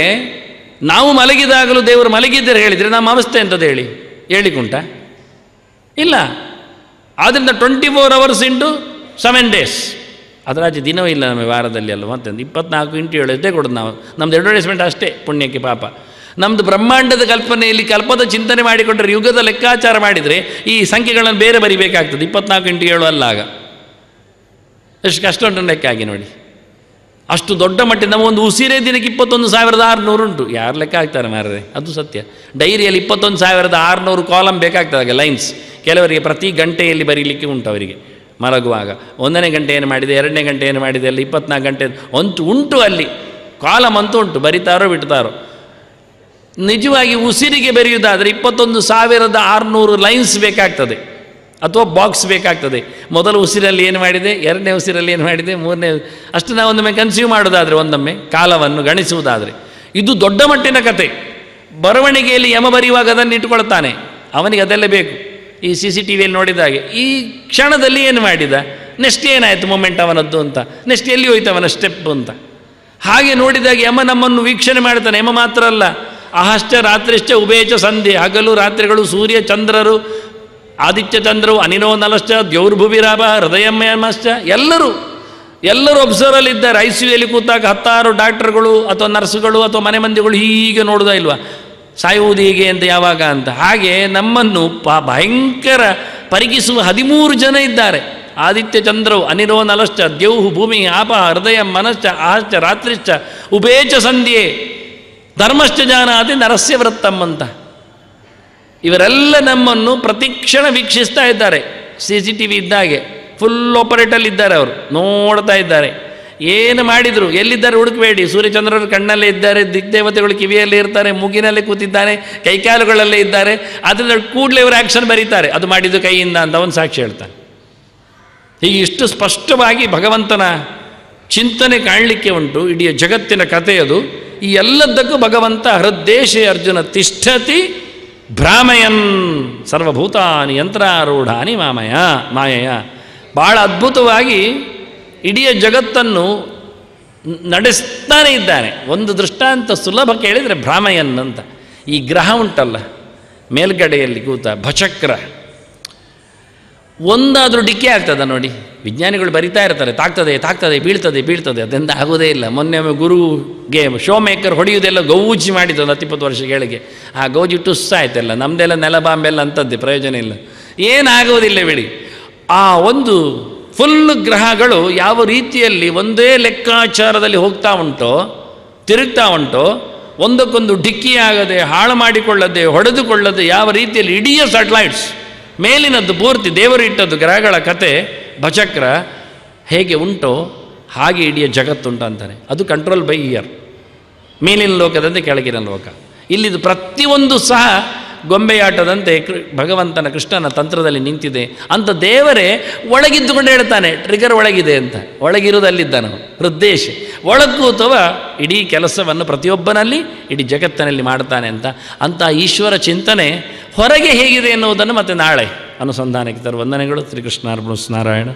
ನಾವು ಮಲಗಿದಾಗಲೂ ದೇವರು ಮಲಗಿದ್ದರೆ ಹೇಳಿದರೆ ನಮ್ಮ ಅವಸ್ಥೆ ಎಂಥದ್ದು ಹೇಳಿಕುಂಟ ಇಲ್ಲ. ಆದ್ದರಿಂದ 24 hours ಇಂಟು 7 days, ಅದರಾಚೆ ದಿನವೂ ಇಲ್ಲ ನಮಗೆ ವಾರದಲ್ಲಿ ಅಲ್ಲ. ಮತ್ತೆ 24 into 7 ಇದ್ದೇ ಕೊಡೋದು ನಾವು. ನಮ್ಮದು ಅಡ್ವರ್ಟೈಸ್ಮೆಂಟ್ ಅಷ್ಟೇ ಪುಣ್ಯಕ್ಕೆ ಪಾಪ. ನಮ್ಮದು ಬ್ರಹ್ಮಾಂಡದ ಕಲ್ಪನೆಯಲ್ಲಿ ಕಲ್ಪದ ಚಿಂತನೆ ಮಾಡಿಕೊಂಡ್ರೆ, ಯುಗದ ಲೆಕ್ಕಾಚಾರ ಮಾಡಿದರೆ ಈ ಸಂಖ್ಯೆಗಳನ್ನು ಬೇರೆ ಬರಿಬೇಕಾಗ್ತದೆ. 24x7 ಅಲ್ಲ, ಆಗ ಎಷ್ಟು ಕಷ್ಟ ಉಂಟು ಲೆಕ್ಕ ಆಗಿ ನೋಡಿ. ಅಷ್ಟು ದೊಡ್ಡ ಮಟ್ಟಿಗೆ ನಮ್ಮ ಒಂದು ಉಸಿರೇ ದಿನಕ್ಕೆ 21,600 ಉಂಟು. ಯಾರು ಲೆಕ್ಕ ಹಾಕ್ತಾರೆ ಮಾರ್ರೆ, ಅದು ಸತ್ಯ. ಡೈರಿಯಲ್ಲಿ 21,600 ಕಾಲಮ್ ಬೇಕಾಗ್ತದೆ, ಲೈನ್ಸ್. ಕೆಲವರಿಗೆ ಪ್ರತಿ ಗಂಟೆಯಲ್ಲಿ ಬರೀಲಿಕ್ಕೆ ಉಂಟು. ಅವರಿಗೆ ಮಲಗುವಾಗ 1ನೇ ಗಂಟೆ ಏನು ಮಾಡಿದೆ, 2ನೇ ಗಂಟೆ ಏನು ಮಾಡಿದೆ, ಅಲ್ಲಿ 24 ಗಂಟೆ ಅಂತೂ ಉಂಟು, ಅಲ್ಲಿ ಕಾಲಮ್ ಅಂತೂ ಉಂಟು, ಬರಿತಾರೋ ಬಿಡ್ತಾರೋ. ನಿಜವಾಗಿ ಉಸಿರಿಗೆ ಬರೆಯುವುದಾದರೆ 21,600 ಲೈನ್ಸ್ ಬೇಕಾಗ್ತದೆ, ಅಥವಾ ಬಾಕ್ಸ್ ಬೇಕಾಗ್ತದೆ. ಮೊದಲ ಉಸಿರಲ್ಲಿ ಏನು ಮಾಡಿದೆ, 2ನೇ ಉಸಿರಲ್ಲಿ ಏನು ಮಾಡಿದೆ, 3ನೇ, ಅಷ್ಟು ನಾವು ಒಂದೊಮ್ಮೆ ಕನ್ಸ್ಯೂಮ್ ಮಾಡೋದಾದರೆ, ಒಂದೊಮ್ಮೆ ಕಾಲವನ್ನು ಗಣಿಸುವುದಾದರೆ ಇದು ದೊಡ್ಡ ಮಟ್ಟಿನ ಕತೆ. ಬರವಣಿಗೆಯಲ್ಲಿ ಯಮ ಬರೆಯುವಾಗ ಅದನ್ನು ಇಟ್ಟುಕೊಳ್ತಾನೆ, ಅವನಿಗೆ ಅದೆಲ್ಲ ಬೇಕು. ಈ CCTVಯಲ್ಲಿ ನೋಡಿದಾಗೆ ಈ ಕ್ಷಣದಲ್ಲಿ ಏನು ಮಾಡಿದ, ನೆಕ್ಸ್ಟ್ ಏನಾಯಿತು ಮೊಮೆಂಟ್ ಅವನದ್ದು ಅಂತ, ನೆಕ್ಸ್ಟ್ ಎಲ್ಲಿ ಹೋಯ್ತು ಅವನ ಸ್ಟೆಪ್ ಅಂತ. ಹಾಗೆ ನೋಡಿದಾಗ ಯಮ ನಮ್ಮನ್ನು ವೀಕ್ಷಣೆ ಮಾಡ್ತಾನೆ. ಯಮ ಮಾತ್ರ ಅಲ್ಲ, ಅಹಶ್ಚ ರಾತ್ರಿಶ್ಚ ಉಭಯಚ ಸಂಧ್ಯೆ, ಹಗಲು ರಾತ್ರಿಗಳು, ಸೂರ್ಯ ಚಂದ್ರರು, ಆದಿತ್ಯ ಚಂದ್ರವು, ಅನಿನೋ ನಲಶ್ಚ ದ್ಯೌರ್ಭುವಿರಾಭ ಹೃದಯಮಯಮಶ್ಚ, ಎಲ್ಲರೂ ಒಬ್ಸರ್ವಲ್ಲಿದ್ದಾರೆ. ICUಯಲ್ಲಿ ಕೂತಾಗ 10 ಡಾಕ್ಟರ್ಗಳು ಅಥವಾ ನರ್ಸುಗಳು ಅಥವಾ ಮನೆ ಮಂದಿಗಳು ಹೀಗೆ ನೋಡೋದಾ ಇಲ್ವಾ, ಸಾಯುವುದು ಹೀಗೆ ಅಂತ ಯಾವಾಗ ಅಂತ. ಹಾಗೆ ನಮ್ಮನ್ನು ಭಯಂಕರ ಪರೀಕ್ಷಿಸುವ 13 ಜನ ಇದ್ದಾರೆ. ಆದಿತ್ಯ ಚಂದ್ರವು, ಅನಿನೋ ನಲಶ್ಚ ದ್ಯೌಹು ಭೂಮಿ ಆಪ ಹೃದಯ ಮನಶ್ಚ ಅಹಶ್ಚ ರಾತ್ರಿಶ್ಚ ಉಭಯಚ ಸಂಧ್ಯೆ ಧರ್ಮಶ್ಚ ಜಾನಾತಿ ನರಸ್ಯ ವೃತ್ತಂ ಅಂತ. ಇವರೆಲ್ಲ ನಮ್ಮನ್ನು ಪ್ರತಿಕ್ಷಣ ವೀಕ್ಷಿಸ್ತಾ ಇದ್ದಾರೆ. CCTV ಇದ್ದಾಗೆ ಫುಲ್ ಆಪರೇಟಲ್ಲಿ ಇದ್ದಾರೆ. ಅವರು ನೋಡ್ತಾ ಇದ್ದಾರೆ. ಏನು ಮಾಡಿದರು, ಎಲ್ಲಿದ್ದಾರೆ ಹುಡುಕಬೇಡಿ, ಸೂರ್ಯಚಂದ್ರರು ಕಣ್ಣಲ್ಲೇ ಇದ್ದಾರೆ, ದಿಗ್ದೇವತೆಗಳು ಕಿವಿಯಲ್ಲೇ ಇರ್ತಾರೆ, ಮೂಗಿನಲ್ಲೇ ಕೂತಿದ್ದಾನೆ, ಕೈಕಾಲುಗಳಲ್ಲೇ ಇದ್ದಾರೆ. ಅದರಿಂದ ಕೂಡಲೇ ಇವರು ಆ್ಯಕ್ಷನ್ ಬರೀತಾರೆ, ಅದು ಮಾಡಿದ್ದು ಕೈಯಿಂದ ಅಂತ ಅವನು ಸಾಕ್ಷಿ ಹೇಳ್ತಾನೆ. ಹೀಗೆ ಇಷ್ಟು ಸ್ಪಷ್ಟವಾಗಿ ಭಗವಂತನ ಚಿಂತನೆ ಕಾಣಲಿಕ್ಕೆ ಉಂಟು. ಇಡೀ ಜಗತ್ತಿನ ಕಥೆಯದು. ಈ ಎಲ್ಲದಕ್ಕೂ ಭಗವಂತ ಹೃದ್ದೇಶೆ ಅರ್ಜುನ ತಿಷ್ಠತಿ ಭ್ರಾಮಯನ್ ಸರ್ವಭೂತಾನಿ ಯಂತ್ರಾರೂಢಾನಿ ಮಾಯಯ. ಭಾಳ ಅದ್ಭುತವಾಗಿ ಇಡೀ ಜಗತ್ತನ್ನು ನಡೆಸ್ತಾನೆ ಇದ್ದಾನೆ. ಒಂದು ದೃಷ್ಟಾಂತ ಸುಲಭ ಕೇಳಿದರೆ ಭ್ರಾಮಯನ್ ಅಂತ. ಈ ಗ್ರಹ ಉಂಟಲ್ಲ ಮೇಲ್ಗಡೆಯಲ್ಲಿ ಕೂತ ಭಚಕ್ರ, ಒಂದಾದರೂ ಡಿಕ್ಕೆ ಆಗ್ತದೆ ನೋಡಿ. ವಿಜ್ಞಾನಿಗಳು ಬರಿತಾ ಇರ್ತಾರೆ, ತಾಗ್ತದೆ ಬೀಳ್ತದೆ, ಅದೆಂದ ಆಗೋದೇ ಇಲ್ಲ. ಮೊನ್ನೆ ಗುರುಗೆ ಶೋ ಮೇಕರ್ ಹೊಡೆಯುವುದೆಲ್ಲ ಗೌಜಿ ಮಾಡಿದ್ದು 10-20 ವರ್ಷ ಕೆಳಗೆ. ಆ ಗೌಜಿ ಟುಸ್ಸಾಯ್ತಲ್ಲ, ನಮ್ಮದೆಲ್ಲ ನೆಲ ಬಾಂಬೆಲ್ಲ ಅಂತದ್ದೇ, ಪ್ರಯೋಜನ ಇಲ್ಲ, ಏನಾಗೋದಿಲ್ಲ ಬಿಡಿ. ಆ ಒಂದು ಫುಲ್ ಗ್ರಹಗಳು ಯಾವ ರೀತಿಯಲ್ಲಿ ಒಂದೇ ಲೆಕ್ಕಾಚಾರದಲ್ಲಿ ಹೋಗ್ತಾ ಉಂಟೋ, ತಿರುಗ್ತಾ ಉಂಟೋ, ಒಂದಕ್ಕೊಂದು ಡಿಕ್ಕಿಯಾಗದೆ, ಹಾಳು ಮಾಡಿಕೊಳ್ಳದೆ, ಹೊಡೆದುಕೊಳ್ಳದೆ, ಯಾವ ರೀತಿಯಲ್ಲಿ ಇಡೀ ಸ್ಯಾಟಲೈಟ್ಸ್ ಮೇಲಿನದ್ದು ಪೂರ್ತಿ ದೇವರು ಇಟ್ಟದ್ದು ಗ್ರಹಗಳ ಕತೆ ಭಚಕ್ರ ಹೇಗೆ ಉಂಟೋ ಹಾಗೆ ಇಡೀ ಜಗತ್ತುಂಟು ಅಂತಾನೆ. ಅದು ಕಂಟ್ರೋಲ್ ಬೈ ಇಯರ್. ಮೇಲಿನ ಲೋಕದಂತೆ ಕೆಳಗಿನ ಲೋಕ. ಇಲ್ಲಿದು ಪ್ರತಿಯೊಂದು ಸಹ ಗೊಂಬೆಯಾಟದಂತೆ ಭಗವಂತನ ಕೃಷ್ಣನ ತಂತ್ರದಲ್ಲಿ ನಿಂತಿದೆ ಅಂತ ದೇವರೇ ಒಳಗಿದ್ದುಕೊಂಡು ಹೇಳ್ತಾನೆ. ಟ್ರಿಗರ್ ಒಳಗಿದೆ ಅಂತ, ಒಳಗಿರುವುದಲ್ಲಿದ್ದಾನು ಹೃದ್ದೇಶ. ಒಳಗೂತವ ಇಡೀ ಕೆಲಸವನ್ನು ಪ್ರತಿಯೊಬ್ಬನಲ್ಲಿ ಇಡೀ ಜಗತ್ತಿನಲ್ಲಿ ಮಾಡ್ತಾನೆ ಅಂತ ಈಶ್ವರ ಚಿಂತನೆ ಹೊರಗೆ ಹೇಗಿದೆ ಎನ್ನುವುದನ್ನು ಮತ್ತೆ ನಾಳೆ ಅನುಸಂಧಾನಕ್ಕೆ ತರುವ ವಂದನೆಗಳು. ಶ್ರೀಕೃಷ್ಣಾರ್ಪಣಮಸ್ತು. ನಾರಾಯಣ.